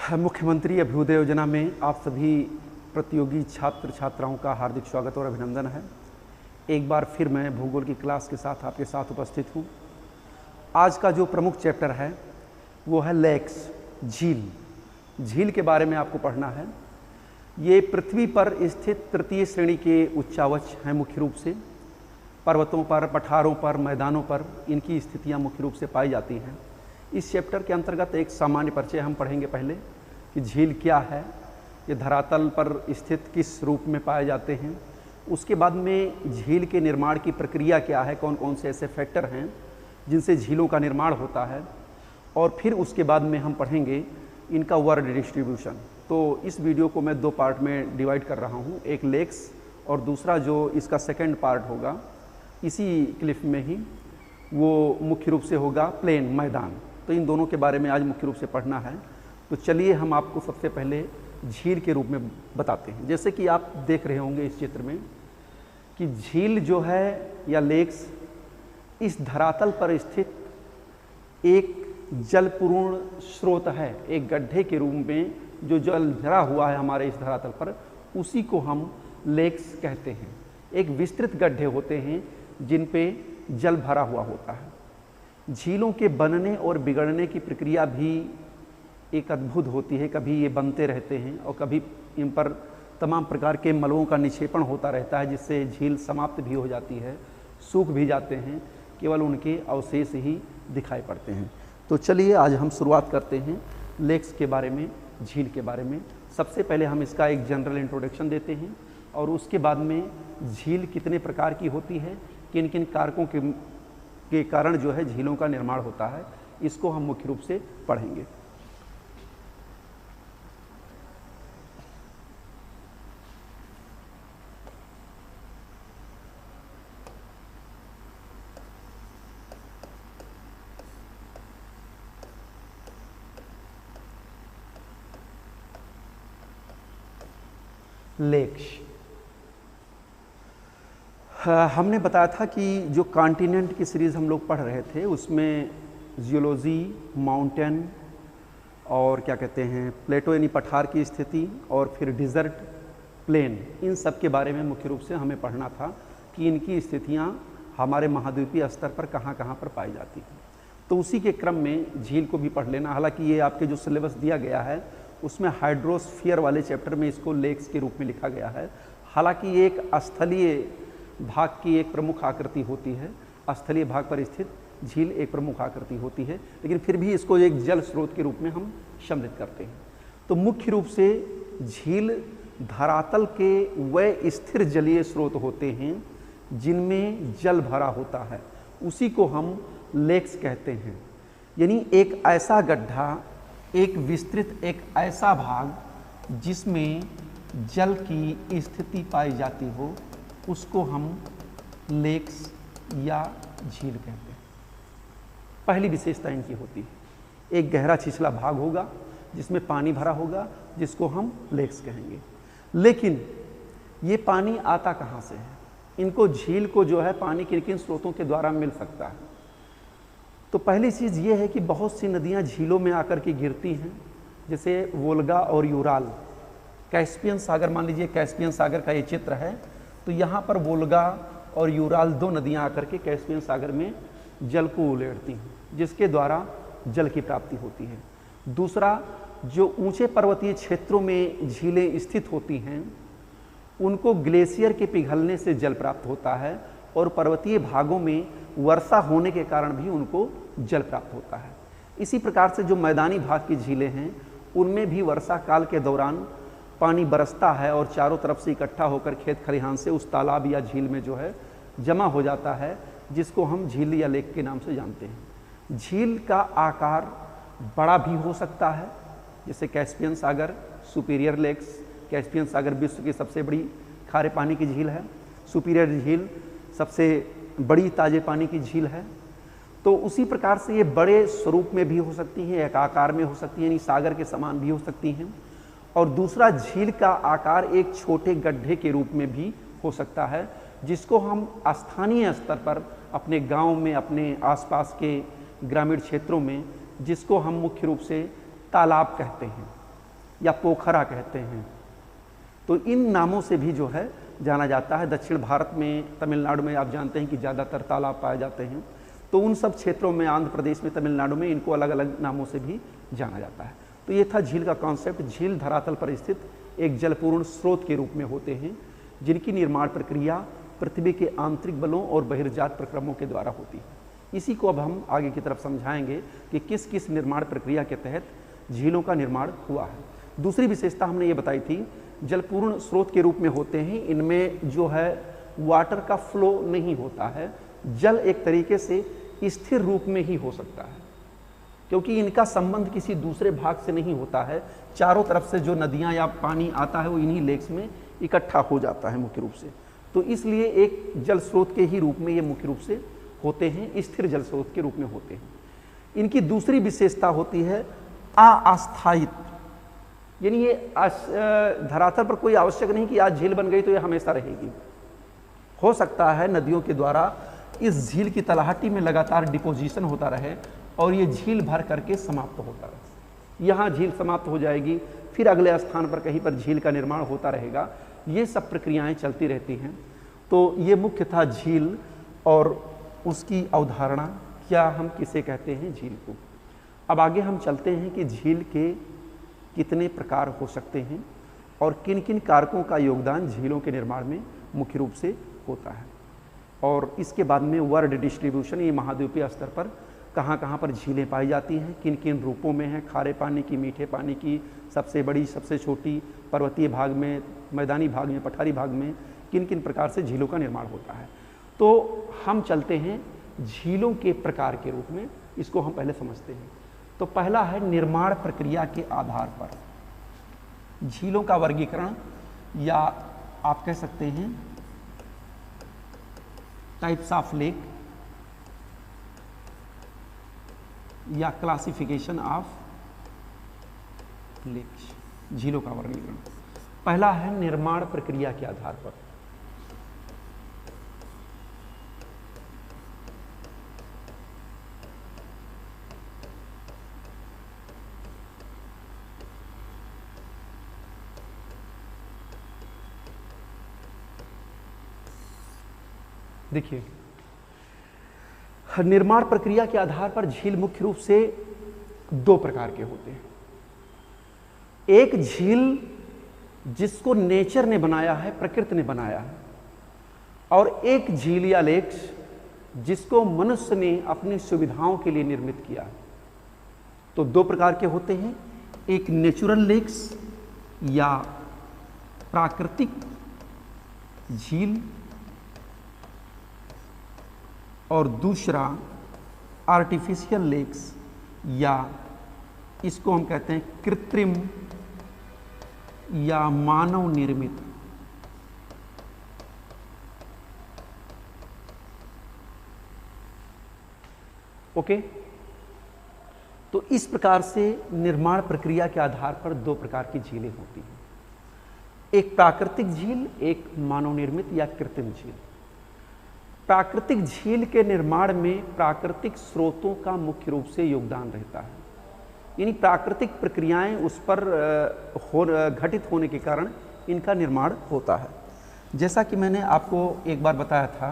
मुख्यमंत्री अभ्युदय योजना में आप सभी प्रतियोगी छात्र छात्राओं का हार्दिक स्वागत और अभिनंदन है। एक बार फिर मैं भूगोल की क्लास के साथ आपके साथ उपस्थित हूँ। आज का जो प्रमुख चैप्टर है वो है लेक्स, झील। झील के बारे में आपको पढ़ना है। ये पृथ्वी पर स्थित तृतीय श्रेणी के उच्चावच हैं। मुख्य रूप से पर्वतों पर, पठारों पर, मैदानों पर इनकी स्थितियाँ मुख्य रूप से पाई जाती हैं। इस चैप्टर के अंतर्गत एक सामान्य परिचय हम पढ़ेंगे पहले कि झील क्या है, ये धरातल पर स्थित किस रूप में पाए जाते हैं। उसके बाद में झील के निर्माण की प्रक्रिया क्या है, कौन कौन से ऐसे फैक्टर हैं जिनसे झीलों का निर्माण होता है। और फिर उसके बाद में हम पढ़ेंगे इनका वर्ड डिस्ट्रीब्यूशन। तो इस वीडियो को मैं दो पार्ट में डिवाइड कर रहा हूँ, एक लेक्स और दूसरा जो इसका सेकंड पार्ट होगा इसी क्लिप में ही, वो मुख्य रूप से होगा प्लेन, मैदान। तो इन दोनों के बारे में आज मुख्य रूप से पढ़ना है। तो चलिए हम आपको सबसे पहले झील के रूप में बताते हैं। जैसे कि आप देख रहे होंगे इस चित्र में कि झील जो है या लेक्स इस धरातल पर स्थित एक जलपूर्ण स्रोत है, एक गड्ढे के रूप में जो जल भरा हुआ है हमारे इस धरातल पर, उसी को हम लेक्स कहते हैं। एक विस्तृत गड्ढे होते हैं जिन पे जल भरा हुआ होता है। झीलों के बनने और बिगड़ने की प्रक्रिया भी एक अद्भुत होती है। कभी ये बनते रहते हैं और कभी इन पर तमाम प्रकार के मलबों का निक्षेपण होता रहता है, जिससे झील समाप्त भी हो जाती है, सूख भी जाते हैं, केवल उनके अवशेष ही दिखाई पड़ते हैं। तो चलिए आज हम शुरुआत करते हैं लेक्स के बारे में, झील के बारे में। सबसे पहले हम इसका एक जनरल इंट्रोडक्शन देते हैं और उसके बाद में झील कितने प्रकार की होती है, किन किन कारकों के कारण जो है झीलों का निर्माण होता है, इसको हम मुख्य रूप से पढ़ेंगे। लेक्स, हमने बताया था कि जो कॉन्टिनेंट की सीरीज़ हम लोग पढ़ रहे थे उसमें जियोलॉजी, माउंटेन और क्या कहते हैं प्लेटो यानी पठार की स्थिति, और फिर डिज़र्ट, प्लेन, इन सब के बारे में मुख्य रूप से हमें पढ़ना था कि इनकी स्थितियां हमारे महाद्वीपीय स्तर पर कहाँ कहाँ पर पाई जाती हैं। तो उसी के क्रम में झील को भी पढ़ लेना। हालांकि ये आपके जो सिलेबस दिया गया है उसमें हाइड्रोस्फीयर वाले चैप्टर में इसको लेक्स के रूप में लिखा गया है। हालांकि ये एक स्थलीय भाग की एक प्रमुख आकृति होती है, स्थलीय भाग पर स्थित झील एक प्रमुख आकृति होती है, लेकिन फिर भी इसको एक जल स्रोत के रूप में हम सम्मिलित करते हैं। तो मुख्य रूप से झील धरातल के वह स्थिर जलीय स्रोत होते हैं जिनमें जल भरा होता है, उसी को हम लेक्स कहते हैं। यानी एक ऐसा गड्ढा, एक विस्तृत, एक ऐसा भाग जिसमें जल की स्थिति पाई जाती हो, उसको हम लेक्स या झील कहते हैं। पहली विशेषता इनकी होती है एक गहरा छिछला भाग होगा जिसमें पानी भरा होगा, जिसको हम लेक्स कहेंगे। लेकिन ये पानी आता कहाँ से है? इनको, झील को जो है पानी किन किन स्रोतों के द्वारा मिल सकता है? तो पहली चीज़ ये है कि बहुत सी नदियाँ झीलों में आकर के गिरती हैं, जैसे वोल्गा और यूराल। कैस्पियन सागर, मान लीजिए कैस्पियन सागर का ये चित्र है, तो यहाँ पर वोल्गा और यूराल दो नदियाँ आकर के कैस्पियन सागर में जल को उलेड़ती हैं, जिसके द्वारा जल की प्राप्ति होती है। दूसरा, जो ऊंचे पर्वतीय क्षेत्रों में झीलें स्थित होती हैं उनको ग्लेशियर के पिघलने से जल प्राप्त होता है, और पर्वतीय भागों में वर्षा होने के कारण भी उनको जल प्राप्त होता है। इसी प्रकार से जो मैदानी भाग की झीलें हैं उनमें भी वर्षा काल के दौरान पानी बरसता है और चारों तरफ से इकट्ठा होकर खेत खलिहान से उस तालाब या झील में जो है जमा हो जाता है, जिसको हम झील या लेक के नाम से जानते हैं। झील का आकार बड़ा भी हो सकता है, जैसे कैस्पियन सागर, सुपीरियर लेक्स। कैस्पियन सागर विश्व की सबसे बड़ी खारे पानी की झील है, सुपीरियर झील सबसे बड़ी ताजे पानी की झील है। तो उसी प्रकार से ये बड़े स्वरूप में भी हो सकती हैं, एक आकार में हो सकती हैं, यानी सागर के समान भी हो सकती हैं। और दूसरा, झील का आकार एक छोटे गड्ढे के रूप में भी हो सकता है, जिसको हम स्थानीय स्तर पर अपने गांव में, अपने आसपास के ग्रामीण क्षेत्रों में, जिसको हम मुख्य रूप से तालाब कहते हैं। या पोखरा कहते हैं। तो इन नामों से भी जो है जाना जाता है। दक्षिण भारत में, तमिलनाडु में आप जानते हैं कि ज़्यादातर तालाब पाए जाते हैं, तो उन सब क्षेत्रों में, आंध्र प्रदेश में, तमिलनाडु में इनको अलग अलग नामों से भी जाना जाता है। तो ये था झील का कॉन्सेप्ट। झील धरातल पर स्थित एक जलपूर्ण स्रोत के रूप में होते हैं, जिनकी निर्माण प्रक्रिया पृथ्वी के आंतरिक बलों और बहिर्जात प्रक्रमों के द्वारा होती है। इसी को अब हम आगे की तरफ समझाएंगे कि किस किस निर्माण प्रक्रिया के तहत झीलों का निर्माण हुआ है। दूसरी विशेषता हमने ये बताई थी, जलपूर्ण स्रोत के रूप में होते हैं। इनमें जो है वाटर का फ्लो नहीं होता है, जल एक तरीके से स्थिर रूप में ही हो सकता है, क्योंकि इनका संबंध किसी दूसरे भाग से नहीं होता है। चारों तरफ से जो नदियां या पानी आता है वो इन्हीं लेक्स में इकट्ठा हो जाता है मुख्य रूप से। तो इसलिए एक जल स्रोत के ही रूप में ये मुख्य रूप से होते हैं, स्थिर जल स्रोत के रूप में होते हैं। इनकी दूसरी विशेषता होती है अस्थायित्व, यानी ये धरातल पर कोई आवश्यक नहीं कि आज झील बन गई तो ये हमेशा रहेगी। हो सकता है नदियों के द्वारा इस झील की तलहटी में लगातार डिपोजिशन होता रहे और ये झील भर करके समाप्त होता रहे। यहाँ झील समाप्त हो जाएगी, फिर अगले स्थान पर कहीं पर झील का निर्माण होता रहेगा। ये सब प्रक्रियाएं चलती रहती हैं। तो ये मुख्य था झील और उसकी अवधारणा, क्या हम किसे कहते हैं झील को। अब आगे हम चलते हैं कि झील के कितने प्रकार हो सकते हैं और किन किन कारकों का योगदान झीलों के निर्माण में मुख्य रूप से होता है। और इसके बाद में वर्ल्ड डिस्ट्रीब्यूशन, ये महाद्वीपीय स्तर पर कहाँ कहाँ पर झीलें पाई जाती हैं, किन किन रूपों में हैं, खारे पानी की, मीठे पानी की, सबसे बड़ी, सबसे छोटी, पर्वतीय भाग में, मैदानी भाग में, पठारी भाग में किन किन प्रकार से झीलों का निर्माण होता है। तो हम चलते हैं झीलों के प्रकार के रूप में, इसको हम पहले समझते हैं। तो पहला है निर्माण प्रक्रिया के आधार पर झीलों का वर्गीकरण, या आप कह सकते हैं टाइप्स ऑफ लेक या क्लासिफिकेशन ऑफ लेक। झीलों का वर्गीकरण पहला है निर्माण प्रक्रिया के आधार पर। देखिए, निर्माण प्रक्रिया के आधार पर झील मुख्य रूप से दो प्रकार के होते हैं। एक झील जिसको नेचर ने बनाया है, प्रकृति ने बनाया है, और एक झील या लेक्स जिसको मनुष्य ने अपनी सुविधाओं के लिए निर्मित किया है। तो दो प्रकार के होते हैं, एक नेचुरल लेक्स या प्राकृतिक झील, और दूसरा आर्टिफिशियल लेक्स, या इसको हम कहते हैं कृत्रिम या मानव निर्मित। ओके, तो इस प्रकार से निर्माण प्रक्रिया के आधार पर दो प्रकार की झीलें होती हैं, एक प्राकृतिक झील, एक मानव निर्मित या कृत्रिम झील। प्राकृतिक झील के निर्माण में प्राकृतिक स्रोतों का मुख्य रूप से योगदान रहता है, यानी प्राकृतिक प्रक्रियाएं उस पर घटित होने के कारण इनका निर्माण होता है। जैसा कि मैंने आपको एक बार बताया था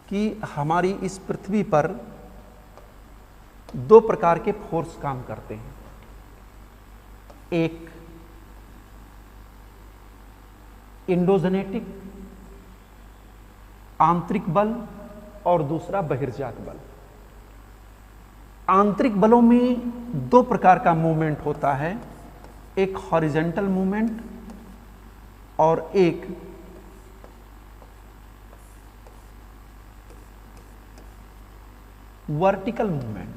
कि हमारी इस पृथ्वी पर दो प्रकार के फोर्स काम करते हैं, एक इंडोजेनेटिक आंतरिक बल और दूसरा बहिर्जात बल। आंतरिक बलों में दो प्रकार का मूवमेंट होता है, एक हॉरिजॉन्टल मूवमेंट और एक वर्टिकल मूवमेंट।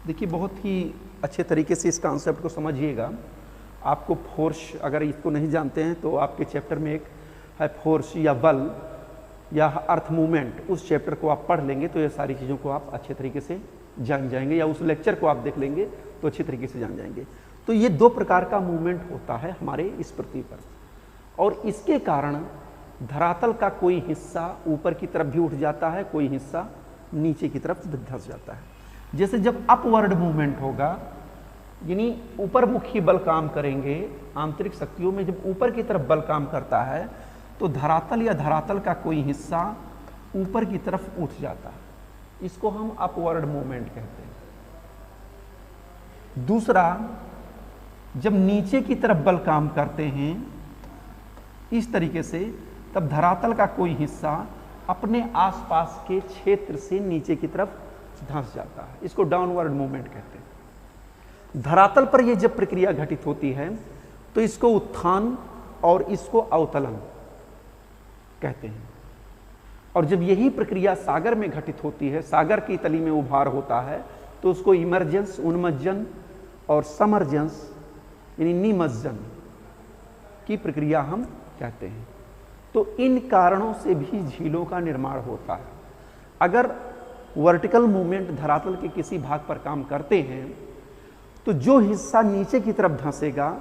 देखिए, बहुत ही अच्छे तरीके से इस कॉन्सेप्ट को समझिएगा। आपको फोर्स, अगर इसको नहीं जानते हैं तो आपके चैप्टर में एक है फोर्स या बल या अर्थ मूवमेंट, उस चैप्टर को आप पढ़ लेंगे तो ये सारी चीज़ों को आप अच्छे तरीके से जान जाएंगे, या उस लेक्चर को आप देख लेंगे तो अच्छी तरीके से जान जाएंगे। तो ये दो प्रकार का मूवमेंट होता है हमारे इस पृथ्वी पर, और इसके कारण धरातल का कोई हिस्सा ऊपर की तरफ भी उठ जाता है, कोई हिस्सा नीचे की तरफ धंस जाता है। जैसे जब अपवर्ड मूवमेंट होगा, यानी ऊपरमुखी बल काम करेंगे, आंतरिक शक्तियों में जब ऊपर की तरफ बल काम करता है तो धरातल या धरातल का कोई हिस्सा ऊपर की तरफ उठ जाता है, इसको हम अपवर्ड मूवमेंट कहते हैं। दूसरा, जब नीचे की तरफ बल काम करते हैं इस तरीके से, तब धरातल का कोई हिस्सा अपने आसपास के क्षेत्र से नीचे की तरफ धंस जाता है, इसको डाउनवर्ड मूवमेंट कहते हैं। धरातल पर यह जब प्रक्रिया घटित होती है तो इसको उत्थान और इसको अवतलन कहते हैं। और जब यही प्रक्रिया सागर में घटित होती है, सागर की तली में उभार होता है, तो उसको इमर्जेंस, उन्मज्जन और समर्जेंस यानी निमज्जन की प्रक्रिया हम कहते हैं। तो इन कारणों से भी झीलों का निर्माण होता है। अगर वर्टिकल मूवमेंट धरातल के किसी भाग पर काम करते हैं तो जो हिस्सा नीचे की तरफ धंसेगा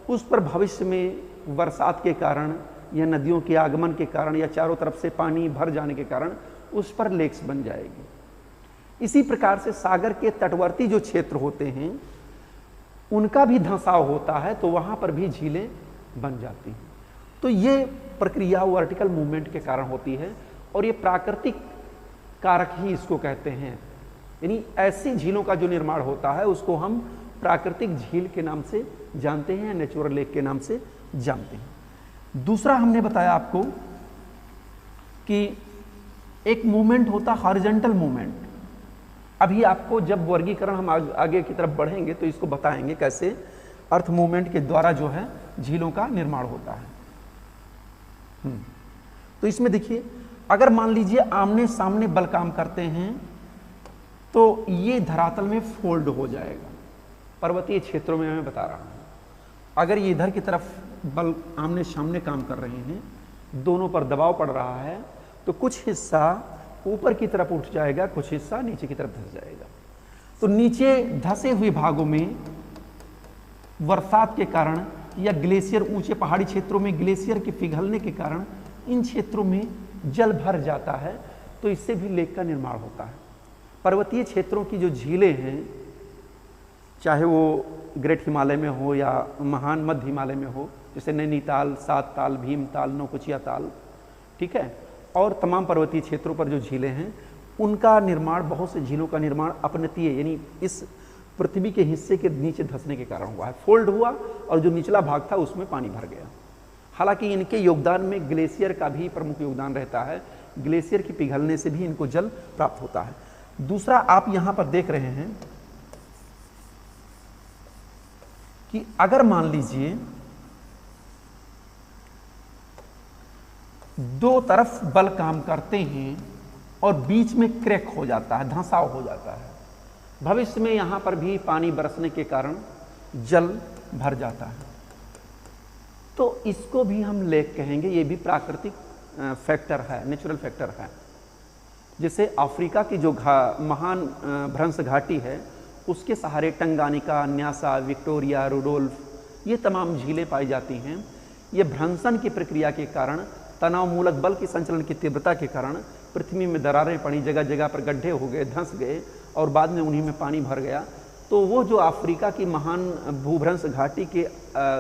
उस पर भविष्य में बरसात के कारण या नदियों के आगमन के कारण या चारों तरफ से पानी भर जाने के कारण उस पर लेक्स बन जाएगी। इसी प्रकार से सागर के तटवर्ती जो क्षेत्र होते हैं उनका भी धंसाव होता है, तो वहां पर भी झीलें बन जाती हैं। तो ये प्रक्रिया वर्टिकल मूवमेंट के कारण होती है और ये प्राकृतिक कारक ही इसको कहते हैं। यानी ऐसी झीलों का जो निर्माण होता है उसको हम प्राकृतिक झील के नाम से जानते हैं, नेचुरल लेक के नाम से जानते हैं। दूसरा हमने बताया आपको कि एक मूवमेंट होता हॉरिजॉन्टल मूवमेंट। अभी आपको जब वर्गीकरण हम आगे की तरफ बढ़ेंगे तो इसको बताएंगे कैसे अर्थ मूवमेंट के द्वारा जो है झीलों का निर्माण होता है। तो इसमें देखिए, अगर मान लीजिए आमने सामने बल काम करते हैं तो ये धरातल में फोल्ड हो जाएगा। पर्वतीय क्षेत्रों में मैं बता रहा हूं, अगर ये इधर की तरफ बल आमने सामने काम कर रहे हैं, दोनों पर दबाव पड़ रहा है, तो कुछ हिस्सा ऊपर की तरफ उठ जाएगा, कुछ हिस्सा नीचे की तरफ धंस जाएगा। तो नीचे धंसे हुए भागों में बरसात के कारण या ग्लेशियर, ऊंचे पहाड़ी क्षेत्रों में ग्लेशियर के पिघलने के कारण इन क्षेत्रों में जल भर जाता है, तो इससे भी लेक का निर्माण होता है। पर्वतीय क्षेत्रों की जो झीलें हैं, चाहे वो ग्रेट हिमालय में हो या महान मध्य हिमालय में हो, जैसे नैनीताल, सात ताल, भीमताल, नौकुचिया ताल, ठीक है, और तमाम पर्वतीय क्षेत्रों पर जो झीलें हैं उनका निर्माण, बहुत से झीलों का निर्माण अपनतीय यानी इस पृथ्वी के हिस्से के नीचे धंसने के कारण हुआ है। फोल्ड हुआ और जो निचला भाग था उसमें पानी भर गया। हालांकि इनके योगदान में ग्लेशियर का भी प्रमुख योगदान रहता है, ग्लेशियर के पिघलने से भी इनको जल प्राप्त होता है। दूसरा, आप यहां पर देख रहे हैं कि अगर मान लीजिए दो तरफ बल काम करते हैं और बीच में क्रैक हो जाता है, धंसाव हो जाता है, भविष्य में यहां पर भी पानी बरसने के कारण जल भर जाता है, तो इसको भी हम लेक कहेंगे। ये भी प्राकृतिक फैक्टर है, नेचुरल फैक्टर है। जैसे अफ्रीका की जो महान भ्रंश घाटी है, उसके सहारे टंगानिका, न्यासा, विक्टोरिया, रुडोल्फ, ये तमाम झीलें पाई जाती हैं। ये भ्रंशन की प्रक्रिया के कारण, तनाव मूलक बल की संचलन की तीव्रता के कारण पृथ्वी में दरारें पड़ी, जगह जगह पर गड्ढे हो गए, धंस गए और बाद में उन्हीं में पानी भर गया। तो वो जो अफ्रीका की महान भूभ्रंश घाटी के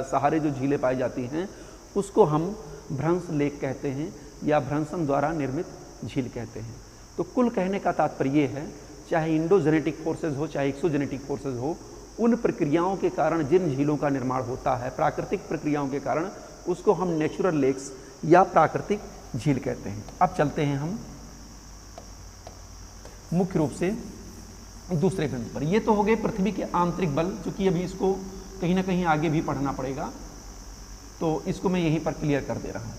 सहारे जो झीलें पाई जाती हैं उसको हम भ्रंश लेक कहते हैं या भ्रंशन द्वारा निर्मित झील कहते हैं। तो कुल कहने का तात्पर्य ये है, चाहे इंडोजेनेटिक फोर्सेज हो चाहे एक्सोजेनेटिक फोर्सेज हो, उन प्रक्रियाओं के कारण जिन झीलों का निर्माण होता है, प्राकृतिक प्रक्रियाओं के कारण, उसको हम नेचुरल लेक्स या प्राकृतिक झील कहते हैं। अब चलते हैं हम मुख्य रूप से दूसरे ग्रंथ पर। ये तो हो गए पृथ्वी के आंतरिक बल, चूंकि अभी इसको कहीं ना कहीं आगे भी पढ़ना पड़ेगा, तो इसको मैं यहीं पर क्लियर कर दे रहा हूं।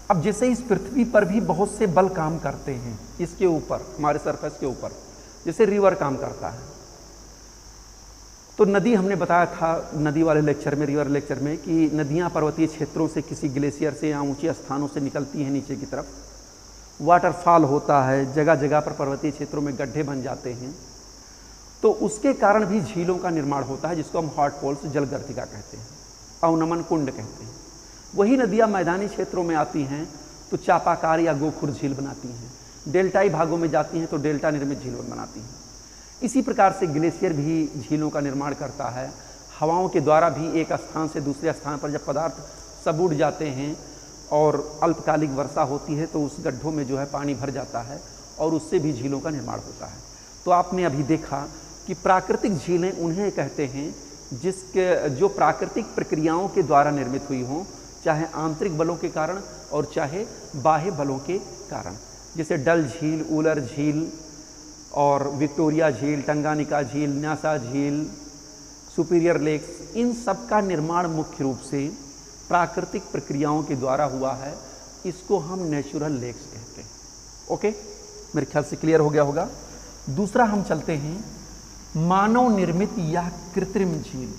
अब जैसे इस पृथ्वी पर भी बहुत से बल काम करते हैं, इसके ऊपर, हमारे सरफेस के ऊपर, जैसे रिवर काम करता है। तो नदी हमने बताया था नदी वाले लेक्चर में, रिवर लेक्चर में, कि नदियां पर्वतीय क्षेत्रों से किसी ग्लेशियर से या ऊंचे स्थानों से निकलती हैं नीचे की तरफ, वाटरफॉल होता है, जगह जगह पर पर्वतीय क्षेत्रों में गड्ढे बन जाते हैं, तो उसके कारण भी झीलों का निर्माण होता है, जिसको हम हॉट पोल्स, जलगर्तिका कहते हैं, अवनमन कुंड कहते हैं। वही नदियां मैदानी क्षेत्रों में आती हैं तो चापाकार या गोखुर झील बनाती हैं, डेल्टाई भागों में जाती हैं तो डेल्टा निर्मित झील बनाती हैं। इसी प्रकार से ग्लेशियर भी झीलों का निर्माण करता है। हवाओं के द्वारा भी एक स्थान से दूसरे स्थान पर जब पदार्थ सब उड़ जाते हैं और अल्पकालिक वर्षा होती है तो उस गड्ढों में जो है पानी भर जाता है और उससे भी झीलों का निर्माण होता है। तो आपने अभी देखा कि प्राकृतिक झीलें उन्हें कहते हैं जिसके जो प्राकृतिक प्रक्रियाओं के द्वारा निर्मित हुई हों, चाहे आंतरिक बलों के कारण और चाहे बाह्य बलों के कारण, जैसे डल झील, उलर झील और विक्टोरिया झील, टंगानिका झील, न्यासा झील, सुपीरियर लेक्स, इन सब का निर्माण मुख्य रूप से प्राकृतिक प्रक्रियाओं के द्वारा हुआ है। इसको हम नेचुरल लेक्स कहते हैं। ओके, मेरे ख्याल से क्लियर हो गया होगा। दूसरा हम चलते हैं मानव निर्मित या कृत्रिम झील।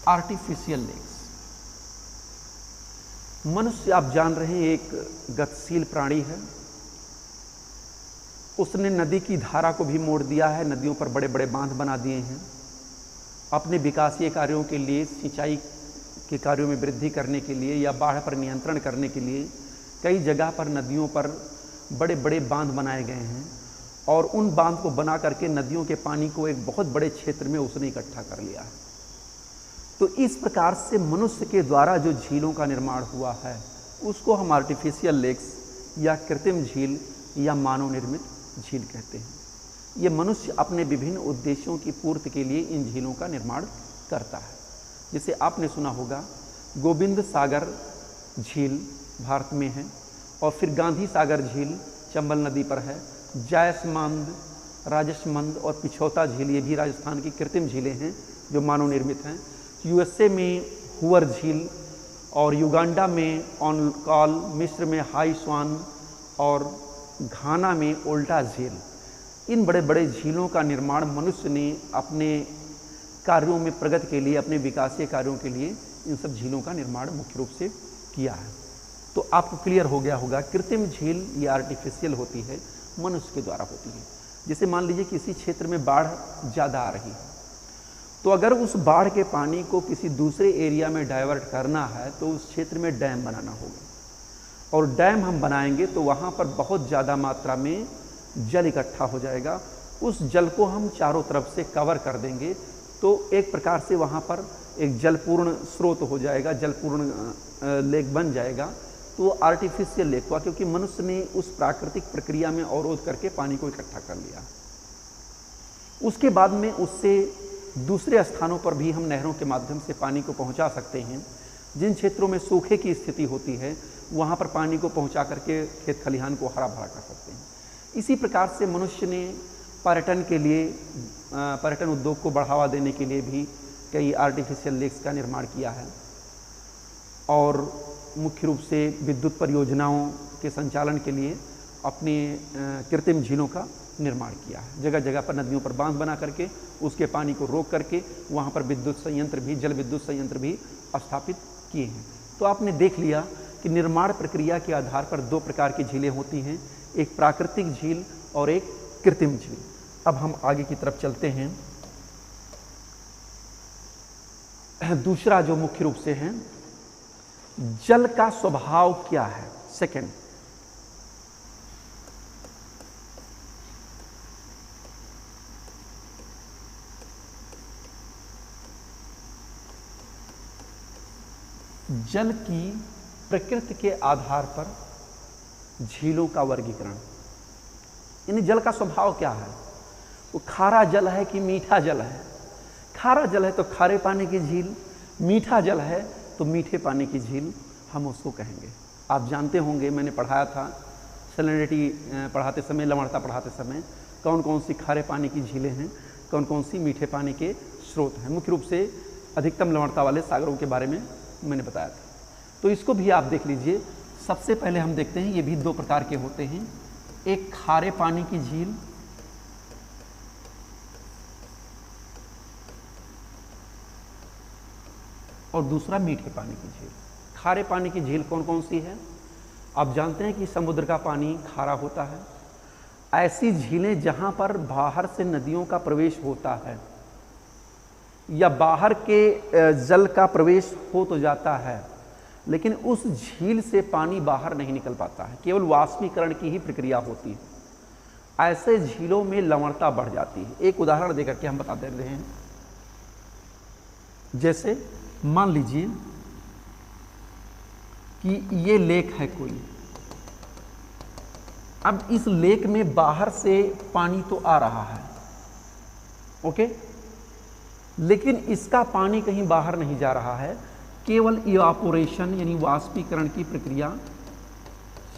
Artificial lakes. मनुष्य आप जान रहे हैं एक गतिशील प्राणी है। उसने नदी की धारा को भी मोड़ दिया है, नदियों पर बड़े बड़े बांध बना दिए हैं। अपने विकासीय कार्यों के लिए, सिंचाई के कार्यों में वृद्धि करने के लिए या बाढ़ पर नियंत्रण करने के लिए कई जगह पर नदियों पर बड़े बड़े बांध बनाए गए हैं और उन बांध को बना करके नदियों के पानी को एक बहुत बड़े क्षेत्र में उसने इकट्ठा कर लिया है। तो इस प्रकार से मनुष्य के द्वारा जो झीलों का निर्माण हुआ है उसको हम आर्टिफिशियल लेक्स या कृत्रिम झील या मानव निर्मित झील कहते हैं। ये मनुष्य अपने विभिन्न उद्देश्यों की पूर्ति के लिए इन झीलों का निर्माण करता है। जैसे आपने सुना होगा गोविंद सागर झील भारत में है और फिर गांधी सागर झील चंबल नदी पर है। जायसमंद, राजसमंद और पिछौता झील ये भी राजस्थान की कृत्रिम झीलें हैं जो मानव निर्मित हैं। यूएसए में हुअर झील और युगांडा में ऑनकॉल, मिस्र में हाई स्वान और घाना में ओल्टा झील, इन बड़े बड़े झीलों का निर्माण मनुष्य ने अपने कार्यों में प्रगति के लिए, अपने विकासीय कार्यों के लिए इन सब झीलों का निर्माण मुख्य रूप से किया है। तो आपको क्लियर हो गया होगा कृत्रिम झील ये आर्टिफिशियल होती है, मनुष्य के द्वारा होती है। जैसे मान लीजिए किसी क्षेत्र में बाढ़ ज़्यादा आ रही है तो अगर उस बाढ़ के पानी को किसी दूसरे एरिया में डाइवर्ट करना है तो उस क्षेत्र में डैम बनाना होगा और डैम हम बनाएंगे तो वहाँ पर बहुत ज़्यादा मात्रा में जल इकट्ठा हो जाएगा। उस जल को हम चारों तरफ से कवर कर देंगे तो एक प्रकार से वहाँ पर एक जलपूर्ण स्रोत हो जाएगा, जलपूर्ण लेक बन जाएगा। तो वो आर्टिफिशियल लेक हुआ क्योंकि मनुष्य ने उस प्राकृतिक प्रक्रिया में अवरोध करके पानी को इकट्ठा कर लिया। उसके बाद में उससे दूसरे स्थानों पर भी हम नहरों के माध्यम से पानी को पहुंचा सकते हैं। जिन क्षेत्रों में सूखे की स्थिति होती है वहां पर पानी को पहुंचा करके खेत खलिहान को हरा भरा कर सकते हैं। इसी प्रकार से मनुष्य ने पर्यटन के लिए, पर्यटन उद्योग को बढ़ावा देने के लिए भी कई आर्टिफिशियल लेक्स का निर्माण किया है और मुख्य रूप से विद्युत परियोजनाओं के संचालन के लिए अपने कृत्रिम झीलों का निर्माण किया है। जगह जगह पर नदियों पर बांध बना करके उसके पानी को रोक करके वहाँ पर विद्युत संयंत्र भी, जल विद्युत संयंत्र भी स्थापित किए हैं। तो आपने देख लिया कि निर्माण प्रक्रिया के आधार पर दो प्रकार की झीलें होती हैं, एक प्राकृतिक झील और एक कृत्रिम झील। अब हम आगे की तरफ चलते हैं। दूसरा जो मुख्य रूप से है, जल का स्वभाव क्या है। सेकंड, जल की प्रकृति के आधार पर झीलों का वर्गीकरण। यानी जल का स्वभाव क्या है, वो खारा जल है कि मीठा जल है। खारा जल है तो खारे पानी की झील, मीठा जल है तो मीठे पानी की झील हम उसको कहेंगे। आप जानते होंगे, मैंने पढ़ाया था सैलिनिटी पढ़ाते समय, लवणता पढ़ाते समय, कौन कौन सी खारे पानी की झीलें हैं, कौन कौन सी मीठे पानी के स्रोत हैं। मुख्य रूप से अधिकतम लवणता वाले सागरों के बारे में मैंने बताया था। तो इसको भी आप देख लीजिए। सबसे पहले हम देखते हैं, ये भी दो प्रकार के होते हैं, एक खारे पानी की झील और दूसरा मीठे पानी की झील। खारे पानी की झील कौन कौन सी है? आप जानते हैं कि समुद्र का पानी खारा होता है। ऐसी झीलें जहां पर बाहर से नदियों का प्रवेश होता है या बाहर के जल का प्रवेश हो तो जाता है, लेकिन उस झील से पानी बाहर नहीं निकल पाता है, केवल वाष्पीकरण की ही प्रक्रिया होती है। ऐसे झीलों में लवणता बढ़ जाती है। एक उदाहरण देकर के हम बता दे रहे हैं। जैसे मान लीजिए कि ये लेक है कोई, अब इस लेक में बाहर से पानी तो आ रहा है, ओके, लेकिन इसका पानी कहीं बाहर नहीं जा रहा है, केवल इवापोरेशन यानी वाष्पीकरण की प्रक्रिया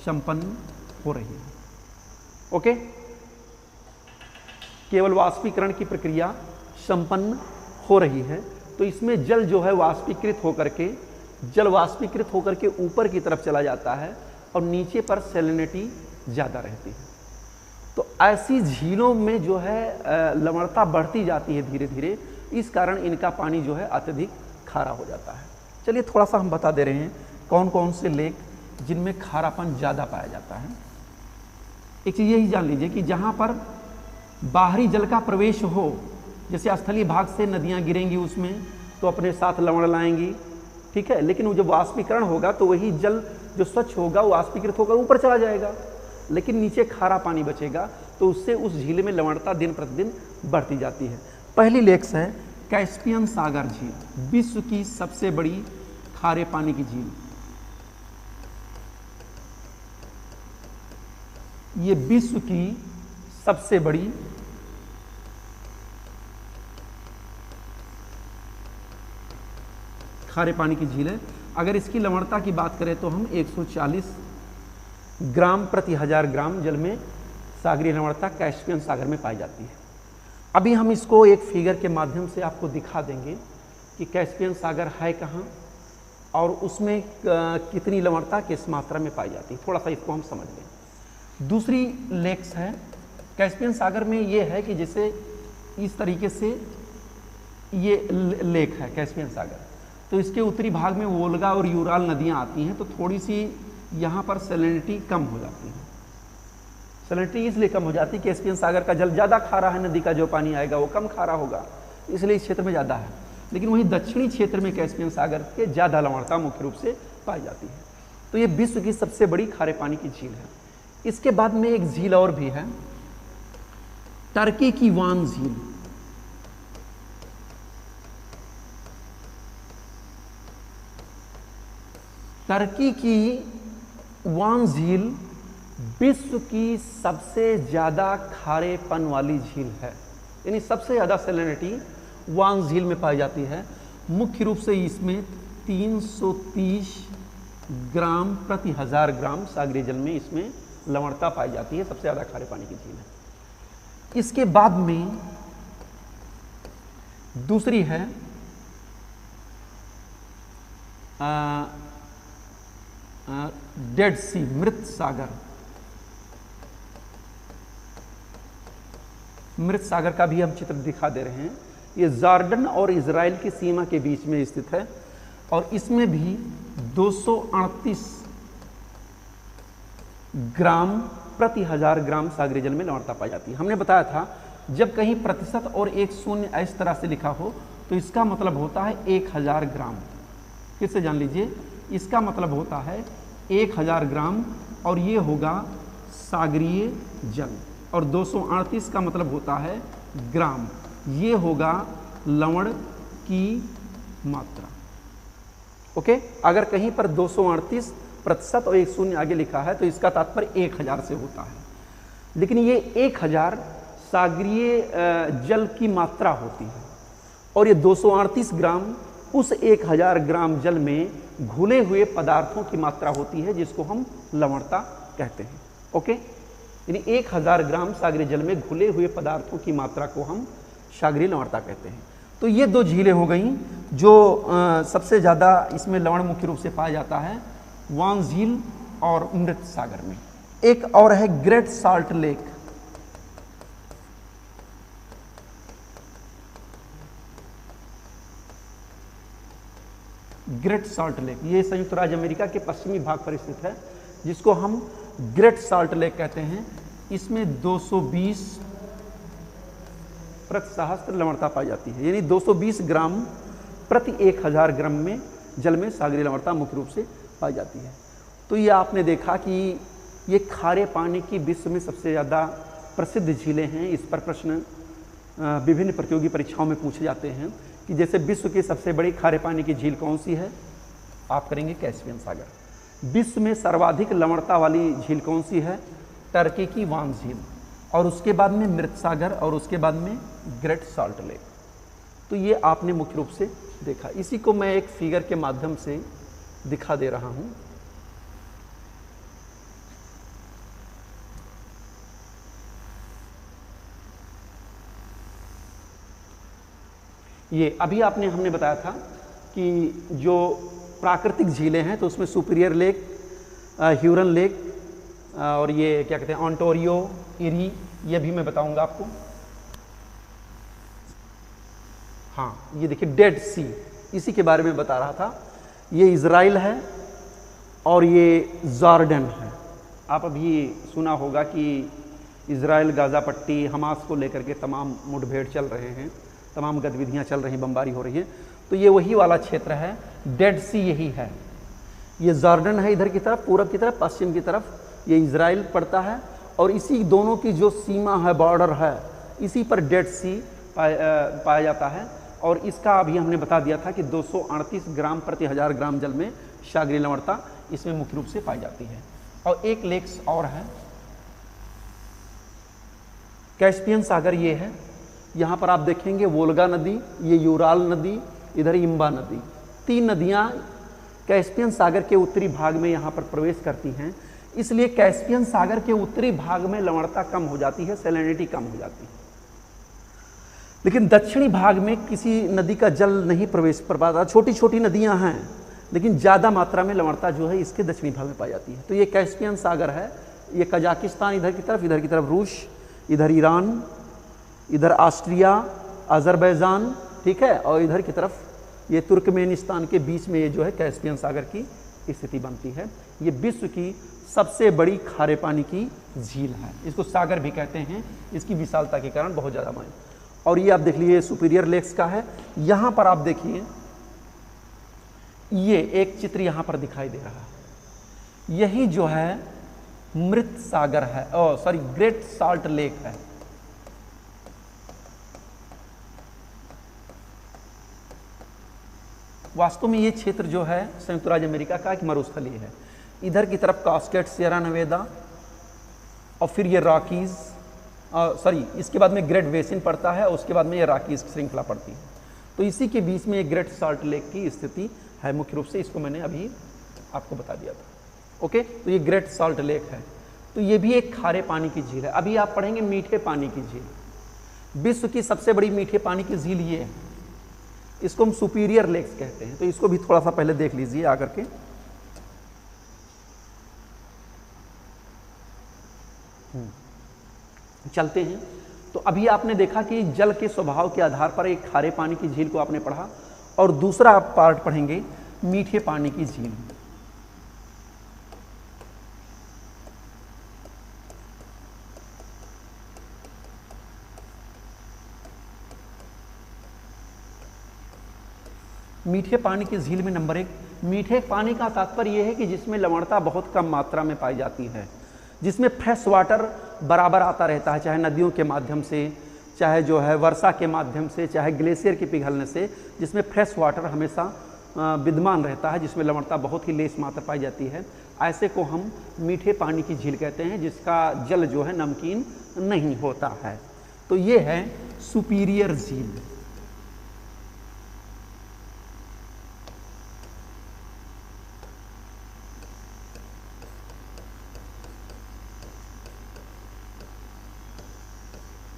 संपन्न हो रही है। ओके, केवल वाष्पीकरण की प्रक्रिया संपन्न हो रही है। तो इसमें जल जो है वाष्पीकृत होकर के ऊपर की तरफ चला जाता है और नीचे पर सैलिनिटी ज़्यादा रहती है। तो ऐसी झीलों में जो है लवणता बढ़ती जाती है धीरे धीरे, इस कारण इनका पानी जो है अत्यधिक खारा हो जाता है। चलिए थोड़ा सा हम बता दे रहे हैं कौन कौन से लेक जिनमें खारापन ज़्यादा पाया जाता है। एक चीज़ यही जान लीजिए कि जहाँ पर बाहरी जल का प्रवेश हो, जैसे स्थलीय भाग से नदियाँ गिरेंगी उसमें तो अपने साथ लवण लाएंगी, ठीक है, लेकिन वो जब वाष्पीकरण होगा तो वही जल जो स्वच्छ होगा वो वाष्पीकृत होकर ऊपर चला जाएगा, लेकिन नीचे खारा पानी बचेगा, तो उससे उस झील में लवणता दिन प्रतिदिन बढ़ती जाती है। पहली लेक्स है कैस्पियन सागर झील, विश्व की सबसे बड़ी खारे पानी की झील। ये विश्व की सबसे बड़ी खारे पानी की झील है। अगर इसकी लवणता की बात करें तो हम 140 ग्राम प्रति 1000 ग्राम जल में सागरीय लवणता कैस्पियन सागर में पाई जाती है। अभी हम इसको एक फिगर के माध्यम से आपको दिखा देंगे कि कैस्पियन सागर है कहाँ और उसमें कितनी लवणता किस मात्रा में पाई जाती है, थोड़ा सा इसको हम समझ लें। दूसरी लेक्स है कैस्पियन सागर में, ये है कि जैसे इस तरीके से ये लेक है कैस्पियन सागर, तो इसके उत्तरी भाग में वोल्गा और यूराल नदियाँ आती हैं, तो थोड़ी सी यहाँ पर सैलिनिटी कम हो जाती है। सैलिनिटी इसलिए कम हो जाती है कि कैस्पियन सागर का जल ज़्यादा खारा है, नदी का जो पानी आएगा वो कम खारा होगा, इसलिए इस क्षेत्र में ज़्यादा है। लेकिन वहीं दक्षिणी क्षेत्र में कैस्पियन सागर के ज़्यादा लवणता मुख्य रूप से पाई जाती है। तो ये विश्व की सबसे बड़ी खारे पानी की झील है। इसके बाद में एक झील और भी है, टर्की की वान झील। टर्की की वान झील विश्व की सबसे ज़्यादा खारेपन वाली झील है, यानी सबसे ज़्यादा सैलिनिटी वान झील में पाई जाती है। मुख्य रूप से इसमें 330 ग्राम प्रति 1000 ग्राम सागरीय जल में इसमें लवणता पाई जाती है, सबसे ज़्यादा खारे पानी की झील है। इसके बाद में दूसरी है डेड सी, मृत सागर। मृत सागर का भी हम चित्र दिखा दे रहे हैं। ये जॉर्डन और इजराइल की सीमा के बीच में स्थित है और इसमें भी 238 ग्राम प्रति 1000 ग्राम सागरीय जल में लवणता पाई जाती है। हमने बताया था जब कहीं प्रतिशत और एक शून्य इस तरह से लिखा हो तो इसका मतलब होता है 1000 ग्राम। फिर से जान लीजिए, इसका मतलब होता है 1000 ग्राम और ये होगा सागरीय जल, और 238 का मतलब होता है ग्राम, ये होगा लवण की मात्रा। ओके, अगर कहीं पर 238% और एक शून्य आगे लिखा है तो इसका तात्पर्य 1000 से होता है, लेकिन ये 1000 सागरीय जल की मात्रा होती है और ये 238 ग्राम उस 1000 ग्राम जल में घुले हुए पदार्थों की मात्रा होती है, जिसको हम लवणता कहते हैं। ओके, यानी 1000 ग्राम सागरीय जल में घुले हुए पदार्थों की मात्रा को हम सागरीय लवणता कहते हैं। तो ये दो झीलें हो गई जो सबसे ज़्यादा इसमें लवण मुख्य रूप से पाया जाता है, वान झील और मृत सागर में। एक और है great salt lake. Great salt lake ये संयुक्त राज्य अमेरिका के पश्चिमी भाग पर स्थित है, जिसको हम ग्रेट साल्ट लेक कहते हैं। इसमें 220 प्रति सहस्त्र लवणता पाई जाती है, यानी 220 ग्राम प्रति 1000 ग्राम में जल में सागरीय लवणता मुख्य रूप से पाई जाती है। तो ये आपने देखा कि ये खारे पानी की विश्व में सबसे ज़्यादा प्रसिद्ध झीलें हैं। इस पर प्रश्न विभिन्न प्रतियोगी परीक्षाओं में पूछे जाते हैं कि जैसे विश्व की सबसे बड़ी खारे पानी की झील कौन सी है, आप करेंगे कैस्पियन सागर। विश्व में सर्वाधिक लवणता वाली झील कौन सी है, टर्की की वान झील, और उसके बाद में मृत सागर, और उसके बाद में ग्रेट सॉल्ट लेक। तो ये आपने मुख्य रूप से देखा। इसी को मैं एक फिगर के माध्यम से दिखा दे रहा हूं। ये अभी हमने बताया था कि जो प्राकृतिक झीलें हैं तो उसमें सुपीरियर लेक, ह्यूरन लेक, और ये क्या कहते हैं ऑन्टोरियो, इरी, ये भी मैं बताऊंगा आपको। हाँ, ये देखिए डेड सी, इसी के बारे में बता रहा था। ये इज़राइल है और ये जॉर्डन है। आप अभी सुना होगा कि इज़राइल गाज़ा पट्टी हमास को लेकर के तमाम मुठभेड़ चल रहे हैं, तमाम गतिविधियां चल रही, बमबारी हो रही है। तो ये वही वाला क्षेत्र है, डेड सी यही है। ये जॉर्डन है इधर की तरफ, पूरब की तरफ, पश्चिम की तरफ ये इज़राइल पड़ता है, और इसी दोनों की जो सीमा है, बॉर्डर है, इसी पर डेड सी पाया जाता है। और इसका अभी हमने बता दिया था कि 238 ग्राम प्रति 1000 ग्राम जल में सागरीय लवणता इसमें मुख्य रूप से पाई जाती है। और एक लेक्स और है, कैस्पियन सागर ये है। यहाँ पर आप देखेंगे वोल्गा नदी, ये यूराल नदी, इधर इम्बा नदी, 3 नदियाँ कैस्पियन सागर के उत्तरी भाग में यहाँ पर प्रवेश करती हैं। इसलिए कैस्पियन सागर के उत्तरी भाग में लवणता कम हो जाती है, सैलिनिटी कम हो जाती है। लेकिन दक्षिणी भाग में किसी नदी का जल नहीं प्रवेश कर पाता। छोटी छोटी नदियां हैं, लेकिन ज़्यादा मात्रा में लवणता जो है इसके दक्षिणी भाग में पाई जाती है। तो ये कैस्पियन सागर है। ये कजाकिस्तान इधर की तरफ रूस, इधर ईरान, इधर ऑस्ट्रिया, अजरबैजान, ठीक है, और इधर की तरफ ये तुर्कमेनिस्तान के बीच में ये जो है कैस्पियन सागर की स्थिति बनती है। ये विश्व की सबसे बड़ी खारे पानी की झील है। इसको सागर भी कहते हैं, इसकी विशालता के कारण बहुत ज़्यादा मायने। और ये आप देख लीजिए सुपीरियर लेक्स का है। यहाँ पर आप देखिए, ये एक चित्र यहाँ पर दिखाई दे रहा है, यही जो है मृत सागर है, ग्रेट सॉल्ट लेक है। वास्तव में ये क्षेत्र जो है संयुक्त राज्य अमेरिका का एक मरुस्थलीय है। इधर की तरफ कास्केड, सियरा नेवादा, और फिर ये रॉकीज, इसके बाद में ग्रेट बेसिन पड़ता है, और उसके बाद में ये रॉकीज की श्रृंखला पड़ती है। तो इसी के बीच में ये ग्रेट सॉल्ट लेक की स्थिति है मुख्य रूप से। इसको मैंने अभी आपको बता दिया था। ओके, तो ये ग्रेट सॉल्ट लेक है। तो ये भी एक खारे पानी की झील है। अभी आप पढ़ेंगे मीठे पानी की झील। विश्व की सबसे बड़ी मीठे पानी की झील ये है, इसको हम सुपीरियर लेक्स कहते हैं। तो इसको भी थोड़ा सा पहले देख लीजिए आकर के। चलते हैं। तो अभी आपने देखा कि जल के स्वभाव के आधार पर एक खारे पानी की झील को आपने पढ़ा, और दूसरा आप पार्ट पढ़ेंगे मीठे पानी की झील। मीठे पानी की झील में नंबर 1, मीठे पानी का तात्पर्य यह है कि जिसमें लवणता बहुत कम मात्रा में पाई जाती है, जिसमें फ्रेश वाटर बराबर आता रहता है, चाहे नदियों के माध्यम से, चाहे जो है वर्षा के माध्यम से, चाहे ग्लेशियर के पिघलने से, जिसमें फ्रेश वाटर हमेशा विद्यमान रहता है, जिसमें लवणता बहुत ही लेस मात्रा पाई जाती है, ऐसे को हम मीठे पानी की झील कहते हैं, जिसका जल जो है नमकीन नहीं होता है। तो ये है सुपीरियर झील।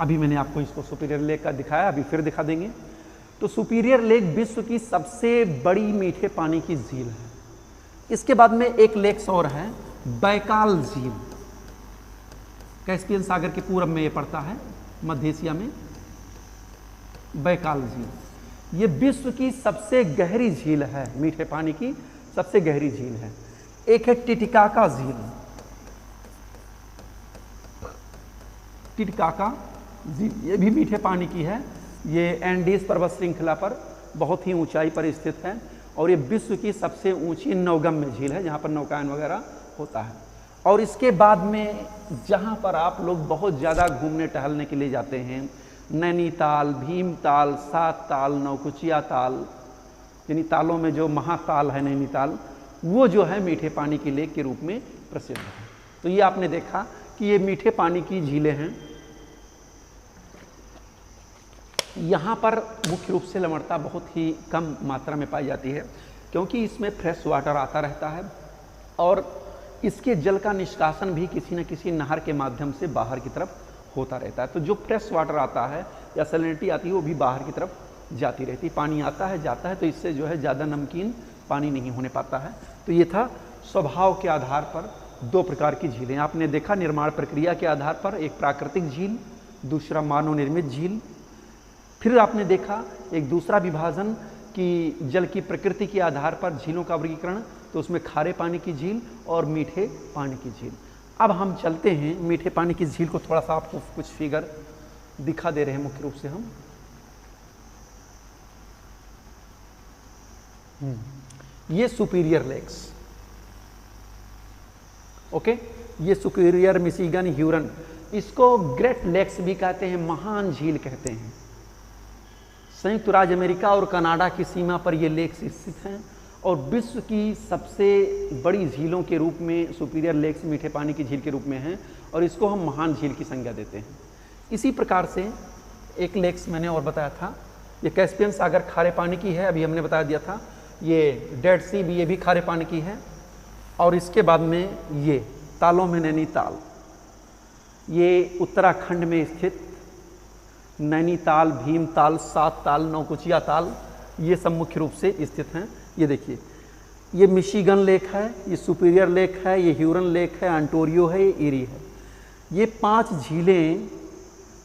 अभी मैंने आपको इसको सुपीरियर लेक का दिखाया, अभी फिर दिखा देंगे। तो सुपीरियर लेक विश्व की सबसे बड़ी मीठे पानी की झील है। इसके बाद में एक लेक्स और है, बैकाल झील। कैस्पियन सागर के पूरब में ये पड़ता है, मध्य एशिया में। बैकाल झील ये विश्व की सबसे गहरी झील है, मीठे पानी की सबसे गहरी झील है। एक है टिटिकाका झील। टिटिकाका झील ये भी मीठे पानी की है। ये एंडीज पर्वत श्रृंखला पर बहुत ही ऊंचाई पर स्थित है, और ये विश्व की सबसे ऊंची नौगम्य झील है जहाँ पर नौकायन वगैरह होता है। और इसके बाद में जहाँ पर आप लोग बहुत ज़्यादा घूमने टहलने के लिए जाते हैं, नैनीताल, भीमताल, सात ताल, नौकुचिया ताल, यानी तालों में जो महाताल है नैनीताल, वो जो है मीठे पानी की लेक के रूप में प्रसिद्ध है। तो ये आपने देखा कि ये मीठे पानी की झीलें हैं। यहाँ पर मुख्य रूप से लवणता बहुत ही कम मात्रा में पाई जाती है, क्योंकि इसमें फ्रेश वाटर आता रहता है और इसके जल का निष्कासन भी किसी न किसी नहर के माध्यम से बाहर की तरफ होता रहता है। तो जो फ्रेश वाटर आता है या सैलिनिटी आती है वो भी बाहर की तरफ जाती रहती है। पानी आता है जाता है, तो इससे जो है ज़्यादा नमकीन पानी नहीं होने पाता है। तो ये था स्वभाव के आधार पर दो प्रकार की झीलें। आपने देखा निर्माण प्रक्रिया के आधार पर, एक प्राकृतिक झील, दूसरा मानव निर्मित झील। फिर आपने देखा एक दूसरा विभाजन कि जल की प्रकृति के आधार पर झीलों का वर्गीकरण, तो उसमें खारे पानी की झील और मीठे पानी की झील। अब हम चलते हैं मीठे पानी की झील को, थोड़ा सा आपको कुछ फिगर दिखा दे रहे हैं मुख्य रूप से हम। ये सुपीरियर लेक्स, ओके, ये सुपीरियर, मिशिगन, ह्यूरन, इसको ग्रेट लेक्स भी कहते हैं, महान झील कहते हैं। संयुक्त राज्य अमेरिका और कनाडा की सीमा पर ये लेक्स स्थित हैं और विश्व की सबसे बड़ी झीलों के रूप में सुपीरियर लेक्स मीठे पानी की झील के रूप में हैं और इसको हम महान झील की संज्ञा देते हैं। इसी प्रकार से एक लेक्स मैंने और बताया था, ये कैस्पियन सागर खारे पानी की है, अभी हमने बता दिया था। ये डेड सी भी, ये भी खारे पानी की है। और इसके बाद में ये तालों में नैनीताल, ये उत्तराखंड में स्थित नैनीताल, भीमताल, सात ताल, नौकुचिया ताल, ये सब मुख्य रूप से स्थित हैं। ये देखिए, ये मिशिगन लेक है, ये सुपीरियर लेक है, ये ह्यूरन लेक है, ऑन्टारियो है, ये ईरी है। ये 5 झीलें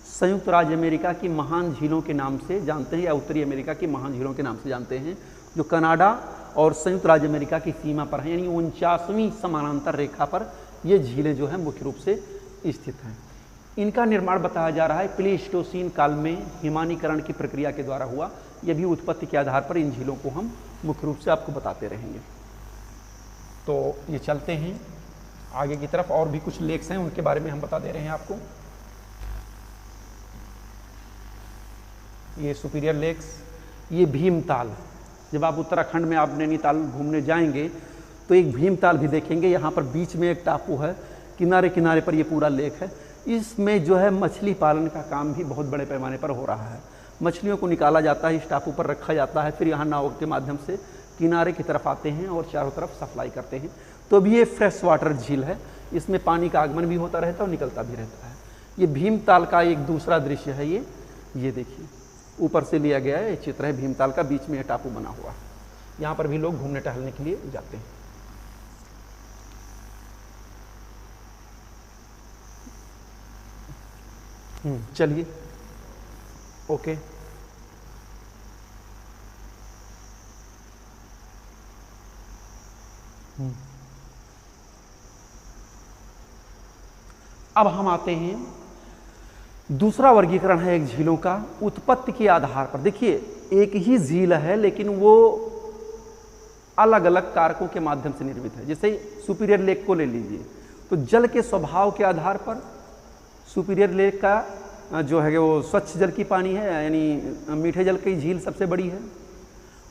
संयुक्त राज्य अमेरिका की महान झीलों के नाम से जानते हैं, या उत्तरी अमेरिका की महान झीलों के नाम से जानते हैं, जो कनाडा और संयुक्त राज्य अमेरिका की सीमा पर हैं, यानी 49वीं समानांतर रेखा पर ये झीलें जो हैं मुख्य रूप से स्थित हैं। इनका निर्माण बताया जा रहा है प्लेस्टोसीन काल में हिमानीकरण की प्रक्रिया के द्वारा हुआ। यह भी उत्पत्ति के आधार पर इन झीलों को हम मुख्य रूप से आपको बताते रहेंगे। तो ये चलते हैं आगे की तरफ, और भी कुछ लेक्स हैं उनके बारे में हम बता दे रहे हैं आपको। ये सुपीरियर लेक्स, ये भीमताल। जब आप उत्तराखंड में आप नैनीताल घूमने जाएंगे तो एक भीमताल भी देखेंगे। यहाँ पर बीच में एक टापू है, किनारे किनारे पर ये पूरा लेक है। इसमें जो है मछली पालन का काम भी बहुत बड़े पैमाने पर हो रहा है। मछलियों को निकाला जाता है, इस टापू पर रखा जाता है, फिर यहाँ नाव के माध्यम से किनारे की तरफ आते हैं और चारों तरफ सप्लाई करते हैं। तो अभी ये फ्रेश वाटर झील है, इसमें पानी का आगमन भी होता रहता है और निकलता भी रहता है। ये भीमताल का एक दूसरा दृश्य है। ये देखिए, ऊपर से लिया गया है, ये चित्र है भीमताल का, बीच में टापू बना हुआ। यहाँ पर भी लोग घूमने टहलने के लिए जाते हैं। चलिए, ओके। अब हम आते हैं, दूसरा वर्गीकरण है एक झीलों का उत्पत्ति के आधार पर। देखिए, एक ही झील है लेकिन वो अलग अलग कारकों के माध्यम से निर्मित है। जैसे सुपीरियर लेक को ले लीजिए, तो जल के स्वभाव के आधार पर सुपीरियर लेक का जो है वो स्वच्छ जल की पानी है, यानी मीठे जल की झील सबसे बड़ी है।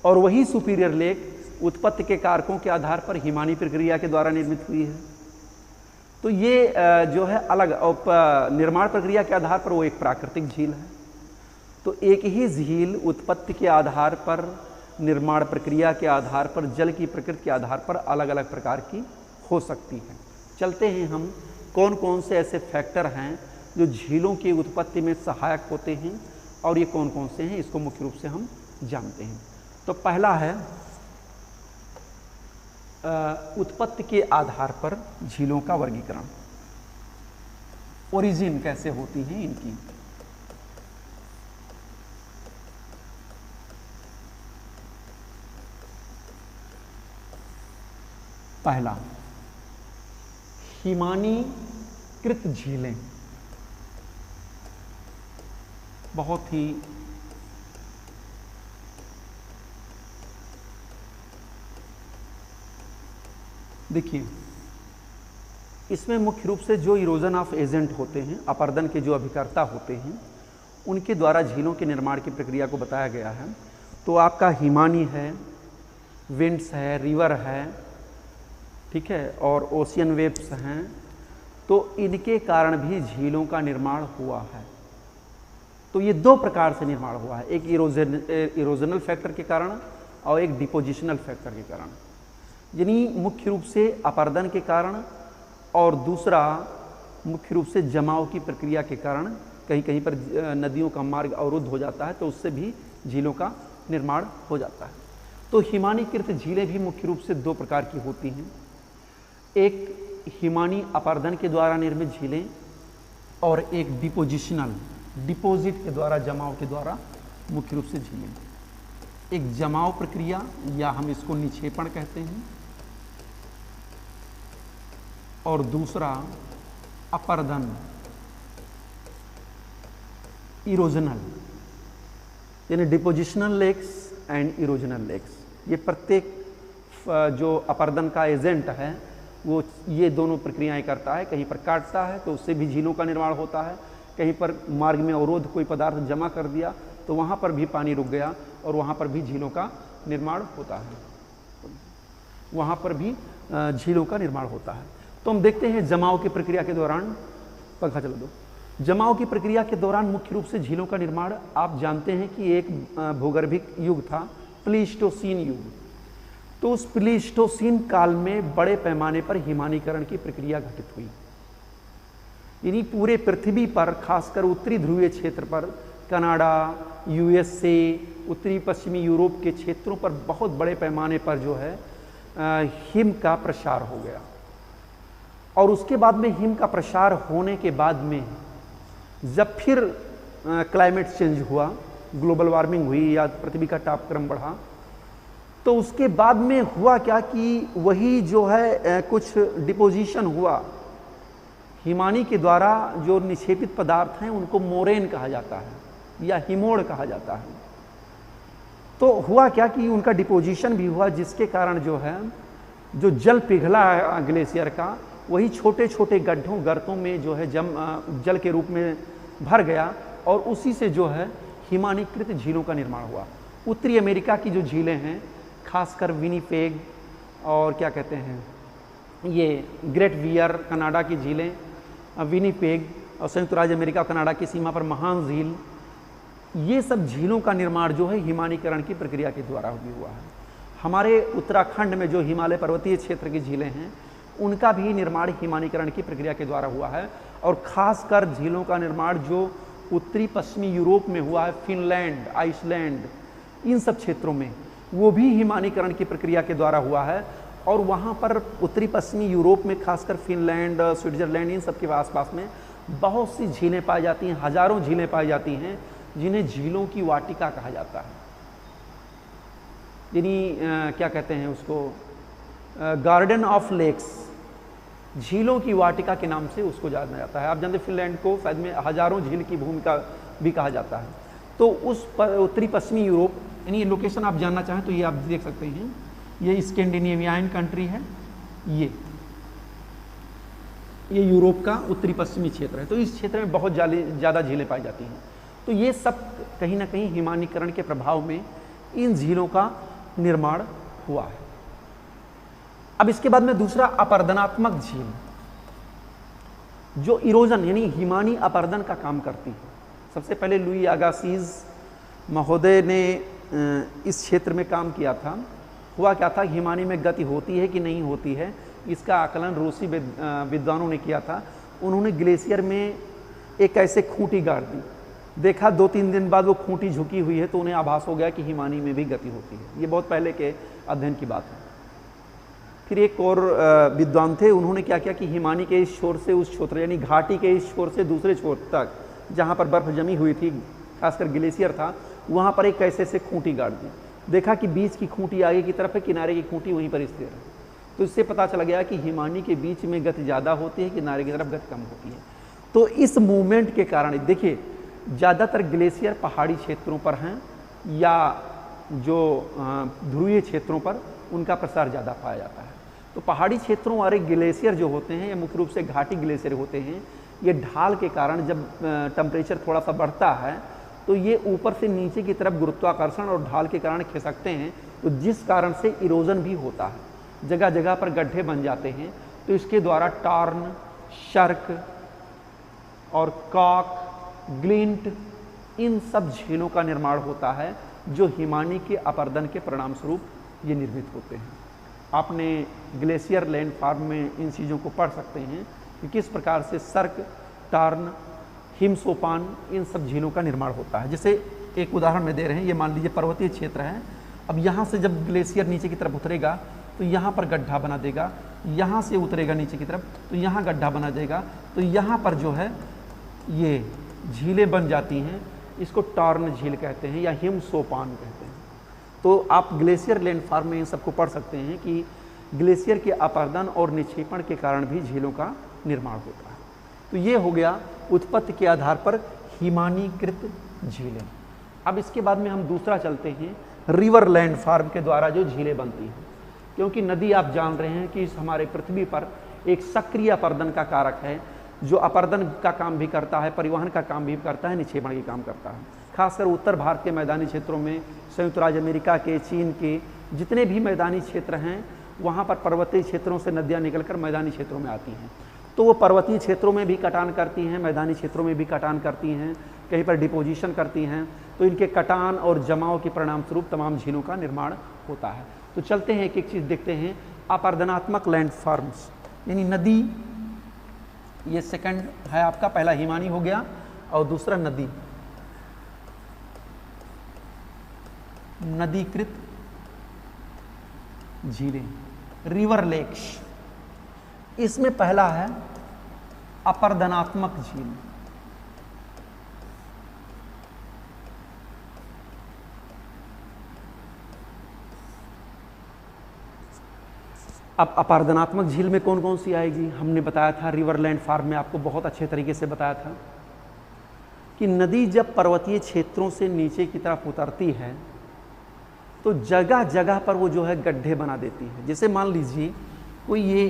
और वही सुपीरियर लेक उत्पत्ति के कारकों के आधार पर हिमानी प्रक्रिया के द्वारा निर्मित हुई है। तो ये जो है अलग निर्माण प्रक्रिया के आधार पर वो एक प्राकृतिक झील है। तो एक ही झील उत्पत्ति के आधार पर, निर्माण प्रक्रिया के आधार पर, जल की प्रकृति के आधार पर अलग अलग प्रकार की हो सकती है। चलते हैं हम, कौन कौन से ऐसे फैक्टर हैं जो झीलों की उत्पत्ति में सहायक होते हैं और ये कौन कौन से हैं, इसको मुख्य रूप से हम जानते हैं। तो पहला है उत्पत्ति के आधार पर झीलों का वर्गीकरण, ओरिजिन कैसे होती है इनकी। पहला, हिमानीकृत झीलें, बहुत ही देखिए, इसमें मुख्य रूप से जो इरोजन ऑफ एजेंट होते हैं, अपरदन के जो अभिकर्ता होते हैं, उनके द्वारा झीलों के निर्माण की प्रक्रिया को बताया गया है। तो आपका हिमानी है, विंड्स है, रिवर है, ठीक है, और ओशियन वेव्स हैं, तो इनके कारण भी झीलों का निर्माण हुआ है। तो ये दो प्रकार से निर्माण हुआ है, एक इरोजनल फैक्टर के कारण और एक डिपोजिशनल फैक्टर के कारण, यानी मुख्य रूप से अपरदन के कारण और दूसरा मुख्य रूप से जमाव की प्रक्रिया के कारण। कहीं कहीं पर नदियों का मार्ग अवरुद्ध हो जाता है तो उससे भी झीलों का निर्माण हो जाता है। तो हिमानीकृत झीलें भी मुख्य रूप से दो प्रकार की होती हैं, एक हिमानी अपरदन के द्वारा निर्मित झीलें और एक डिपोजिशनल, डिपोजिट के द्वारा, जमाव के द्वारा मुख्य रूप से झीलें। एक जमाव प्रक्रिया या हम इसको निक्षेपण कहते हैं, और दूसरा अपरदन, इरोजनल, यानी depositional lakes and erosional lakes. ये प्रत्येक जो अपरदन का एजेंट है वो ये दोनों प्रक्रियाएं करता है। कहीं पर काटता है तो उससे भी झीलों का निर्माण होता है, कहीं पर मार्ग में अवरोध कोई पदार्थ जमा कर दिया तो वहाँ पर भी पानी रुक गया और वहाँ पर भी झीलों का निर्माण होता है, वहाँ पर भी झीलों का निर्माण होता है। तो हम देखते हैं जमाव की प्रक्रिया के दौरान, पंखा चला दो, जमाव की प्रक्रिया के दौरान मुख्य रूप से झीलों का निर्माण, आप जानते हैं कि एक भूगर्भिक युग था, प्लीस्टोसीन युग। तो उस प्लीस्टोसीन काल में बड़े पैमाने पर हिमानीकरण की प्रक्रिया घटित हुई, यानी पूरे पृथ्वी पर, खासकर उत्तरी ध्रुवीय क्षेत्र पर, कनाडा, यूएसए, उत्तरी पश्चिमी यूरोप के क्षेत्रों पर बहुत बड़े पैमाने पर जो है हिम का प्रसार हो गया। और उसके बाद में हिम का प्रसार होने के बाद में जब फिर क्लाइमेट चेंज हुआ, ग्लोबल वार्मिंग हुई या पृथ्वी का तापक्रम बढ़ा, तो उसके बाद में हुआ क्या कि वही जो है कुछ डिपोजिशन हुआ। हिमानी के द्वारा जो निक्षेपित पदार्थ हैं उनको मोरेन कहा जाता है या हिमोड़ कहा जाता है। तो हुआ क्या कि उनका डिपोजिशन भी हुआ, जिसके कारण जो है जो जल पिघला ग्लेशियर का, वही छोटे छोटे गड्ढों, गर्तों में जो है जल के रूप में भर गया और उसी से जो है हिमानीकृत झीलों का निर्माण हुआ। उत्तरी अमेरिका की जो झीलें हैं, खासकर विनीपेग और क्या कहते हैं ये ग्रेट वियर, कनाडा की झीलें, विनीपेग और संयुक्त राज्य अमेरिका और कनाडा की सीमा पर महान झील, ये सब झीलों का निर्माण जो है हिमानीकरण की प्रक्रिया के द्वारा भी हुआ है। हमारे उत्तराखंड में जो हिमालय पर्वतीय क्षेत्र की झीलें हैं उनका भी निर्माण हिमानीकरण की प्रक्रिया के द्वारा हुआ है। और खासकर झीलों का निर्माण जो उत्तरी पश्चिमी यूरोप में हुआ है, फिनलैंड, आइसलैंड, इन सब क्षेत्रों में, वो भी हिमानीकरण की प्रक्रिया के द्वारा हुआ है। और वहाँ पर उत्तरी पश्चिमी यूरोप में, खासकर फिनलैंड, स्विट्जरलैंड, इन सब के आसपास में बहुत सी झीलें पाई जाती हैं, हजारों झीलें पाई जाती हैं, जिन्हें झीलों की वाटिका कहा जाता है। यानी क्या कहते हैं उसको, गार्डन ऑफ लेक्स, झीलों की वाटिका के नाम से उसको जाना जाता है। आप जानते हैं फिनलैंड को शायद में हजारों झील की भूमि का भी कहा जाता है। तो उस उत्तरी पश्चिमी यूरोप, यानी लोकेशन आप जानना चाहें तो ये आप देख सकते हैं, ये स्कैंडिनेवियन कंट्री है, ये यूरोप का उत्तरी पश्चिमी क्षेत्र है। तो इस क्षेत्र में बहुत ज़्यादा झीलें पाई जाती हैं। तो ये सब कहीं ना कहीं हिमानीकरण के प्रभाव में इन झीलों का निर्माण हुआ है। अब इसके बाद में दूसरा अपरदनात्मक झील, जो इरोजन यानी हिमानी अपरदन का काम करती है। सबसे पहले लुई अगासिज महोदय ने इस क्षेत्र में काम किया था। हुआ क्या था, हिमानी में गति होती है कि नहीं होती है, इसका आकलन रूसी विद्वानों ने किया था। उन्होंने ग्लेशियर में एक ऐसे खूंटी गाड़ दी, देखा 2-3 दिन बाद वो खूंटी झुकी हुई है, तो उन्हें आभास हो गया कि हिमानी में भी गति होती है। ये बहुत पहले के अध्ययन की बात है। फिर एक और विद्वान थे, उन्होंने क्या किया कि हिमानी के इस छोर से उस छोर, यानी घाटी के इस छोर से दूसरे छोर तक, जहाँ पर बर्फ जमी हुई थी, खासकर ग्लेशियर था, वहाँ पर एक कैसे से खूंटी गाड़ दी। देखा कि बीच की खूंटी आगे की तरफ है, किनारे की खूंटी वहीं पर स्थिर है। तो इससे पता चला गया कि हिमानी के बीच में गति ज़्यादा होती है, किनारे की तरफ गति कम होती है। तो इस मूवमेंट के कारण देखिए, ज़्यादातर ग्लेशियर पहाड़ी क्षेत्रों पर हैं या जो ध्रुवीय क्षेत्रों पर उनका प्रसार ज़्यादा पाया जाता है। तो पहाड़ी क्षेत्रों वाले ग्लेशियर जो होते हैं, ये मुख्य रूप से घाटी ग्लेशियर होते हैं। ये ढाल के कारण जब टेम्परेचर थोड़ा सा बढ़ता है तो ये ऊपर से नीचे की तरफ गुरुत्वाकर्षण और ढाल के कारण खिसकते हैं, तो जिस कारण से इरोजन भी होता है, जगह जगह पर गड्ढे बन जाते हैं। तो इसके द्वारा टार्न, शर्क और कॉक, ग्लिंट, इन सब झीलों का निर्माण होता है जो हिमानी के अपर्दन के परिणाम स्वरूप ये निर्मित होते हैं। आपने ग्लेशियर लैंडफॉर्म में इन चीज़ों को पढ़ सकते हैं कि किस प्रकार से सर्क, टार्न, हिमसोपान, इन सब झीलों का निर्माण होता है। जैसे एक उदाहरण में दे रहे हैं, ये मान लीजिए पर्वतीय क्षेत्र है। अब यहाँ से जब ग्लेशियर नीचे की तरफ उतरेगा तो यहाँ पर गड्ढा बना देगा, यहाँ से उतरेगा नीचे की तरफ तो यहाँ गड्ढा बना देगा, तो यहाँ पर जो है ये झीलें बन जाती हैं। इसको टार्न झील कहते हैं या हिमसोपान कहते हैं। तो आप ग्लेशियर लैंडफॉर्म में इन सबको पढ़ सकते हैं कि ग्लेशियर के अपर्दन और निक्षेपण के कारण भी झीलों का निर्माण होता है। तो ये हो गया उत्पत्ति के आधार पर हिमानीकृत झीलें। अब इसके बाद में हम दूसरा चलते हैं, रिवर लैंडफॉर्म के द्वारा जो झीलें बनती हैं। क्योंकि नदी आप जान रहे हैं कि इस हमारे पृथ्वी पर एक सक्रिय अपर्दन का कारक है, जो अपर्दन का काम भी करता है, परिवहन का काम भी करता है, निक्षेपण का काम करता है। खासकर उत्तर भारत के मैदानी क्षेत्रों में, संयुक्त राज्य अमेरिका के, चीन के जितने भी मैदानी क्षेत्र हैं, वहाँ पर पर्वतीय क्षेत्रों से नदियाँ निकलकर मैदानी क्षेत्रों में आती हैं। तो वो पर्वतीय क्षेत्रों में भी कटान करती हैं, मैदानी क्षेत्रों में भी कटान करती हैं, कहीं पर डिपोजिशन करती हैं। तो इनके कटान और जमाव के परिणाम स्वरूप तमाम झीलों का निर्माण होता है। तो चलते हैं एक एक चीज़ देखते हैं। अपर्दनात्मक लैंडफॉर्म्स यानी नदी, ये सेकंड है आपका, पहला हिमानी हो गया और दूसरा नदी, नदीकृत झीलें, रिवर लेक्स। इसमें पहला है अपर्दनात्मक झील। अब अपर्दनात्मक झील में कौन कौन सी आएगी? हमने बताया था रिवर लैंडफॉर्म में, आपको बहुत अच्छे तरीके से बताया था कि नदी जब पर्वतीय क्षेत्रों से नीचे की तरफ उतरती है तो जगह जगह पर वो जो है गड्ढे बना देती है। जैसे मान लीजिए कोई ये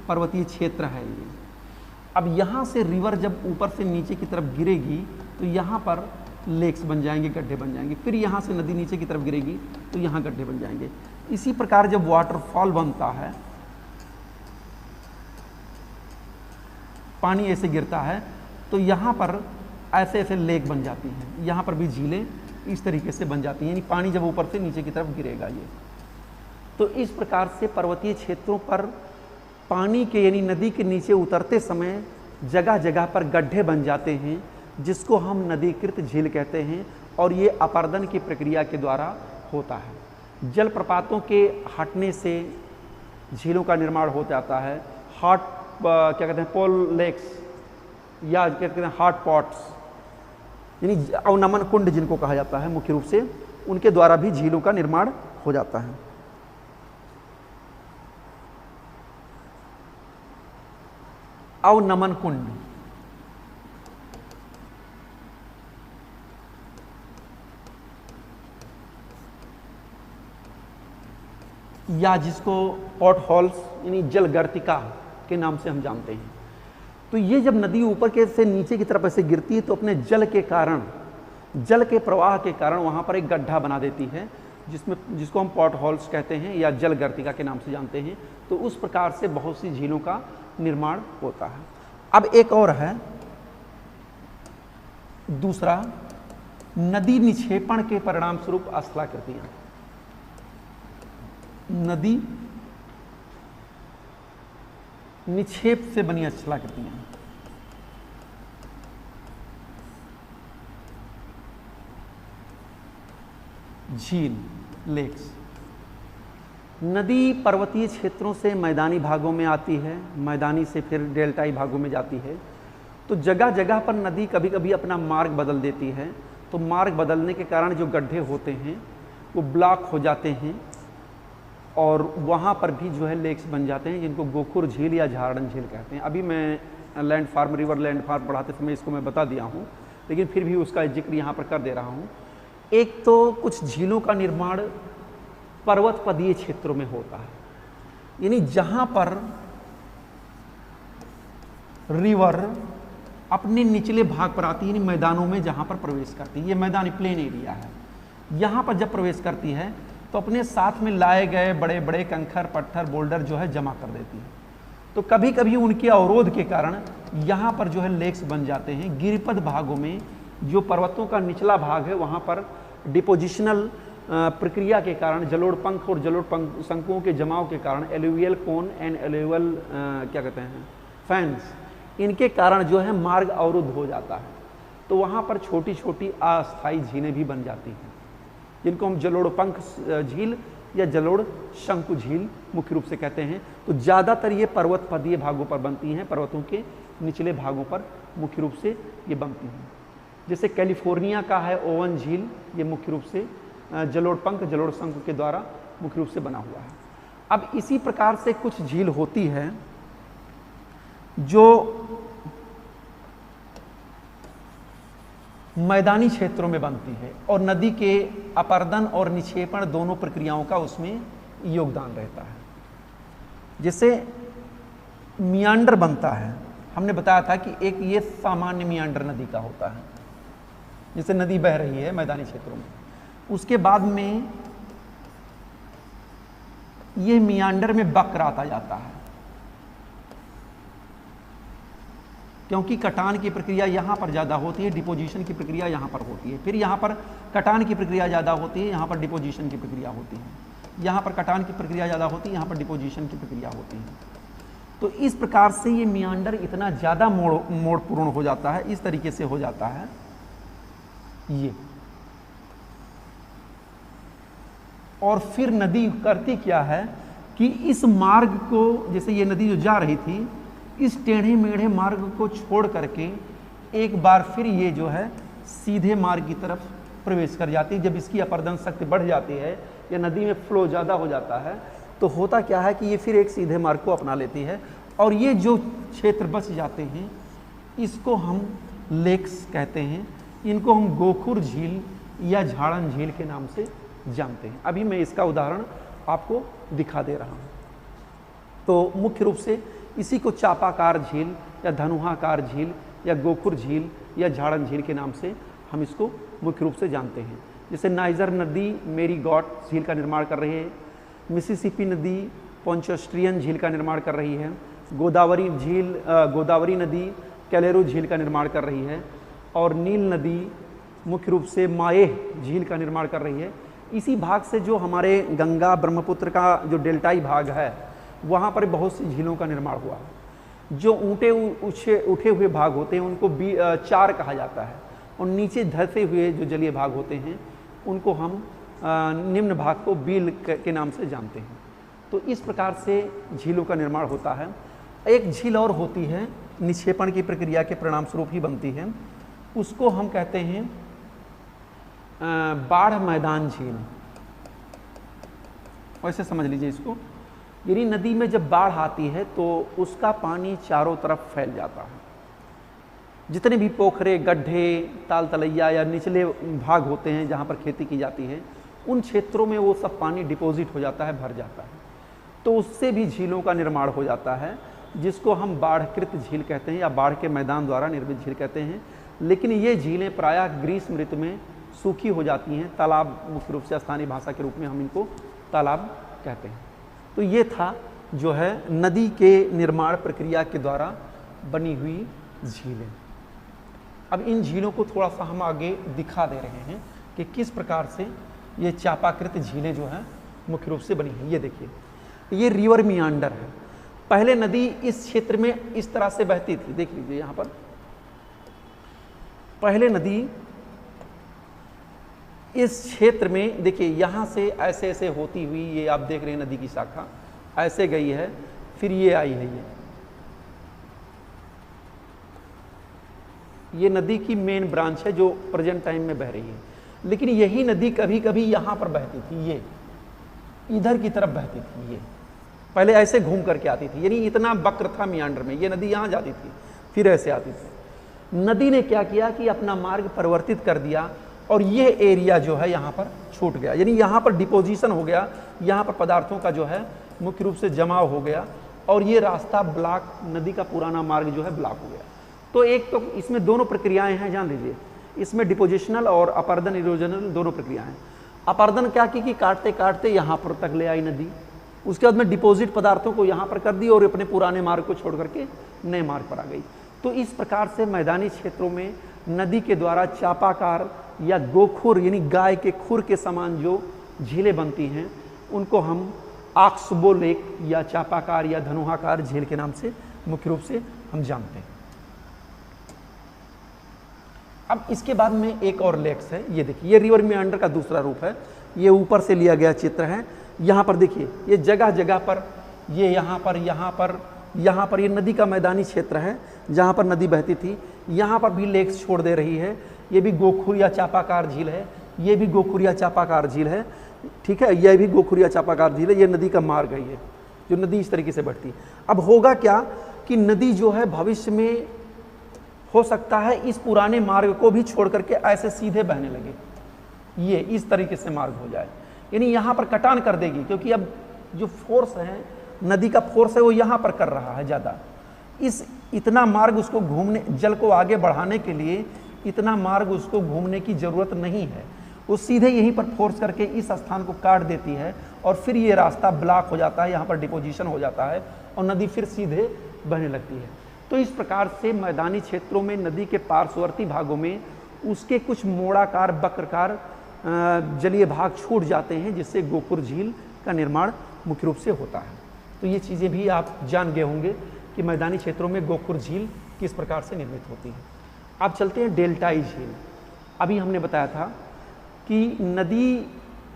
पर्वतीय क्षेत्र है ये, अब यहाँ से रिवर जब ऊपर से नीचे की तरफ गिरेगी तो यहाँ पर लेक्स बन जाएंगे, गड्ढे बन जाएंगे। फिर यहाँ से नदी नीचे की तरफ गिरेगी तो यहाँ गड्ढे बन जाएंगे। इसी प्रकार जब वाटरफॉल बनता है, पानी ऐसे गिरता है तो यहाँ पर ऐसे ऐसे लेक बन जाती हैं, यहाँ पर भी झीलें इस तरीके से बन जाती हैं, यानी पानी जब ऊपर से नीचे की तरफ गिरेगा ये। तो इस प्रकार से पर्वतीय क्षेत्रों पर पानी के यानी नदी के नीचे उतरते समय जगह जगह पर गड्ढे बन जाते हैं, जिसको हम नदीकृत झील कहते हैं। और ये अपर्दन की प्रक्रिया के द्वारा होता है। जलप्रपातों के हटने से झीलों का निर्माण हो जाता है। क्या कहते हैं, पोल लेक्स या क्या कहते हैं हॉट पॉट्स, यानी अवनमन कुंड जिनको कहा जाता है मुख्य रूप से, उनके द्वारा भी झीलों का निर्माण हो जाता है। अवनमन कुंड या जिसको पॉट होल्स यानी जलगर्तिका के नाम से हम जानते हैं। तो ये जब नदी ऊपर के से नीचे की तरफ ऐसे गिरती है तो अपने जल के कारण, जल के प्रवाह के कारण वहाँ पर एक गड्ढा बना देती है, जिसको हम पॉट होल्स कहते हैं या जलगर्तिका के नाम से जानते हैं। तो उस प्रकार से बहुत सी झीलों का निर्माण होता है। अब एक और है दूसरा, नदी निक्षेपण के परिणाम स्वरूप स्थलाकृतियां। नदी निक्षेप से बनी स्थलाकृतियां। झील, लेक्स। नदी पर्वतीय क्षेत्रों से मैदानी भागों में आती है, मैदानी से फिर डेल्टाई भागों में जाती है। तो जगह जगह पर नदी कभी कभी अपना मार्ग बदल देती है। तो मार्ग बदलने के कारण जो गड्ढे होते हैं वो ब्लॉक हो जाते हैं और वहाँ पर भी जो है लेक्स बन जाते हैं, जिनको गोखुर झील या झारड़न झील कहते हैं। अभी मैं लैंडफॉर्म, रिवर लैंडफॉर्म पढ़ाते समय इसको मैं बता दिया हूँ, लेकिन फिर भी उसका जिक्र यहाँ पर कर दे रहा हूँ। एक तो कुछ झीलों का निर्माण पर्वत पदीय क्षेत्रों में होता है। यानी जहां पर रिवर अपने निचले भाग पर आती है, यानी मैदानों में जहां पर प्रवेश करती है, ये मैदानी प्लेन एरिया है, यहां पर जब प्रवेश करती है तो अपने साथ में लाए गए बड़े बड़े कंकर पत्थर बोल्डर जो है जमा कर देती है। तो कभी कभी उनके अवरोध के कारण यहाँ पर जो है लेक्स बन जाते हैं। गिरिपद भागों में जो पर्वतों का निचला भाग है वहाँ पर डिपोजिशनल प्रक्रिया के कारण जलोढ़ पंख और जलोढ़ शंकुओं के जमाव के कारण एलुवियल कोन एंड एलुवियल क्या कहते हैं फैंस, इनके कारण जो है मार्ग अवरुद्ध हो जाता है। तो वहाँ पर छोटी छोटी अस्थायी झीलें भी बन जाती हैं, जिनको हम जलोढ़ पंख झील या जलोढ़ शंकु झील मुख्य रूप से कहते हैं। तो ज़्यादातर ये पर्वत पदीय भागों पर बनती हैं, पर्वतों के निचले भागों पर मुख्य रूप से ये बनती हैं। जैसे कैलिफोर्निया का है ओवन झील, ये मुख्य रूप से जलोढ़ पंख जलोढ़ शंकु के द्वारा मुख्य रूप से बना हुआ है। अब इसी प्रकार से कुछ झील होती है जो मैदानी क्षेत्रों में बनती है और नदी के अपर्दन और निक्षेपण दोनों प्रक्रियाओं का उसमें योगदान रहता है। जैसे मियांडर बनता है, हमने बताया था कि एक ये सामान्य मियांडर नदी का होता है, जैसे नदी बह रही है मैदानी क्षेत्रों में, उसके बाद में ये मियांडर में वक्र आता जाता है, क्योंकि कटान की प्रक्रिया यहाँ पर ज़्यादा होती है, डिपोजिशन की प्रक्रिया यहाँ पर होती है। फिर यहाँ पर कटान की प्रक्रिया ज़्यादा होती है, यहाँ पर डिपोजिशन की प्रक्रिया होती है। यहाँ पर कटान की प्रक्रिया ज़्यादा होती है, यहाँ पर डिपोजिशन की प्रक्रिया होती है। तो इस प्रकार से ये मियांडर इतना ज़्यादा मोड़पूर्ण हो जाता है, इस तरीके से हो जाता है ये। और फिर नदी करती क्या है कि इस मार्ग को, जैसे ये नदी जो जा रही थी, इस टेढ़े मेढ़े मार्ग को छोड़ करके एक बार फिर ये जो है सीधे मार्ग की तरफ प्रवेश कर जाती है। जब इसकी अपर्दन शक्ति बढ़ जाती है या नदी में फ्लो ज़्यादा हो जाता है तो होता क्या है कि ये फिर एक सीधे मार्ग को अपना लेती है और ये जो क्षेत्र बच जाते हैं इसको हम लेक्स कहते हैं। इनको हम गोखुर झील या झाड़न झील के नाम से जानते हैं। अभी मैं इसका उदाहरण आपको दिखा दे रहा हूँ। तो मुख्य रूप से इसी को चापाकार झील या धनुहाकार झील या गोखुर झील या झाड़न झील के नाम से हम इसको मुख्य रूप से जानते हैं। जैसे नाइजर नदी मेरी गॉड झील का निर्माण कर रही है, मिसिसिपी नदी पोंचोस्ट्रियन झील का निर्माण कर रही है, गोदावरी नदी कैलेरू झील का निर्माण कर रही है और नील नदी मुख्य रूप से माएह झील का निर्माण कर रही है। इसी भाग से जो हमारे गंगा ब्रह्मपुत्र का जो डेल्टाई भाग है वहाँ पर बहुत सी झीलों का निर्माण हुआ है। जो उठे हुए भाग होते हैं उनको चार कहा जाता है और नीचे धंसे हुए जो जलीय भाग होते हैं उनको हम निम्न भाग को बील के नाम से जानते हैं। तो इस प्रकार से झीलों का निर्माण होता है। एक झील और होती है, निक्षेपण की प्रक्रिया के परिणाम स्वरूप ही बनती है, उसको हम कहते हैं बाढ़ मैदान झील। वैसे समझ लीजिए इसको, यानी नदी में जब बाढ़ आती है तो उसका पानी चारों तरफ फैल जाता है। जितने भी पोखरे गड्ढे ताल तलैया या निचले भाग होते हैं जहाँ पर खेती की जाती है उन क्षेत्रों में वो सब पानी डिपॉजिट हो जाता है, भर जाता है। तो उससे भी झीलों का निर्माण हो जाता है जिसको हम बाढ़कृत झील कहते हैं या बाढ़ के मैदान द्वारा निर्मित झील कहते हैं। लेकिन ये झीलें प्रायः ग्रीष्म ऋतु में सूखी हो जाती हैं। तालाब मुख्य रूप से स्थानीय भाषा के रूप में हम इनको तालाब कहते हैं। तो ये था जो है नदी के निर्माण प्रक्रिया के द्वारा बनी हुई झीलें। अब इन झीलों को थोड़ा सा हम आगे दिखा दे रहे हैं कि किस प्रकार से ये चापाकृत झीलें जो हैं मुख्य रूप से बनी हैं। ये देखिए, ये रिवर मियांडर है। पहले नदी इस क्षेत्र में इस तरह से बहती थी, देख लीजिए यहाँ पर। पहले नदी इस क्षेत्र में देखिए यहाँ से ऐसे ऐसे होती हुई, ये आप देख रहे हैं नदी की शाखा ऐसे गई है, फिर ये आई है। ये नदी की मेन ब्रांच है जो प्रेजेंट टाइम में बह रही है। लेकिन यही नदी कभी कभी यहाँ पर बहती थी, ये इधर की तरफ बहती थी। ये पहले ऐसे घूम करके आती थी, यानी इतना वक्र था मियांडर में। ये नदी यहाँ जाती थी फिर ऐसे आती थी। नदी ने क्या किया कि अपना मार्ग परिवर्तित कर दिया और ये एरिया जो है यहाँ पर छूट गया, यानी यहाँ पर डिपोजिशन हो गया। यहाँ पर पदार्थों का जो है मुख्य रूप से जमाव हो गया और ये रास्ता ब्लॉक, नदी का पुराना मार्ग जो है ब्लॉक हो गया। तो एक तो इसमें दोनों प्रक्रियाएं हैं, जान लीजिए, इसमें डिपोजिशनल और अपर्दन इरोजनल दोनों प्रक्रियाएं। अपर्दन क्या की कि काटते काटते यहाँ पर तक ले आई नदी, उसके बाद में डिपॉजिट पदार्थों को यहाँ पर कर दी और अपने पुराने मार्ग को छोड़ करके नए मार्ग पर आ गई। तो इस प्रकार से मैदानी क्षेत्रों में नदी के द्वारा चापाकार या गोखुर यानी गाय के खुर के समान जो झीलें बनती हैं उनको हम ऑक्सबो लेक या चापाकार या धनुहाकार झील के नाम से मुख्य रूप से हम जानते हैं। अब इसके बाद में एक और लेक्स है, ये देखिए, ये रिवर मेंडर का दूसरा रूप है, ये ऊपर से लिया गया चित्र है। यहाँ पर देखिए, ये जगह जगह पर, ये यहाँ पर ये नदी का मैदानी क्षेत्र है जहाँ पर नदी बहती थी, यहाँ पर भी लेक्स छोड़ दे रही है। ये भी गोखुर या चापाकार झील है, ये भी गोखुर या चापाकार झील है, ठीक है, यह भी गोखुर या चापाकार झील है। ये नदी का मार्ग है, ये जो नदी इस तरीके से बढ़ती है। अब होगा क्या कि नदी जो है भविष्य में हो सकता है इस पुराने मार्ग को भी छोड़ करके ऐसे सीधे बहने लगे, ये इस तरीके से मार्ग हो जाए, यानी यहाँ पर कटान कर देगी, क्योंकि अब जो फोर्स है, नदी का फोर्स है, वो यहाँ पर कर रहा है ज़्यादा। इतना मार्ग उसको घूमने, जल को आगे बढ़ाने के लिए इतना मार्ग उसको घूमने की ज़रूरत नहीं है, वो सीधे यहीं पर फोर्स करके इस स्थान को काट देती है और फिर ये रास्ता ब्लॉक हो जाता है, यहाँ पर डिपोजिशन हो जाता है और नदी फिर सीधे बहने लगती है। तो इस प्रकार से मैदानी क्षेत्रों में नदी के पार्श्ववर्ती भागों में उसके कुछ मोड़ाकार वक्रकार जलीय भाग छूट जाते हैं, जिससे गोखुर झील का निर्माण मुख्य रूप से होता है। तो ये चीज़ें भी आप जान गए होंगे कि मैदानी क्षेत्रों में गोखुर झील किस प्रकार से निर्मित होती है। अब चलते हैं डेल्टाई झील। अभी हमने बताया था कि नदी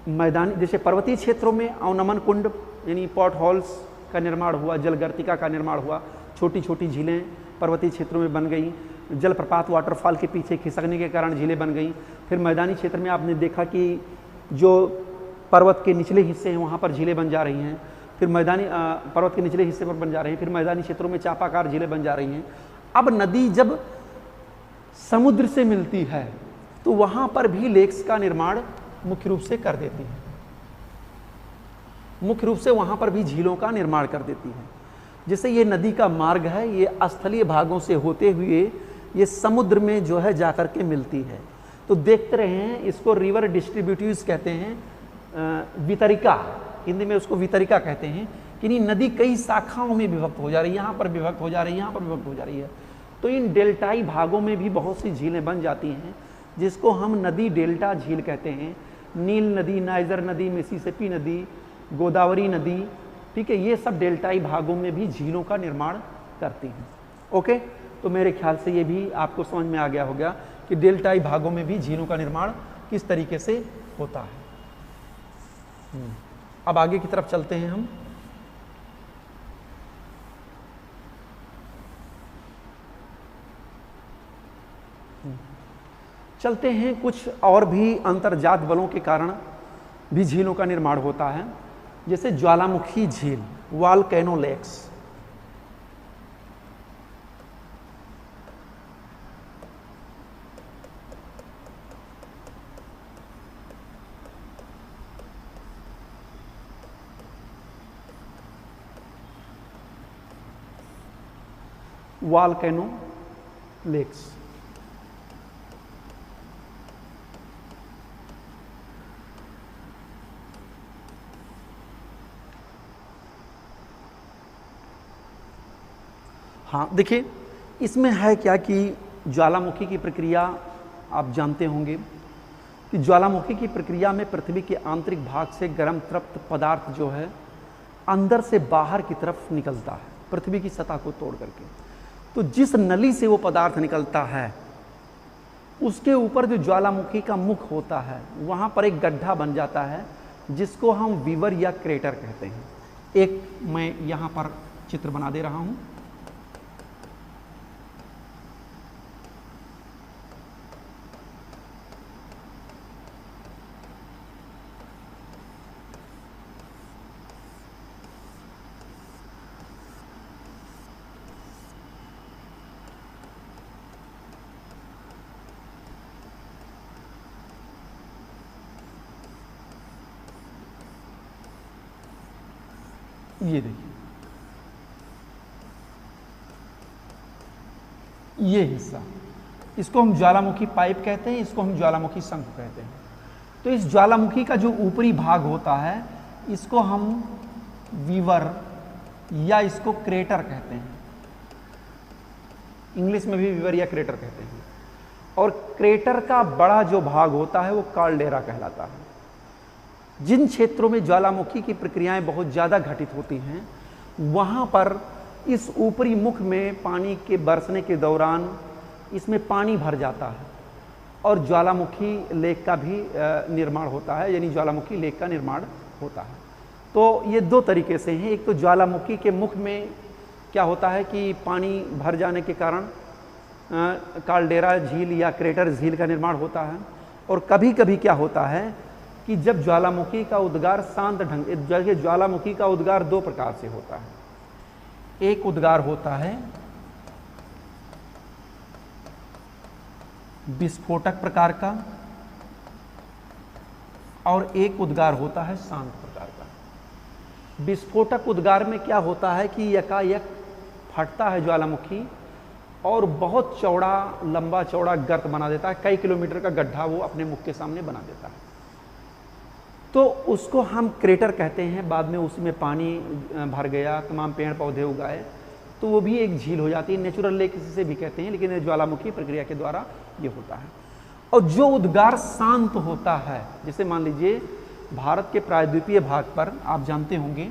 मैदानी, जैसे पर्वतीय क्षेत्रों में अवनमन कुंड यानी पॉट होल्स का निर्माण हुआ, जलगर्तिका का निर्माण हुआ, छोटी छोटी झीलें पर्वतीय क्षेत्रों में बन गई, जलप्रपात वाटरफॉल के पीछे खिसकने के कारण झीलें बन गई। फिर मैदानी क्षेत्र में आपने देखा कि जो पर्वत के निचले हिस्से हैं वहाँ पर झीलें बन जा रही हैं, फिर मैदानी पर्वत के निचले हिस्से पर बन जा रही हैं, फिर मैदानी क्षेत्रों में चापाकार झीलें बन जा रही हैं। अब नदी जब समुद्र से मिलती है तो वहाँ पर भी लेक्स का निर्माण मुख्य रूप से कर देती है, मुख्य रूप से वहाँ पर भी झीलों का निर्माण कर देती है। जैसे ये नदी का मार्ग है, ये स्थलीय भागों से होते हुए ये समुद्र में जो है जाकर के मिलती है। तो देखते रहे हैं, इसको रिवर डिस्ट्रीब्यूटिव्स कहते हैं, वितरिका, हिंदी में उसको वितरिका कहते हैं कि नदी कई शाखाओं में विभक्त हो जा रही है, यहाँ पर विभक्त हो जा रही है, यहाँ पर विभक्त हो जा रही है। तो इन डेल्टाई भागों में भी बहुत सी झीलें बन जाती हैं, जिसको हम नदी डेल्टा झील कहते हैं। नील नदी, नाइजर नदी, मिसिसिपी नदी, गोदावरी नदी, ठीक है, ये सब डेल्टाई भागों में भी झीलों का निर्माण करती हैं। ओके, तो मेरे ख्याल से ये भी आपको समझ में आ गया होगा कि डेल्टाई भागों में भी झीलों का निर्माण किस तरीके से होता है। अब आगे की तरफ चलते हैं हम। चलते हैं, कुछ और भी अंतर्जात बलों के कारण भी झीलों का निर्माण होता है, जैसे ज्वालामुखी झील, वॉल्केनो लेक्स। वॉल्केनो लेक्स हाँ, देखिए, इसमें है क्या कि ज्वालामुखी की प्रक्रिया आप जानते होंगे कि ज्वालामुखी की प्रक्रिया में पृथ्वी के आंतरिक भाग से गर्म तृप्त पदार्थ जो है अंदर से बाहर की तरफ निकलता है, पृथ्वी की सतह को तोड़ करके। तो जिस नली से वो पदार्थ निकलता है उसके ऊपर जो ज्वालामुखी का मुख होता है वहाँ पर एक गड्ढा बन जाता है, जिसको हम वीवर या क्रेटर कहते हैं। एक मैं यहाँ पर चित्र बना दे रहा हूँ। ये देखिए, ये हिस्सा, इसको हम ज्वालामुखी पाइप कहते हैं, इसको हम ज्वालामुखी शंख कहते हैं। तो इस ज्वालामुखी का जो ऊपरी भाग होता है, इसको हम वीवर या इसको क्रेटर कहते हैं, इंग्लिश में भी वीवर या क्रेटर कहते हैं। और क्रेटर का बड़ा जो भाग होता है वो काल्डेरा कहलाता है। जिन क्षेत्रों में ज्वालामुखी की प्रक्रियाएं बहुत ज़्यादा घटित होती हैं, वहाँ पर इस ऊपरी मुख में पानी के बरसने के दौरान इसमें पानी भर जाता है और ज्वालामुखी लेक का भी निर्माण होता है, यानी ज्वालामुखी लेक का निर्माण होता है। तो ये दो तरीके से हैं। एक तो ज्वालामुखी के मुख में क्या होता है कि पानी भर जाने के कारण काल्डेरा झील या क्रेटर झील का निर्माण होता है। और कभी कभी क्या होता है कि जब ज्वालामुखी का उद्गार शांत ढंग, ज्वालामुखी का उद्गार दो प्रकार से होता है। एक उद्गार होता है विस्फोटक प्रकार का और एक उद्गार होता है शांत प्रकार का। विस्फोटक उद्गार में क्या होता है कि यकायक फटता है ज्वालामुखी और बहुत चौड़ा, लंबा चौड़ा गर्त बना देता है, कई किलोमीटर का गड्ढा वो अपने मुख के सामने बना देता है। तो उसको हम क्रेटर कहते हैं। बाद में उसमें पानी भर गया, तमाम पेड़ पौधे उगाए, तो वो भी एक झील हो जाती है। नेचुरल लेक इसे भी कहते हैं, लेकिन ज्वालामुखी प्रक्रिया के द्वारा ये होता है। और जो उद्गार शांत होता है, जैसे मान लीजिए भारत के प्रायद्वीपीय भाग पर आप जानते होंगे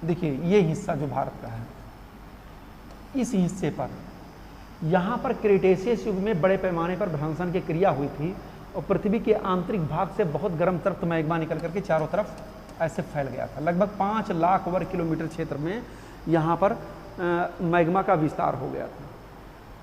देखिए, ये हिस्सा जो भारत का है, इस हिस्से पर यहाँ पर क्रेटेशियस युग में बड़े पैमाने पर भ्रंशन की क्रिया हुई थी और पृथ्वी के आंतरिक भाग से बहुत गर्म तप्त मैग्मा निकल करके चारों तरफ ऐसे फैल गया था। लगभग 5 लाख वर्ग किलोमीटर क्षेत्र में यहाँ पर मैग्मा का विस्तार हो गया था।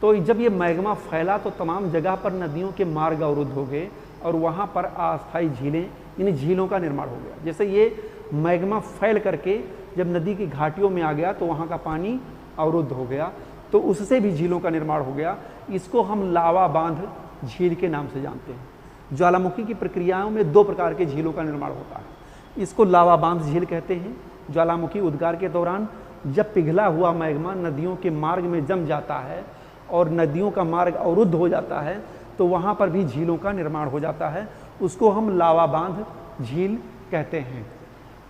तो जब ये मैग्मा फैला तो तमाम जगह पर नदियों के मार्ग अवरुद्ध हो गए और वहाँ पर अस्थायी झीलें, यानी झीलों का निर्माण हो गया। जैसे ये मैग्मा फैल करके जब नदी की घाटियों में आ गया तो वहाँ का पानी अवरुद्ध हो गया, तो उससे भी झीलों का निर्माण हो गया। इसको हम लावा बांध झील के नाम से जानते हैं। ज्वालामुखी की प्रक्रियाओं में 2 प्रकार के झीलों का निर्माण होता है। इसको लावा बांध झील कहते हैं। ज्वालामुखी उद्गार के दौरान जब पिघला हुआ मैग्मा नदियों के मार्ग में जम जाता है और नदियों का मार्ग अवरुद्ध हो जाता है, तो वहाँ पर भी झीलों का निर्माण हो जाता है। उसको हम लावा बांध झील कहते हैं।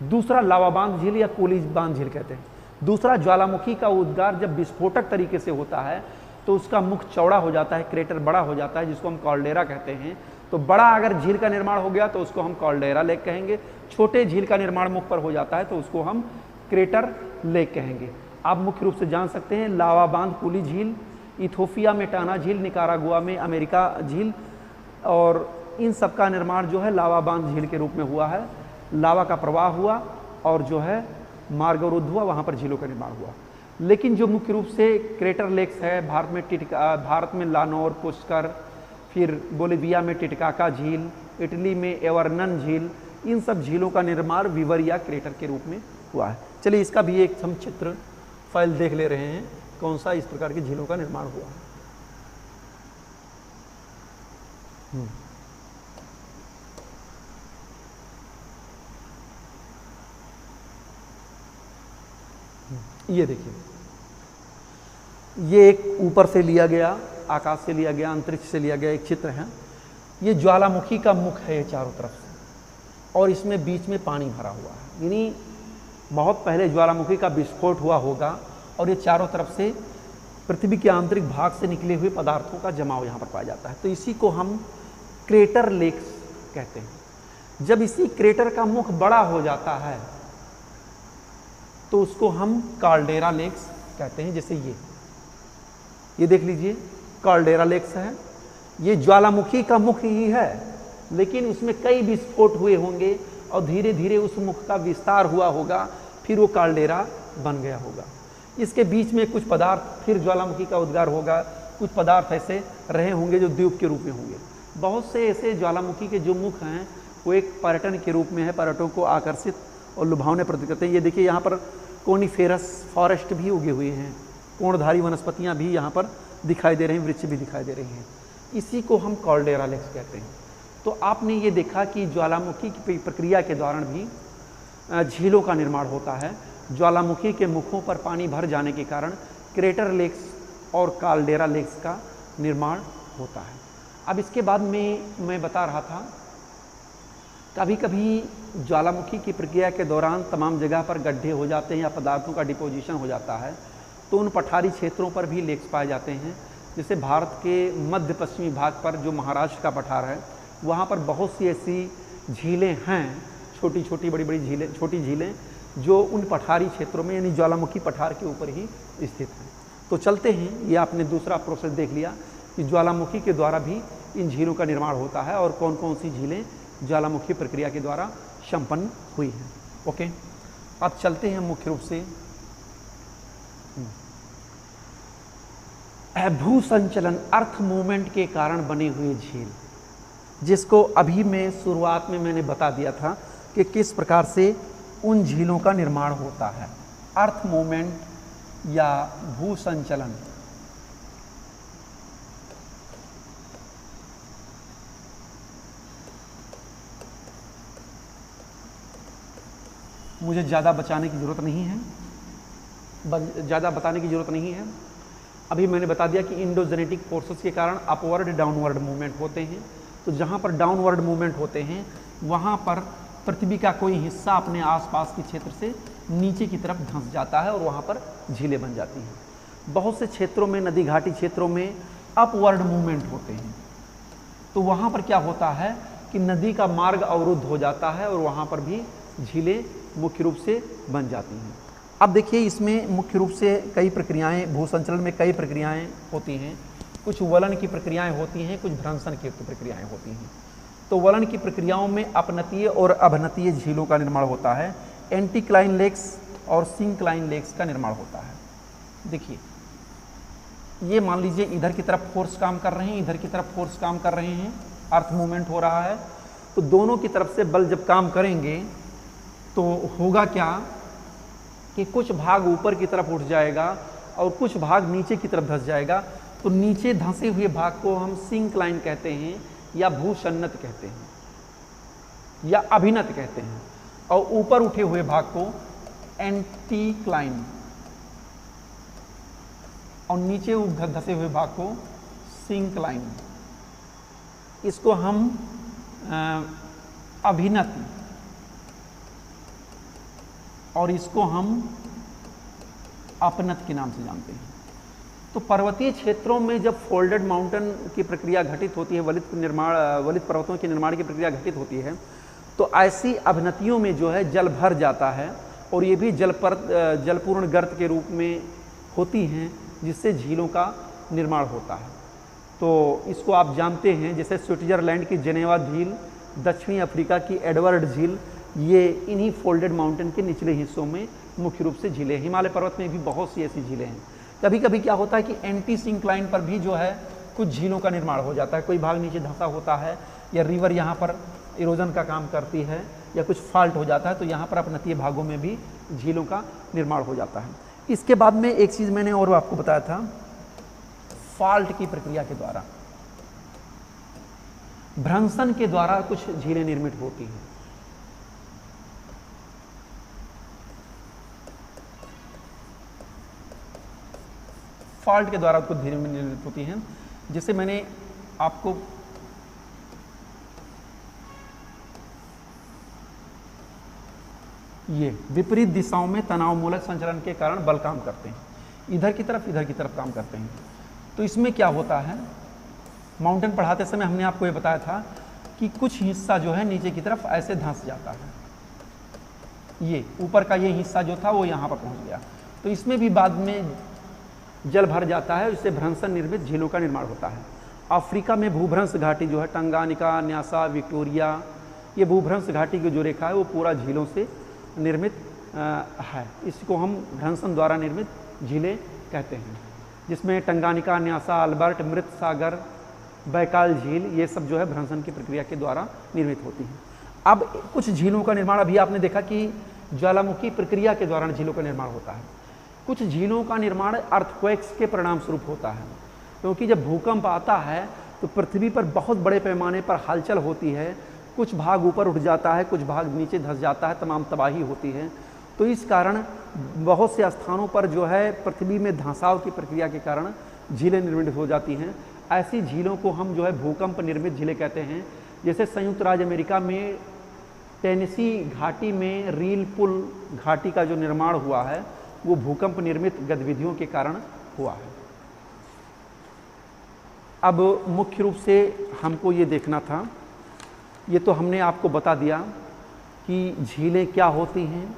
दूसरा लावा बांध झील या कोली बांध झील कहते हैं। दूसरा, ज्वालामुखी का उद्गार जब विस्फोटक तरीके से होता है तो उसका मुख चौड़ा हो जाता है, क्रेटर बड़ा हो जाता है, जिसको हम काल्डेरा कहते हैं। तो बड़ा अगर झील का निर्माण हो गया तो उसको हम काल्डेरा लेक कहेंगे। छोटे झील का निर्माण मुख पर हो जाता है तो उसको हम क्रेटर लेक कहेंगे। आप मुख्य रूप से जान सकते हैं लावा बांध कोली झील, इथोपिया में टाना झील, निकारागुआ में अमेरिका झील, और इन सब का निर्माण जो है लावा बांध झील के रूप में हुआ है। लावा का प्रवाह हुआ और जो है मार्ग अवरुद्ध हुआ, वहाँ पर झीलों का निर्माण हुआ। लेकिन जो मुख्य रूप से क्रेटर लेक्स है, भारत में लानोर, पुष्कर, फिर बोलिविया में टिटकाका झील, इटली में एवर्नन झील, इन सब झीलों का निर्माण वीवर या क्रेटर के रूप में हुआ है। चलिए इसका भी एक हम चित्र फाइल देख ले रहे हैं, कौन सा इस प्रकार की झीलों का निर्माण हुआ है। ये देखिए, ये एक ऊपर से लिया गया, आकाश से लिया गया, अंतरिक्ष से लिया गया एक चित्र है। ये ज्वालामुखी का मुख है ये चारों तरफ से, और इसमें बीच में पानी भरा हुआ है, यानी बहुत पहले ज्वालामुखी का विस्फोट हुआ होगा और ये चारों तरफ से पृथ्वी के आंतरिक भाग से निकले हुए पदार्थों का जमाव यहाँ पर पाया जाता है। तो इसी को हम क्रेटर लेक्स कहते हैं। जब इसी क्रेटर का मुख बड़ा हो जाता है तो उसको हम काल्डेरा लेक्स कहते हैं। जैसे ये देख लीजिए, काल्डेरा लेक्स है। ये ज्वालामुखी का मुख ही है, लेकिन उसमें कई विस्फोट हुए होंगे और धीरे धीरे उस मुख का विस्तार हुआ होगा, फिर वो काल्डेरा बन गया होगा। इसके बीच में कुछ पदार्थ, फिर ज्वालामुखी का उद्गार होगा, कुछ पदार्थ ऐसे रहे होंगे जो द्वीप के रूप में होंगे। बहुत से ऐसे ज्वालामुखी के जो मुख हैं वो एक पर्यटन के रूप में है, पर्यटकों को आकर्षित और लुभावने प्रतीत करते हैं। ये देखिए यहाँ पर कोनीफेरस फॉरेस्ट भी उगे हुए हैं, कोणधारी वनस्पतियाँ भी यहाँ पर दिखाई दे रही हैं, वृक्ष भी दिखाई दे रही हैं। इसी को हम कॉल्डेरा लेक्स कहते हैं। तो आपने ये देखा कि ज्वालामुखी की प्रक्रिया के दौरान भी झीलों का निर्माण होता है। ज्वालामुखी के मुखों पर पानी भर जाने के कारण क्रेटर लेक्स और काल्डेरा लेक्स का निर्माण होता है। अब इसके बाद में मैं बता रहा था, कभी कभी ज्वालामुखी की प्रक्रिया के दौरान तमाम जगह पर गड्ढे हो जाते हैं या पदार्थों का डिपोजिशन हो जाता है, तो उन पठारी क्षेत्रों पर भी लेक्स पाए जाते हैं। जैसे भारत के मध्य पश्चिमी भाग पर जो महाराष्ट्र का पठार है, वहाँ पर बहुत सी ऐसी झीलें हैं, छोटी छोटी बड़ी बड़ी झीलें, छोटी झीलें जो उन पठारी क्षेत्रों में यानी ज्वालामुखी पठार के ऊपर ही स्थित हैं। तो चलते हैं, ये आपने दूसरा प्रोसेस देख लिया कि ज्वालामुखी के द्वारा भी इन झीलों का निर्माण होता है और कौन कौन सी झीलें ज्वालामुखी प्रक्रिया के द्वारा संपन्न हुई हैं। ओके, अब चलते हैं मुख्य रूप से भू संचलन, अर्थ मूवमेंट के कारण बने हुए झील, जिसको अभी मैं शुरुआत में मैंने बता दिया था कि किस प्रकार से उन झीलों का निर्माण होता है। अर्थ मूवमेंट या भू संचलन, मुझे ज़्यादा बचाने की ज़रूरत नहीं है, ज़्यादा बताने की ज़रूरत नहीं है। अभी मैंने बता दिया कि इंडोजेनेटिक फोर्सेस के कारण अपवर्ड डाउनवर्ड मूवमेंट होते हैं। तो जहाँ पर डाउनवर्ड मूवमेंट होते हैं वहाँ पर पृथ्वी का कोई हिस्सा अपने आसपास के क्षेत्र से नीचे की तरफ धंस जाता है और वहाँ पर झीलें बन जाती हैं। बहुत से क्षेत्रों में, नदी घाटी क्षेत्रों में अपवर्ड मूवमेंट होते हैं, तो वहाँ पर क्या होता है कि नदी का मार्ग अवरुद्ध हो जाता है और वहाँ पर भी झीलें मुख्य रूप से बन जाती हैं। अब देखिए, इसमें मुख्य रूप से कई प्रक्रियाएं, भू संचलन में कई प्रक्रियाएं होती हैं। कुछ वलन की प्रक्रियाएं होती हैं, कुछ भ्रंशन की प्रक्रियाएं होती हैं। तो वलन की प्रक्रियाओं में अपनतीय और अभनतीय झीलों का निर्माण होता है। एंटीक्लाइन लेक्स और सिंक्लाइन लेक्स का निर्माण होता है। देखिए, ये मान लीजिए इधर की तरफ फोर्स काम कर रहे हैं, इधर की तरफ फोर्स काम कर रहे हैं, अर्थ मूवमेंट हो रहा है। तो दोनों की तरफ से बल जब काम करेंगे तो होगा क्या कि कुछ भाग ऊपर की तरफ उठ जाएगा और कुछ भाग नीचे की तरफ धंस जाएगा। तो नीचे धंसे हुए भाग को हम सिंक्लाइन कहते हैं या भूसन्नत कहते हैं या अभिनत कहते हैं, और ऊपर उठे हुए भाग को एंटीक्लाइन और नीचे धंसे हुए भाग को सिंक्लाइन। इसको हम अभिनत और इसको हम अपनत के नाम से जानते हैं। तो पर्वतीय क्षेत्रों में जब फोल्डेड माउंटेन की प्रक्रिया घटित होती है, वलित पर्वतों के निर्माण की प्रक्रिया घटित होती है, तो ऐसी अभिनतियों में जो है जल भर जाता है और ये भी जलपूर्ण गर्त के रूप में होती हैं, जिससे झीलों का निर्माण होता है। तो इसको आप जानते हैं, जैसे स्विट्जरलैंड की जेनेवा झील, दक्षिणी अफ्रीका की एडवर्ड झील, ये इन्हीं फोल्डेड माउंटेन के निचले हिस्सों में मुख्य रूप से झीलें। हिमालय पर्वत में भी बहुत सी ऐसी झीलें हैं। कभी कभी क्या होता है कि एंटी सिंक्लाइन पर भी जो है कुछ झीलों का निर्माण हो जाता है। कोई भाग नीचे धंसा होता है या रिवर यहाँ पर इरोजन का काम करती है या कुछ फॉल्ट हो जाता है, तो यहाँ पर अपनतीय भागों में भी झीलों का निर्माण हो जाता है। इसके बाद में एक चीज़ मैंने और आपको बताया था, फॉल्ट की प्रक्रिया के द्वारा, भ्रंशन के द्वारा कुछ झीलें निर्मित होती हैं। फॉल्ट के द्वारा कुछ झीलें निर्मित होती हैं। जैसे मैंने आपको ये विपरीत दिशाओं में तनाव मूलक संचलन के कारण बल काम करते हैं, इधर की तरफ काम करते हैं। तो इसमें क्या होता है, माउंटेन पढ़ाते समय हमने आपको ये बताया था कि कुछ हिस्सा जो है नीचे की तरफ ऐसे धंस जाता है। ये ऊपर का ये हिस्सा जो था वो यहाँ पर पहुँच गया, तो इसमें भी बाद में जल भर जाता है, इससे भ्रंशन निर्मित झीलों का निर्माण होता है। अफ्रीका में भूभ्रंश घाटी जो है, टंगानिका, न्यासा, विक्टोरिया, ये भूभ्रंश घाटी की जो रेखा है वो पूरा झीलों से निर्मित है। इसको हम भ्रंशन द्वारा निर्मित झीलें कहते हैं, जिसमें टंगानिका, न्यासा, अल्बर्ट, मृत सागर, बैकाल झील, ये सब जो है भ्रंशन की प्रक्रिया के द्वारा निर्मित होती हैं। अब कुछ झीलों का निर्माण, अभी आपने देखा कि ज्वालामुखी प्रक्रिया के दौरान झीलों का निर्माण होता है। कुछ झीलों का निर्माण अर्थक्वेक्स के परिणाम स्वरूप होता है, क्योंकि जब भूकंप आता है तो पृथ्वी पर बहुत बड़े पैमाने पर हलचल होती है, कुछ भाग ऊपर उठ जाता है, कुछ भाग नीचे धंस जाता है, तमाम तबाही होती है। तो इस कारण बहुत से स्थानों पर जो है पृथ्वी में धंसाव की प्रक्रिया के कारण झीलें निर्मित हो जाती हैं। ऐसी झीलों को हम जो है भूकंप निर्मित झीलें कहते हैं। जैसे संयुक्त राज्य अमेरिका में टेनेसी घाटी में रील पुल घाटी का जो निर्माण हुआ है वो भूकंप निर्मित गतिविधियों के कारण हुआ है। अब मुख्य रूप से हमको ये देखना था, ये तो हमने आपको बता दिया कि झीलें क्या होती हैं,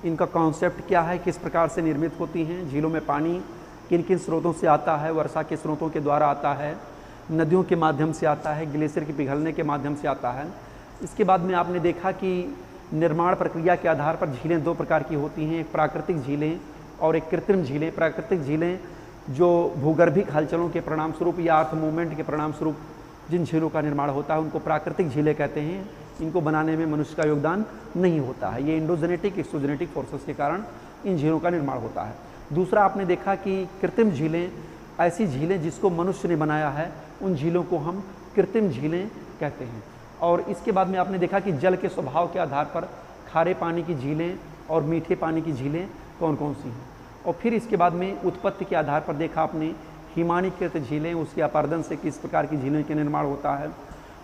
इनका कॉन्सेप्ट क्या है, किस प्रकार से निर्मित होती हैं। झीलों में पानी किन किन स्रोतों से आता है, वर्षा के स्रोतों के द्वारा आता है, नदियों के माध्यम से आता है, ग्लेशियर के पिघलने के माध्यम से आता है। इसके बाद में आपने देखा कि निर्माण प्रक्रिया के आधार पर झीलें दो प्रकार की होती हैं, एक प्राकृतिक झीलें और एक कृत्रिम झीलें। प्राकृतिक झीलें जो भूगर्भिक हलचलों के परिणाम स्वरूप या अर्थ मूवमेंट के परिणाम स्वरूप जिन झीलों का निर्माण होता है उनको प्राकृतिक झीलें कहते हैं। इनको बनाने में मनुष्य का योगदान नहीं होता है, ये इंडोजेनेटिक एक्सोजेनेटिक फोर्सेस के कारण इन झीलों का निर्माण होता है। दूसरा आपने देखा कि कृत्रिम झीलें, ऐसी झीलें जिसको मनुष्य ने बनाया है, उन झीलों को हम कृत्रिम झीलें कहते हैं। और इसके बाद में आपने देखा कि जल के स्वभाव के आधार पर खारे पानी की झीलें और मीठे पानी की झीलें कौन कौन सी हैं। और फिर इसके बाद में उत्पत्ति के आधार पर देखा आपने हिमानीकृत झीलें, उसके अपर्दन से किस प्रकार की झीलों का निर्माण होता है,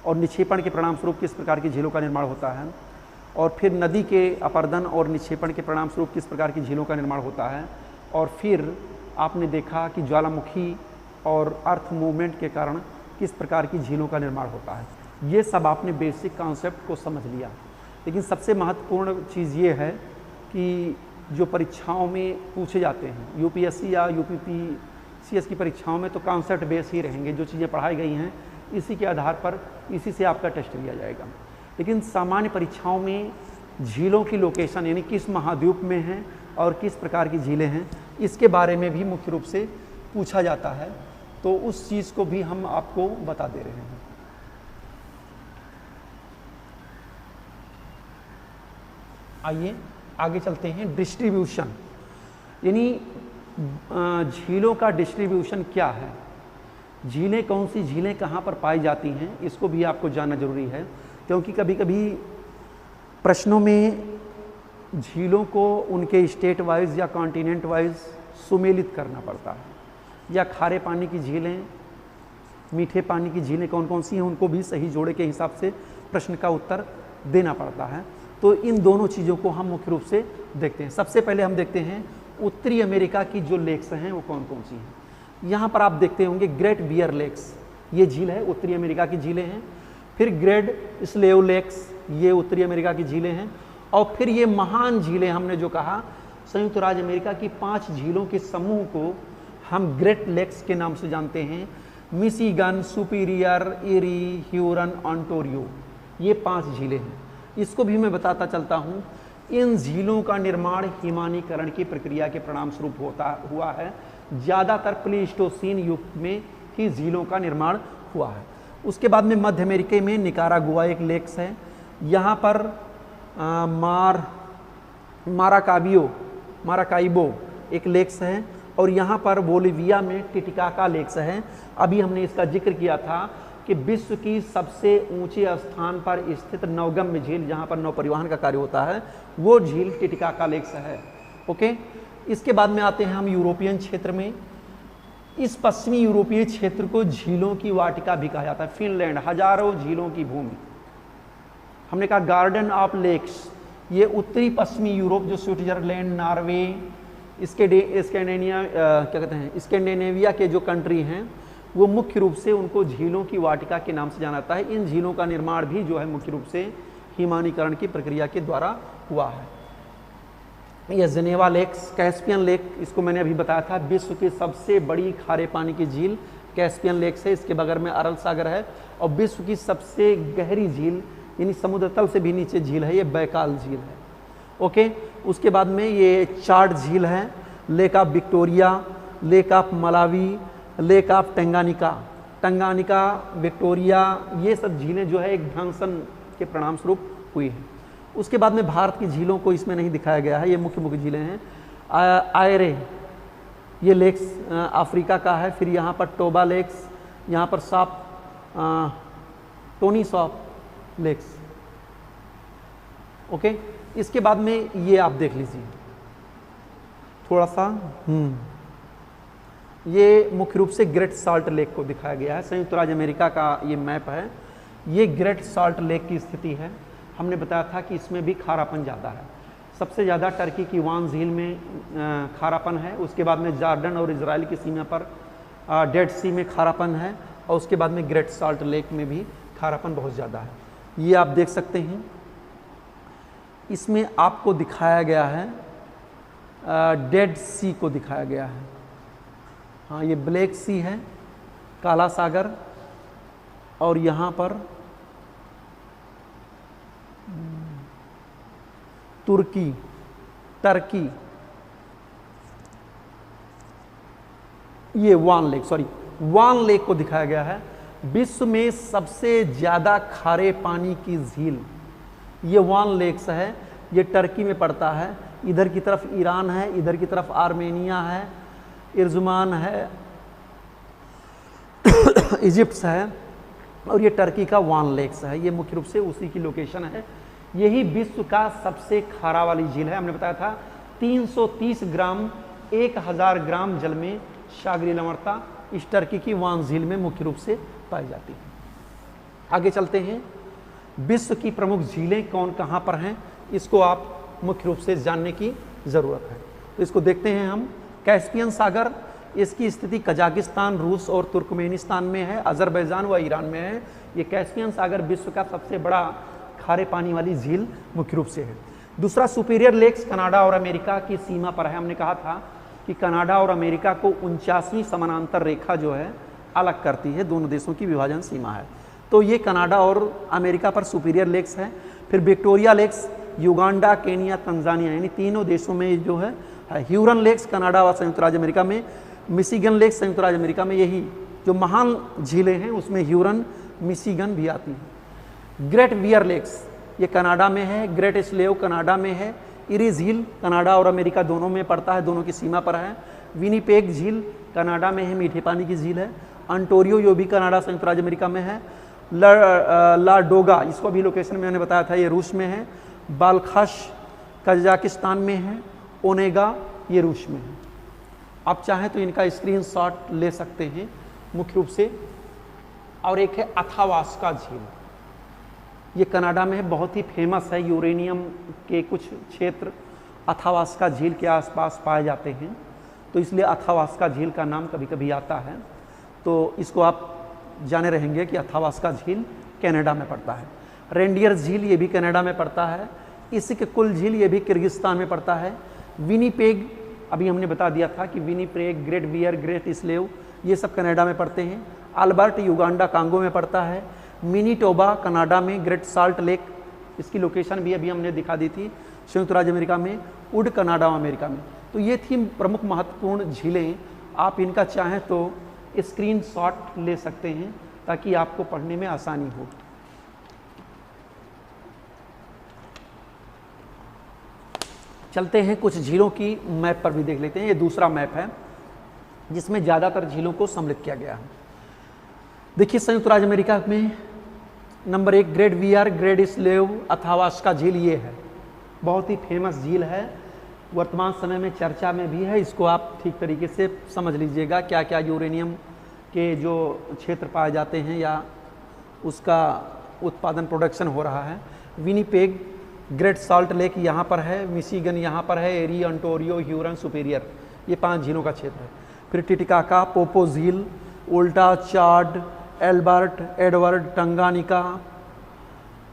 और निक्षेपण के परिणाम स्वरूप किस प्रकार की झीलों का निर्माण होता है। और फिर नदी के अपर्दन और निक्षेपण के परिणाम स्वरूप किस प्रकार की झीलों का निर्माण होता है। और फिर आपने देखा कि ज्वालामुखी और अर्थ मूवमेंट के कारण किस प्रकार की झीलों का निर्माण होता है। ये सब आपने बेसिक कॉन्सेप्ट को समझ लिया। लेकिन सबसे महत्वपूर्ण चीज़ ये है कि जो परीक्षाओं में पूछे जाते हैं, यूपीएससी या यूपीपीसीएस की परीक्षाओं में तो कॉन्सेप्ट बेस ही रहेंगे। जो चीज़ें पढ़ाई गई हैं इसी के आधार पर इसी से आपका टेस्ट लिया जाएगा। लेकिन सामान्य परीक्षाओं में झीलों की लोकेशन, यानी किस महाद्वीप में है और किस प्रकार की झीलें हैं, इसके बारे में भी मुख्य रूप से पूछा जाता है। तो उस चीज़ को भी हम आपको बता दे रहे हैं। आइए आगे चलते हैं। डिस्ट्रीब्यूशन, यानी झीलों का डिस्ट्रीब्यूशन क्या है, झीलें कौन सी झीलें कहाँ पर पाई जाती हैं, इसको भी आपको जानना जरूरी है। क्योंकि कभी कभी प्रश्नों में झीलों को उनके स्टेट वाइज या कॉन्टिनेंट वाइज सुमेलित करना पड़ता है, या खारे पानी की झीलें, मीठे पानी की झीलें कौन कौन सी हैं, उनको भी सही जोड़े के हिसाब से प्रश्न का उत्तर देना पड़ता है। तो इन दोनों चीज़ों को हम मुख्य रूप से देखते हैं। सबसे पहले हम देखते हैं उत्तरी अमेरिका की जो लेक्स हैं वो कौन कौन सी हैं। यहाँ पर आप देखते होंगे ग्रेट बियर लेक्स, ये झील है, उत्तरी अमेरिका की झीलें हैं। फिर ग्रेट स्लेव लेक्स, ये उत्तरी अमेरिका की झीलें हैं। और फिर ये महान झीलें, हमने जो कहा संयुक्त राज्य अमेरिका की 5 झीलों के समूह को हम ग्रेट लेक्स के नाम से जानते हैं। मिशिगन, सुपीरियर, एरी, ह्यूरन, ऑन्टारियो, ये 5 झीलें हैं। इसको भी मैं बताता चलता हूँ। इन झीलों का निर्माण हिमानीकरण की प्रक्रिया के परिणाम स्वरूप हुआ है। ज़्यादातर प्लीस्टोसीन युग में ही झीलों का निर्माण हुआ है। उसके बाद में मध्य अमेरिका में निकारागुआ एक लेक्स है। यहाँ पर माराकाइबो एक लेक्स है। और यहाँ पर बोलिविया में टिटिकाका लेक्स है। अभी हमने इसका जिक्र किया था कि विश्व की सबसे ऊंचे स्थान पर स्थित नौगम्य झील, जहाँ पर नौ परिवहन का कार्य होता है, वो झील टिटिकाका लेक्स है। ओके, इसके बाद में आते हैं हम यूरोपियन क्षेत्र में। इस पश्चिमी यूरोपीय क्षेत्र को झीलों की वाटिका भी कहा जाता है। फिनलैंड, हजारों झीलों की भूमि। हमने कहा गार्डन ऑफ लेक्स, ये उत्तरी पश्चिमी यूरोप, जो स्विट्जरलैंड, नॉर्वे, स्कैंडिनेविया के जो कंट्री हैं, वो मुख्य रूप से उनको झीलों की वाटिका के नाम से जाना जाता है। इन झीलों का निर्माण भी जो है मुख्य रूप से हिमानीकरण की प्रक्रिया के द्वारा हुआ है। यह जेनेवा लेक्स, कैस्पियन लेक, इसको मैंने अभी बताया था, विश्व की सबसे बड़ी खारे पानी की झील कैस्पियन लेक है। इसके बगल में अरल सागर है। और विश्व की सबसे गहरी झील, यानी समुद्र तल से भी नीचे झील है, ये बैकाल झील है। ओके, उसके बाद में ये चार्ट झील है, lake of Victoria, lake of Malawi, lake of Tanganyika, Victoria, ये सब झीलें जो है एक ध्वंसन के परिणाम स्वरूप हुई हैं। उसके बाद में भारत की झीलों को इसमें नहीं दिखाया गया है, ये मुख्य मुख्य झीलें हैं। आयरे, ये लेक्स अफ्रीका का है। फिर यहाँ पर टोबा लेक्स, यहाँ पर टोनी सॉप लेक्स। ओके, इसके बाद में ये आप देख लीजिए थोड़ा सा, ये मुख्य रूप से ग्रेट साल्ट लेक को दिखाया गया है। संयुक्त राज्य अमेरिका का ये मैप है। ये ग्रेट साल्ट लेक की स्थिति है। हमने बताया था कि इसमें भी खारापन ज़्यादा है। सबसे ज़्यादा टर्की की वान झील में खारापन है, उसके बाद में जॉर्डन और इजराइल की सीमा पर डेड सी में खारापन है, और उसके बाद में ग्रेट साल्ट लेक में भी खारापन बहुत ज़्यादा है। ये आप देख सकते हैं, इसमें आपको दिखाया गया है डेड सी को दिखाया गया है। हाँ, ये ब्लैक सी है, काला सागर, और यहाँ पर टर्की, ये वान लेक को दिखाया गया है। विश्व में सबसे ज़्यादा खारे पानी की झील ये वान लेक्स है। ये टर्की में पड़ता है। इधर की तरफ ईरान है, इधर की तरफ आर्मेनिया है, इर्जुमान है, इजिप्ट है, और ये टर्की का वान लेक्स है। ये मुख्य रूप से उसी की लोकेशन है। यही विश्व का सबसे खारा वाली झील है। हमने बताया था 330 ग्राम 1000 ग्राम जल में सागरीय लवणता इस टर्की की वान झील में मुख्य रूप से पाई जाती है। आगे चलते हैं, विश्व की प्रमुख झीलें कौन कहाँ पर हैं, इसको आप मुख्य रूप से जानने की ज़रूरत है। तो इसको देखते हैं हम। कैस्पियन सागर, इसकी स्थिति कजाकिस्तान, रूस और तुर्कमेनिस्तान में है, अजरबैजान व ईरान में है। ये कैस्पियन सागर विश्व का सबसे बड़ा खारे पानी वाली झील मुख्य रूप से है। दूसरा, सुपीरियर लेक्स कनाडा और अमेरिका की सीमा पर है। हमने कहा था कि कनाडा और अमेरिका को 49वीं समानांतर रेखा जो है अलग करती है, दोनों देशों की विभाजन सीमा है। तो ये कनाडा और अमेरिका पर सुपीरियर लेक्स है। फिर Victoria lakes Uganda, Kenya, Tanzania, यानी तीनों देशों में जो है। ह्यूरन लेक्स कनाडा और संयुक्त राज्य अमेरिका में। मिशिगन लेक्स संयुक्त राज्य अमेरिका में। यही जो महान झीलें हैं उसमें ह्यूरन, मिशिगन भी आती हैं। ग्रेट बियर लेक्स ये कनाडा में है। ग्रेट स्लेव कनाडा में है। इरी झील कनाडा और अमेरिका दोनों में पड़ता है, दोनों की सीमा पर है। विनीपेग झील कनाडा में है, मीठे पानी की झील है। अंटोरियो यो भी कनाडा संयुक्त राज्य अमेरिका में है। लाडोगा, इसको भी लोकेशन मैंने बताया था, ये रूस में है। बालखाश कजाकिस्तान में है। ओनेगा ये रूस में है। आप चाहें तो इनका स्क्रीनशॉट ले सकते हैं मुख्य रूप से। और एक है अथावास्का झील, ये कनाडा में है, बहुत ही फेमस है। यूरेनियम के कुछ क्षेत्र अथावास्का झील के आसपास पाए जाते हैं, तो इसलिए अथावास्का झील का नाम कभी कभी आता है। तो इसको आप जाने रहेंगे कि अथावास्का झील कनाडा में पड़ता है। रेंडियर झील ये भी कनाडा में पड़ता है। इसिक-कुल झील ये भी किर्गिस्तान में पड़ता है। विनीपेग, अभी हमने बता दिया था कि Winnipeg, Great Bear, Great Slave ये सब कनाडा में पड़ते हैं। अल्बर्ट युगांडा कांगो में पड़ता है। मिनीटोबा कनाडा में। ग्रेट साल्ट लेक, इसकी लोकेशन भी अभी हमने दिखा दी थी, संयुक्त राज्य अमेरिका में। उड कनाडा अमेरिका में। तो ये थी प्रमुख महत्वपूर्ण झीलें। आप इनका चाहें तो स्क्रीनशॉट ले सकते हैं ताकि आपको पढ़ने में आसानी हो। चलते हैं कुछ झीलों की मैप पर भी देख लेते हैं। ये दूसरा मैप है जिसमें ज़्यादातर झीलों को सम्मिलित किया गया है। देखिए, संयुक्त राज्य अमेरिका में number 1 Great Bear, Great Slave, Athabasca झील ये है, बहुत ही फेमस झील है, वर्तमान समय में चर्चा में भी है। इसको आप ठीक तरीके से समझ लीजिएगा, क्या क्या यूरेनियम के जो क्षेत्र पाए जाते हैं या उसका उत्पादन प्रोडक्शन हो रहा है। विनीपेग, ग्रेट साल्ट लेक यहाँ पर है, मिशिगन यहाँ पर है, एरी, अंटोरियो, ह्यूरन, सुपीरियर, ये 5 झीलों का क्षेत्र है। फिर टिटिकाका, पोपो झील, उल्टा, चार्ड, एल्बर्ट, एडवर्ड, टंगानिका,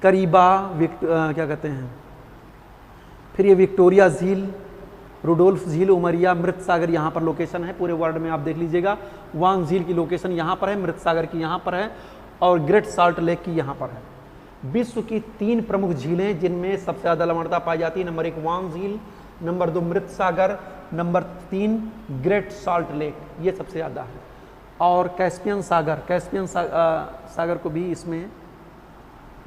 करीबा, क्या कहते हैं, फिर ये विक्टोरिया झील, रुडोल्फ झील, उमरिया, मृत सागर यहाँ पर लोकेशन है। पूरे वर्ल्ड में आप देख लीजिएगा, वांग झील की लोकेशन यहाँ पर है, मृत सागर की यहाँ पर है, और ग्रेट साल्ट लेक की यहाँ पर है। विश्व की 3 प्रमुख झीलें जिनमें सबसे ज़्यादा लवणता पाई जाती है, नंबर 1 वांग झील, नंबर 2 मृत सागर, नंबर 3 ग्रेट साल्ट लेक, ये सबसे ज़्यादा है। और कैस्पियन सागर को भी इसमें,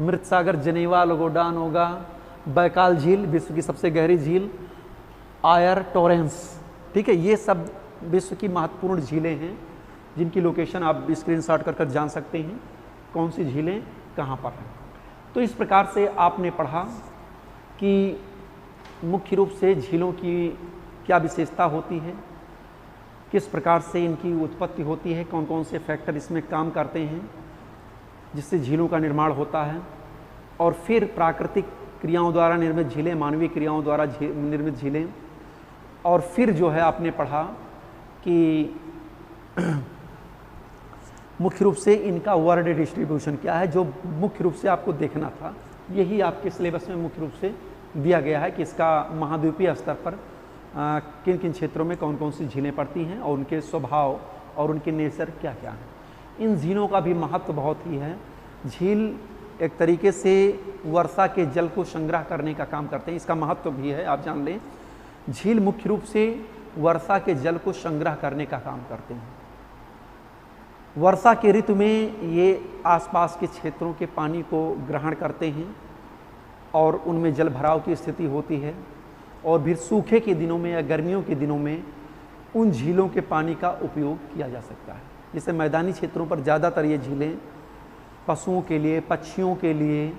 मृत सागर, जनेवा, लोगोडान होगा, बैकाल झील विश्व की सबसे गहरी झील, आयर टॉरेंस, ठीक है, ये सब विश्व की महत्वपूर्ण झीलें हैं जिनकी लोकेशन आप स्क्रीनशॉट कर जान सकते हैं कौन सी झीलें कहाँ पर हैं। तो इस प्रकार से आपने पढ़ा कि मुख्य रूप से झीलों की क्या विशेषता होती है, किस प्रकार से इनकी उत्पत्ति होती है, कौन कौन से फैक्टर इसमें काम करते हैं जिससे झीलों का निर्माण होता है, और फिर प्राकृतिक क्रियाओं द्वारा निर्मित झीलें, मानवीय क्रियाओं द्वारा निर्मित झीलें, और फिर जो है आपने पढ़ा कि मुख्य रूप से इनका वर्ल्ड डिस्ट्रीब्यूशन क्या है, जो मुख्य रूप से आपको देखना था। यही आपके सिलेबस में मुख्य रूप से दिया गया है कि इसका महाद्वीपीय स्तर पर किन किन क्षेत्रों में कौन कौन सी झीलें पड़ती हैं और उनके स्वभाव और उनके नेचर क्या क्या हैं। इन झीलों का भी महत्व बहुत ही है। झील एक तरीके से वर्षा के जल को संग्रह करने का काम करते हैं, इसका महत्व भी है, आप जान लें। झील मुख्य रूप से वर्षा के जल को संग्रह करने का काम करते हैं। वर्षा के ऋतु में ये आसपास के क्षेत्रों के पानी को ग्रहण करते हैं और उनमें जल भराव की स्थिति होती है, और फिर सूखे के दिनों में या गर्मियों के दिनों में उन झीलों के पानी का उपयोग किया जा सकता है। जैसे मैदानी क्षेत्रों पर ज़्यादातर ये झीलें पशुओं के लिए, पक्षियों के लिए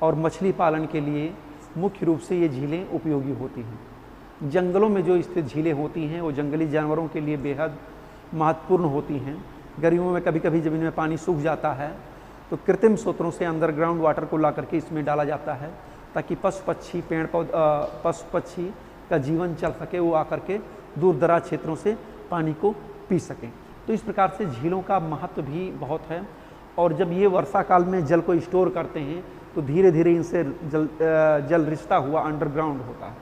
और मछली पालन के लिए मुख्य रूप से ये झीलें उपयोगी होती हैं। जंगलों में जो स्थित झीलें होती हैं वो जंगली जानवरों के लिए बेहद महत्वपूर्ण होती हैं। गर्मियों में कभी कभी ज़मीन में पानी सूख जाता है तो कृत्रिम स्रोतों से अंडरग्राउंड वाटर को ला करके इसमें डाला जाता है ताकि पशु पक्षी, पेड़ पौधे, पशु पक्षी का जीवन चल सके, वो आकर के दूर दराज क्षेत्रों से पानी को पी सकें। तो इस प्रकार से झीलों का महत्व भी बहुत है, और जब ये वर्षा काल में जल को स्टोर करते हैं तो धीरे धीरे इनसे जल रिश्ता हुआ अंडरग्राउंड होता है,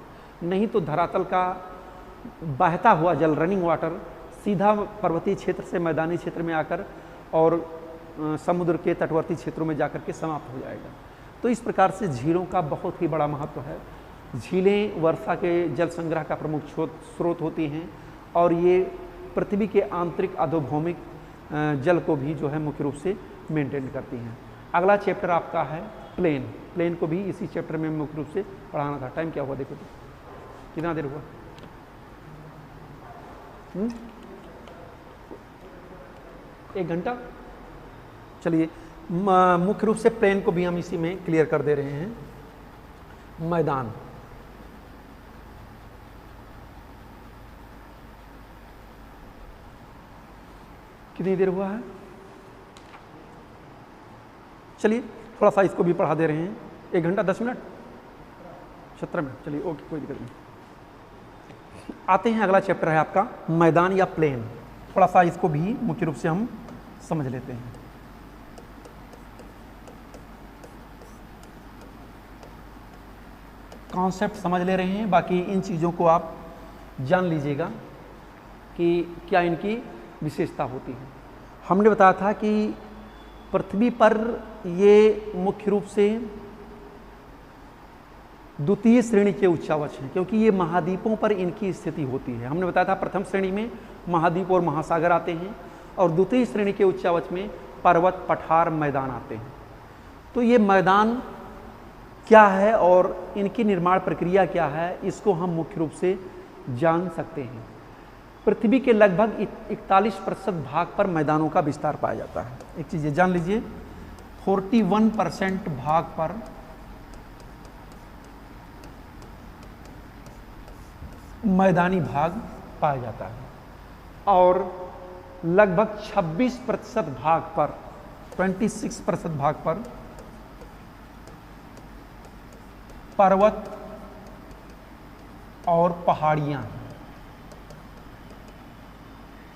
नहीं तो धरातल का बहता हुआ जल, रनिंग वाटर, सीधा पर्वतीय क्षेत्र से मैदानी क्षेत्र में आकर और समुद्र के तटवर्ती क्षेत्रों में जाकर के समाप्त हो जाएगा। तो इस प्रकार से झीलों का बहुत ही बड़ा महत्व है। झीलें वर्षा के जल संग्रह का प्रमुख स्रोत होती हैं और ये पृथ्वी के आंतरिक अधोभौमिक जल को भी जो है मुख्य रूप से मेंटेन करती हैं। अगला चैप्टर आपका है प्लेन। प्लेन को भी इसी चैप्टर में मुख्य रूप से पढ़ाना था। टाइम क्या हुआ देखो तो, कितना देर हुआ? 1 घंटा। चलिए, मुख्य रूप से प्लेन को भी हम इसी में क्लियर कर दे रहे हैं। मैदान, कितनी देर हुआ है? चलिए थोड़ा सा इसको भी पढ़ा दे रहे हैं। 1 घंटा 10 मिनट, 17 मिनट। चलिए ओके, कोई दिक्कत नहीं। आते हैं, अगला चैप्टर है आपका मैदान या प्लेन। थोड़ा सा इसको भी मुख्य रूप से हम समझ लेते हैं। कॉन्सेप्ट समझ ले रहे हैं, बाकी इन चीज़ों को आप जान लीजिएगा कि क्या इनकी विशेषता होती है। हमने बताया था कि पृथ्वी पर ये मुख्य रूप से द्वितीय श्रेणी के उच्चावच हैं, क्योंकि ये महाद्वीपों पर इनकी स्थिति होती है। हमने बताया था प्रथम श्रेणी में महाद्वीप और महासागर आते हैं और द्वितीय श्रेणी के उच्चावच में पर्वत, पठार, मैदान आते हैं। तो ये मैदान क्या है और इनकी निर्माण प्रक्रिया क्या है, इसको हम मुख्य रूप से जान सकते हैं। पृथ्वी के लगभग 41% भाग पर मैदानों का विस्तार पाया जाता है। एक चीज़ ये जान लीजिए, 41% भाग पर मैदानी भाग पाया जाता है और लगभग 26% भाग पर, 26% भाग पर पर्वत और पहाड़ियां हैं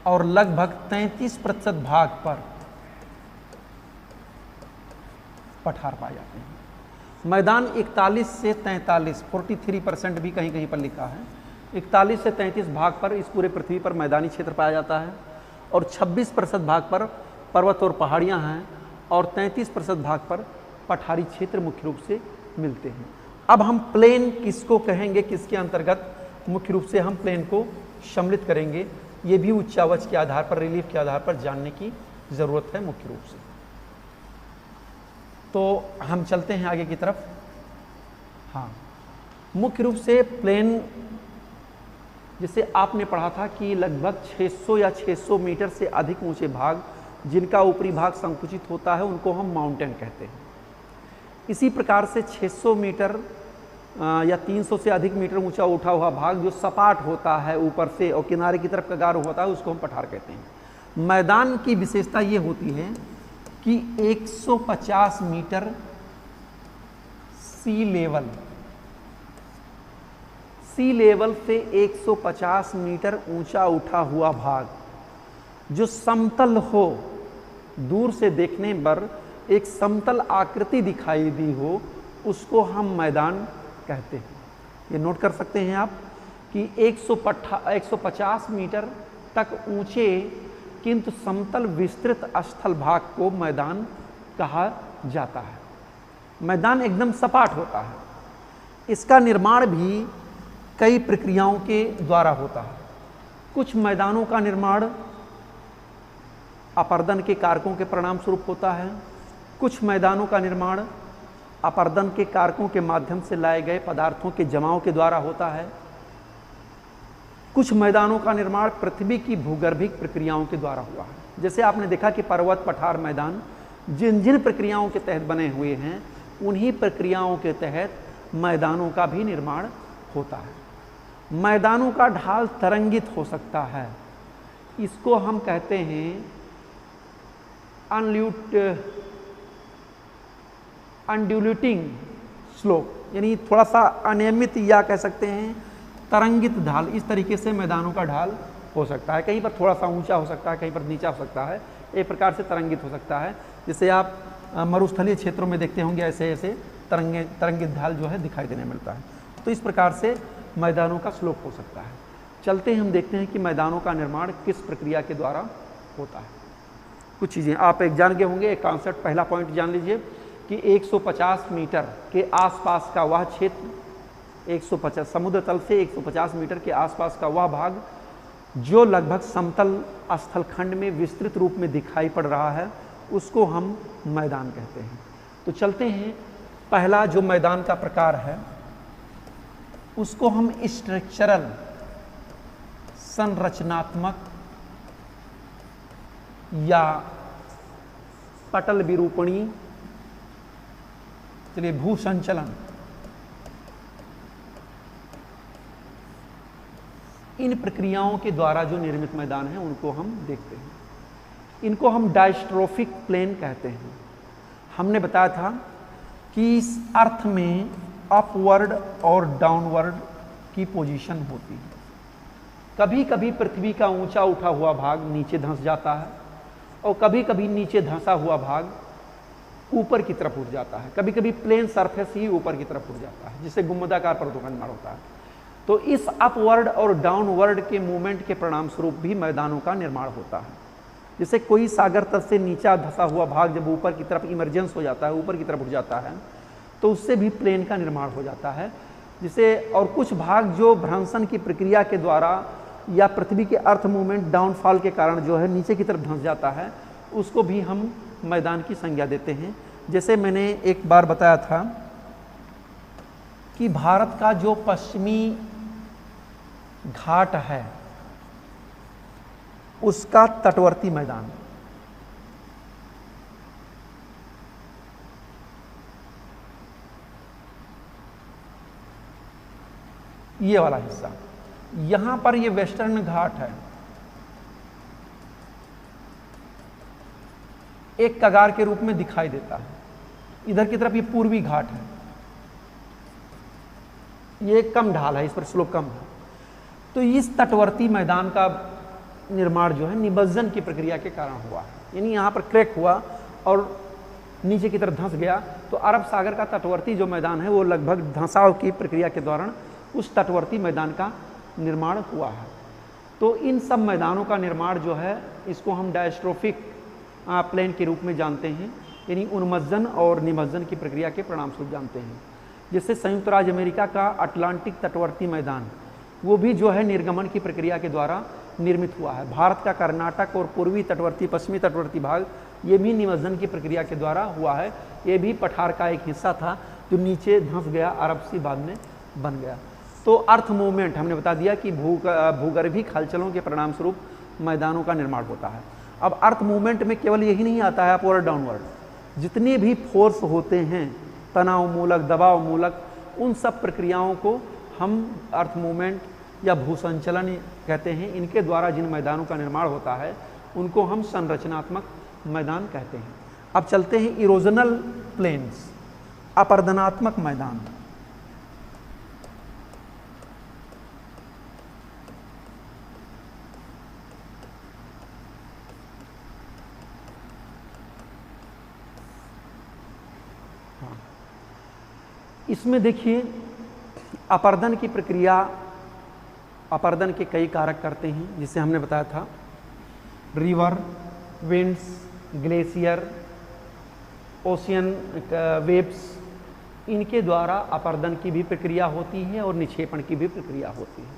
और लगभग 33% भाग पर पठार पाए जाते हैं। मैदान 41 से 43, 43% भी कहीं कहीं पर लिखा है, 41 से 33 भाग पर इस पूरे पृथ्वी पर मैदानी क्षेत्र पाया जाता है और 26% भाग पर पर्वत और पहाड़ियां हैं और 33% भाग पर पठारी क्षेत्र मुख्य रूप से मिलते हैं। अब हम प्लेन किसको कहेंगे, किसके अंतर्गत मुख्य रूप से हम प्लेन को सम्मिलित करेंगे, ये भी उच्चावच के आधार पर, रिलीफ के आधार पर जानने की जरूरत है मुख्य रूप से। तो हम चलते हैं आगे की तरफ। हाँ, मुख्य रूप से प्लेन, जैसे आपने पढ़ा था कि लगभग 600 या 600 मीटर से अधिक ऊंचे भाग जिनका ऊपरी भाग संकुचित होता है उनको हम माउंटेन कहते हैं। इसी प्रकार से 600 मीटर या 300 से अधिक मीटर ऊंचा उठा हुआ भाग जो सपाट होता है ऊपर से और किनारे की तरफ कगार होता है उसको हम पठार कहते हैं। मैदान की विशेषता ये होती है कि 150 मीटर सी लेवल से 150 मीटर ऊंचा उठा हुआ भाग जो समतल हो, दूर से देखने पर एक समतल आकृति दिखाई दी हो, उसको हम मैदान कहते हैं। ये नोट कर सकते हैं आप कि 150 मीटर तक ऊंचे किंतु समतल विस्तृत स्थल भाग को मैदान कहा जाता है। मैदान एकदम सपाट होता है। इसका निर्माण भी कई प्रक्रियाओं के द्वारा होता है। कुछ मैदानों का निर्माण अपर्दन के कारकों के परिणाम स्वरूप होता है, कुछ मैदानों का निर्माण अपर्दन के कारकों के माध्यम से लाए गए पदार्थों के जमाव के द्वारा होता है, कुछ मैदानों का निर्माण पृथ्वी की भूगर्भिक प्रक्रियाओं के द्वारा हुआ है। जैसे आपने देखा कि पर्वत पठार मैदान जिन जिन प्रक्रियाओं के तहत बने हुए हैं उन्हीं प्रक्रियाओं के तहत मैदानों का भी निर्माण होता है। मैदानों का ढाल तरंगित हो सकता है, इसको हम कहते हैं अनड्यूलेटिंग स्लोप, यानी थोड़ा सा अनियमित या कह सकते हैं तरंगित ढाल। इस तरीके से मैदानों का ढाल हो सकता है, कहीं पर थोड़ा सा ऊंचा हो सकता है, कहीं पर नीचा हो सकता है, एक प्रकार से तरंगित हो सकता है। जैसे आप मरुस्थलीय क्षेत्रों में देखते होंगे ऐसे ऐसे तरंगित ढाल जो है दिखाई देने मिलता है। तो इस प्रकार से मैदानों का स्लोप हो सकता है। चलते हैं, हम देखते हैं कि मैदानों का निर्माण किस प्रक्रिया के द्वारा होता है। कुछ चीज़ें आप एक जान गए होंगे, एक कॉन्सेप्ट, पहला पॉइंट जान लीजिए कि 150 मीटर के आसपास का वह क्षेत्र, 150 समुद्र तल से 150 मीटर के आसपास का वह भाग जो लगभग समतल स्थलखंड में विस्तृत रूप में दिखाई पड़ रहा है उसको हम मैदान कहते हैं। तो चलते हैं, पहला जो मैदान का प्रकार है उसको हम स्ट्रक्चरल, संरचनात्मक या पटल विरूपणी, चलिए भूसंचलन, इन प्रक्रियाओं के द्वारा जो निर्मित मैदान है उनको हम देखते हैं। इनको हम डायस्ट्रोफिक प्लेन कहते हैं। हमने बताया था कि इस अर्थ में अपवर्ड और डाउनवर्ड की पोजीशन होती है। कभी कभी पृथ्वी का ऊंचा उठा हुआ भाग नीचे धंस जाता है और कभी कभी नीचे धंसा हुआ भाग ऊपर की तरफ उठ जाता है। कभी कभी प्लेन सरफेस ही ऊपर की तरफ उठ जाता है, जिससे गुंबदाकार परतों का निर्माण होता है। तो इस अपवर्ड और डाउनवर्ड के मूवमेंट के परिणाम स्वरूप भी मैदानों का निर्माण होता है। जैसे कोई सागर तल से नीचा धंसा हुआ भाग जब ऊपर की तरफ इमरजेंस हो जाता है, ऊपर की तरफ उठ जाता है, तो उससे भी प्लेन का निर्माण हो जाता है। जिसे और कुछ भाग जो भ्रंशन की प्रक्रिया के द्वारा या पृथ्वी के अर्थ मूवमेंट डाउनफॉल के कारण जो है नीचे की तरफ धंस जाता है, उसको भी हम मैदान की संज्ञा देते हैं। जैसे मैंने एक बार बताया था कि भारत का जो पश्चिमी घाट है उसका तटवर्ती मैदान, ये वाला हिस्सा, यहां पर ये वेस्टर्न घाट है, एक कगार के रूप में दिखाई देता है। इधर की तरफ ये पूर्वी घाट है, ये कम ढाल है, इस पर स्लोप कम है। तो इस तटवर्ती मैदान का निर्माण जो है निमज्जन की प्रक्रिया के कारण हुआ है, यानी यहाँ पर क्रैक हुआ और नीचे की तरफ धंस गया। तो अरब सागर का तटवर्ती जो मैदान है वो लगभग धंसाव की प्रक्रिया के दौरान उस तटवर्ती मैदान का निर्माण हुआ है। तो इन सब मैदानों का निर्माण जो है इसको हम डायस्ट्रोफिक प्लेन के रूप में जानते हैं, यानी उन्मज्जन और निमज्जन की प्रक्रिया के परिणाम स्वरूप जानते हैं। जिससे संयुक्त राज्य अमेरिका का अटलांटिक तटवर्ती मैदान वो भी जो है निर्गमन की प्रक्रिया के द्वारा निर्मित हुआ है। भारत का कर्नाटक और पूर्वी तटवर्ती पश्चिमी तटवर्ती भाग ये भी निमज्जन की प्रक्रिया के द्वारा हुआ है। ये भी पठार का एक हिस्सा था, जो नीचे धंस गया, अरब सी बाद में बन गया। तो अर्थ मूवमेंट हमने बता दिया कि भूगर्भिक हलचलों के परिणाम स्वरूप मैदानों का निर्माण होता है। अब अर्थ मूवमेंट में केवल यही नहीं आता है अपवर्ड डाउनवर्ड, जितने भी फोर्स होते हैं तनाव मूलक, दबाव मूलक, उन सब प्रक्रियाओं को हम अर्थ मूवमेंट या भूसंचलन कहते हैं। इनके द्वारा जिन मैदानों का निर्माण होता है उनको हम संरचनात्मक मैदान कहते हैं। अब चलते हैं इरोजनल प्लेन्स, अपरदनात्मक मैदान। इसमें देखिए अपरदन की प्रक्रिया, अपरदन के कई कारक करते हैं, जिसे हमने बताया था river, winds, glacier, ocean waves, इनके द्वारा अपरदन की भी प्रक्रिया होती है और निक्षेपण की भी प्रक्रिया होती है।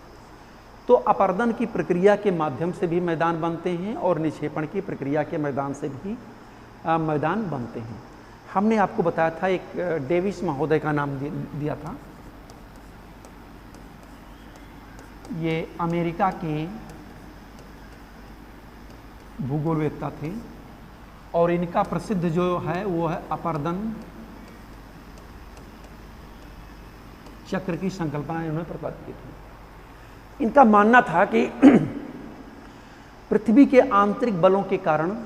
तो अपरदन की प्रक्रिया के माध्यम से भी मैदान बनते हैं और निक्षेपण की प्रक्रिया के मैदान से भी मैदान बनते हैं। हमने आपको बताया था, एक डेविस महोदय का नाम दिया था, ये अमेरिका के भूगोलवेत्ता थे और इनका प्रसिद्ध जो है वो है अपरदन चक्र की संकल्पना इन्होंने प्रतिपादित की थी। इनका मानना था कि पृथ्वी के आंतरिक बलों के कारण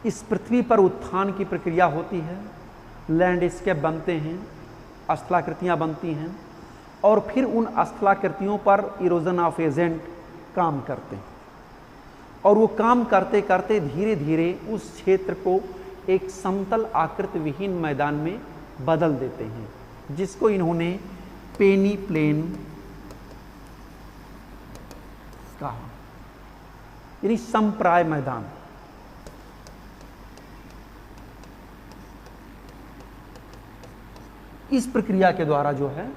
इस पृथ्वी पर उत्थान की प्रक्रिया होती है, लैंडस्केप बनते हैं, स्थलाकृतियाँ बनती हैं और फिर उन स्थलाकृतियों पर इरोजन ऑफ एजेंट काम करते हैं और वो काम करते करते धीरे धीरे उस क्षेत्र को एक समतल आकृति विहीन मैदान में बदल देते हैं, जिसको इन्होंने पेनी प्लेन कहा, यानी समप्राय मैदान। इस प्रक्रिया के द्वारा जो है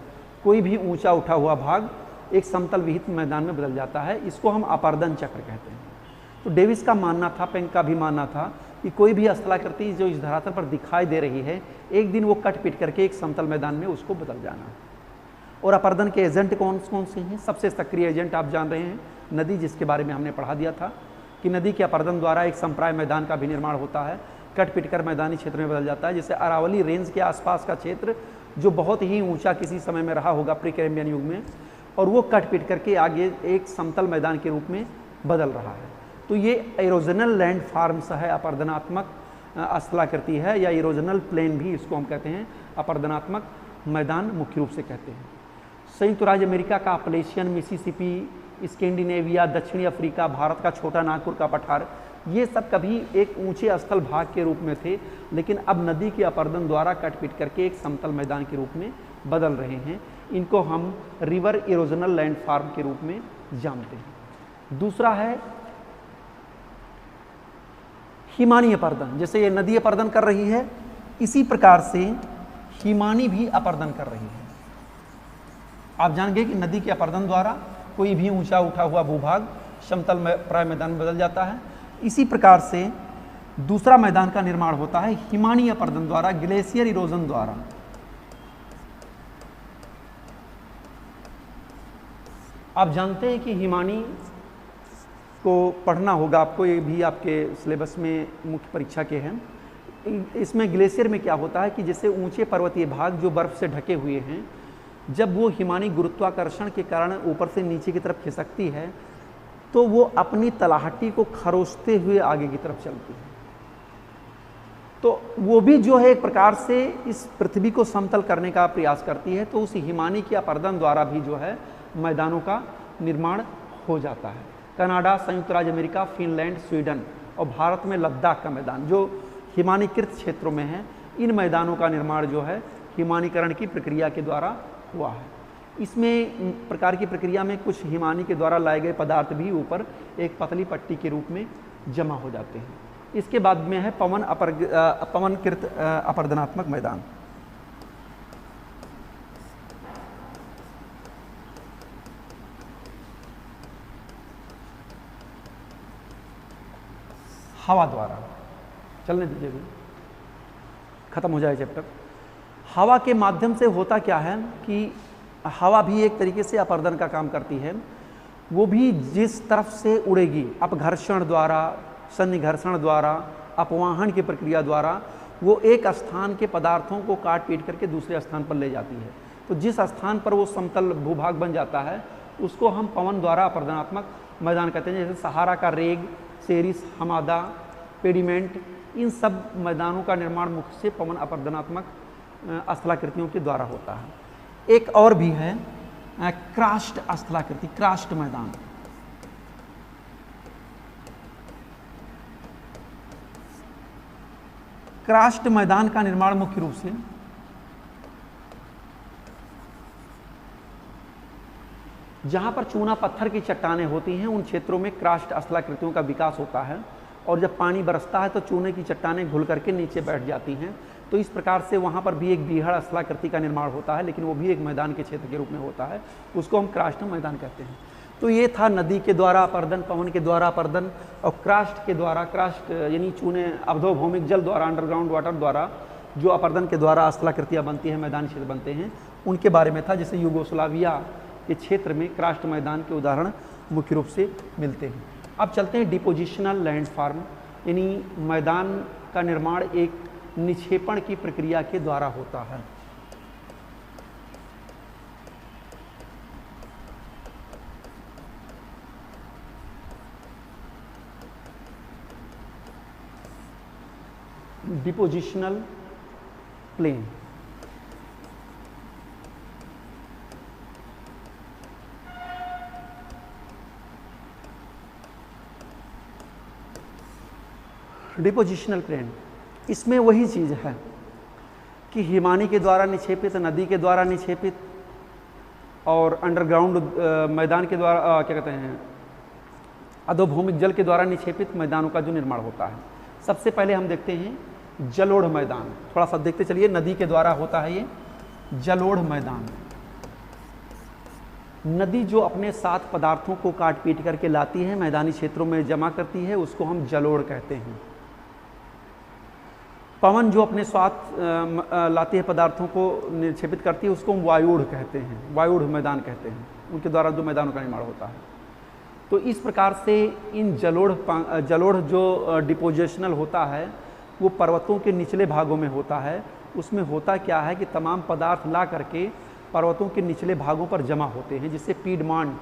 कोई भी ऊंचा उठा हुआ भाग एक समतल विहित मैदान में बदल जाता है, इसको हम अपरदन चक्र कहते हैं। तो डेविस का मानना था, पेंक का भी मानना था कि कोई भी स्थलाकृति जो इस धरातल पर दिखाई दे रही है, एक दिन वो कट पीट करके एक समतल मैदान में उसको बदल जाना है। और अपरदन के एजेंट कौन कौन से हैं? सबसे सक्रिय एजेंट आप जान रहे हैं नदी, जिसके बारे में हमने पढ़ा दिया था कि नदी के अपरदन द्वारा एक संप्राय मैदान का भी निर्माण होता है, कट पीट कर मैदानी क्षेत्र में बदल जाता है। जैसे अरावली रेंज के आसपास का क्षेत्र जो बहुत ही ऊंचा किसी समय में रहा होगा प्री कैम्बियन युग में, और वो कट पीट करके आगे एक समतल मैदान के रूप में बदल रहा है। तो ये इरोजनल लैंड फॉर्म्स है, अपरदनात्मक स्थलाकृति है, या इरोजनल प्लेन भी इसको हम कहते हैं, अपरदनात्मक मैदान मुख्य रूप से कहते हैं। संयुक्त राज्य अमेरिका का अपलेशियन, मिसिसिपी, स्कैंडिनेविया, दक्षिणी अफ्रीका, भारत का छोटा नागपुर का पठार, ये सब कभी एक ऊंचे स्थल भाग के रूप में थे, लेकिन अब नदी के अपरदन द्वारा कट पीट करके एक समतल मैदान के रूप में बदल रहे हैं। इनको हम रिवर इरोजनल लैंड फॉर्म के रूप में जानते हैं। दूसरा है हिमानी अपरदन। जैसे ये नदी अपरदन कर रही है, इसी प्रकार से हिमानी भी अपरदन कर रही है। आप जान गए कि नदी के अपरदन द्वारा कोई भी ऊंचा उठा हुआ भूभाग समतल प्राय मैदान में बदल जाता है। इसी प्रकार से दूसरा मैदान का निर्माण होता है हिमानी अपरदन द्वारा, ग्लेशियर इरोजन द्वारा। आप जानते हैं कि हिमानी को पढ़ना होगा आपको, ये भी आपके सिलेबस में मुख्य परीक्षा के हैं। इसमें ग्लेशियर में क्या होता है कि जैसे ऊंचे पर्वतीय भाग जो बर्फ से ढके हुए हैं, जब वो हिमानी गुरुत्वाकर्षण के कारण ऊपर से नीचे की तरफ खिसकती है, तो वो अपनी तलहटी को खरोचते हुए आगे की तरफ चलती है। तो वो भी जो है एक प्रकार से इस पृथ्वी को समतल करने का प्रयास करती है। तो उस हिमानी के अपरदन द्वारा भी जो है मैदानों का निर्माण हो जाता है। कनाडा, संयुक्त राज्य अमेरिका, फिनलैंड, स्वीडन और भारत में लद्दाख का मैदान जो हिमानीकृत क्षेत्रों में है, इन मैदानों का निर्माण जो है हिमानीकरण की प्रक्रिया के द्वारा हुआ है। इसमें प्रकार की प्रक्रिया में कुछ हिमानी के द्वारा लाए गए पदार्थ भी ऊपर एक पतली पट्टी के रूप में जमा हो जाते हैं। इसके बाद में है पवनकृत अपरदनात्मक मैदान। हवा द्वारा, चलने दीजिए, खत्म हो जाए चैप्टर। हवा के माध्यम से होता क्या है कि हवा भी एक तरीके से अपर्दन का काम करती है। वो भी जिस तरफ से उड़ेगी, अपघर्षण द्वारा, सन्निघर्षण द्वारा, अपवाहन की प्रक्रिया द्वारा, वो एक स्थान के पदार्थों को काट पीट करके दूसरे स्थान पर ले जाती है। तो जिस स्थान पर वो समतल भूभाग बन जाता है उसको हम पवन द्वारा अपर्दनात्मक मैदान कहते हैं। जैसे सहारा का रेग, सेरिस, हमादा, पेडिमेंट, इन सब मैदानों का निर्माण मुख्य से पवन अपर्दनात्मक स्थलाकृतियों के द्वारा होता है। एक और भी है क्रास्ट स्थलाकृति, क्रास्ट मैदान। क्रास्ट मैदान का निर्माण मुख्य रूप से जहां पर चूना पत्थर की चट्टानें होती हैं उन क्षेत्रों में क्रास्ट स्थलाकृतियों का विकास होता है, और जब पानी बरसता है तो चूने की चट्टानें घुल करके नीचे बैठ जाती हैं। तो इस प्रकार से वहाँ पर भी एक बीहड़ स्थलाकृति का निर्माण होता है, लेकिन वो भी एक मैदान के क्षेत्र के रूप में होता है, उसको हम क्रास्ट मैदान कहते हैं। तो ये था नदी के द्वारा अपर्दन, पवन के द्वारा अपर्दन, और क्रास्ट के द्वारा, क्रास्ट यानी चूने अवधोभौमिक जल द्वारा, अंडरग्राउंड वाटर द्वारा जो अपर्दन के द्वारा स्थलाकृतियाँ बनती हैं, मैदानी क्षेत्र बनते हैं, उनके बारे में था। जैसे यूगोस्लाविया के क्षेत्र में क्रास्ट मैदान के उदाहरण मुख्य रूप से मिलते हैं। अब चलते हैं डिपोजिशनल लैंडफॉर्म, यानी मैदान का निर्माण एक निक्षेपण की प्रक्रिया के द्वारा होता है। डिपोजिशनल प्लेन, डिपोजिशनल प्लेन, इसमें वही चीज़ है कि हिमानी के द्वारा निक्षेपित, नदी के द्वारा निक्षेपित और अंडरग्राउंड मैदान के द्वारा क्या कहते हैं, अधोभूमिक जल के द्वारा निक्षेपित मैदानों का जो निर्माण होता है। सबसे पहले हम देखते हैं जलोढ़ मैदान, थोड़ा सा देखते चलिए। नदी के द्वारा होता है ये जलोढ़ मैदान। नदी जो अपने साथ पदार्थों को काट पीट करके लाती है, मैदानी क्षेत्रों में जमा करती है, उसको हम जलोढ़ कहते हैं। पवन जो अपने साथ लाती है पदार्थों को निक्षेपित करती है, उसको हम वायुड़ कहते हैं, वायुड़ मैदान कहते हैं, उनके द्वारा जो मैदानों का निर्माण होता है। तो इस प्रकार से इन जलोढ़ जो डिपोजिशनल होता है वो पर्वतों के निचले भागों में होता है। उसमें होता क्या है कि तमाम पदार्थ ला करके पर्वतों के निचले भागों पर जमा होते हैं, जिससे पीडमांड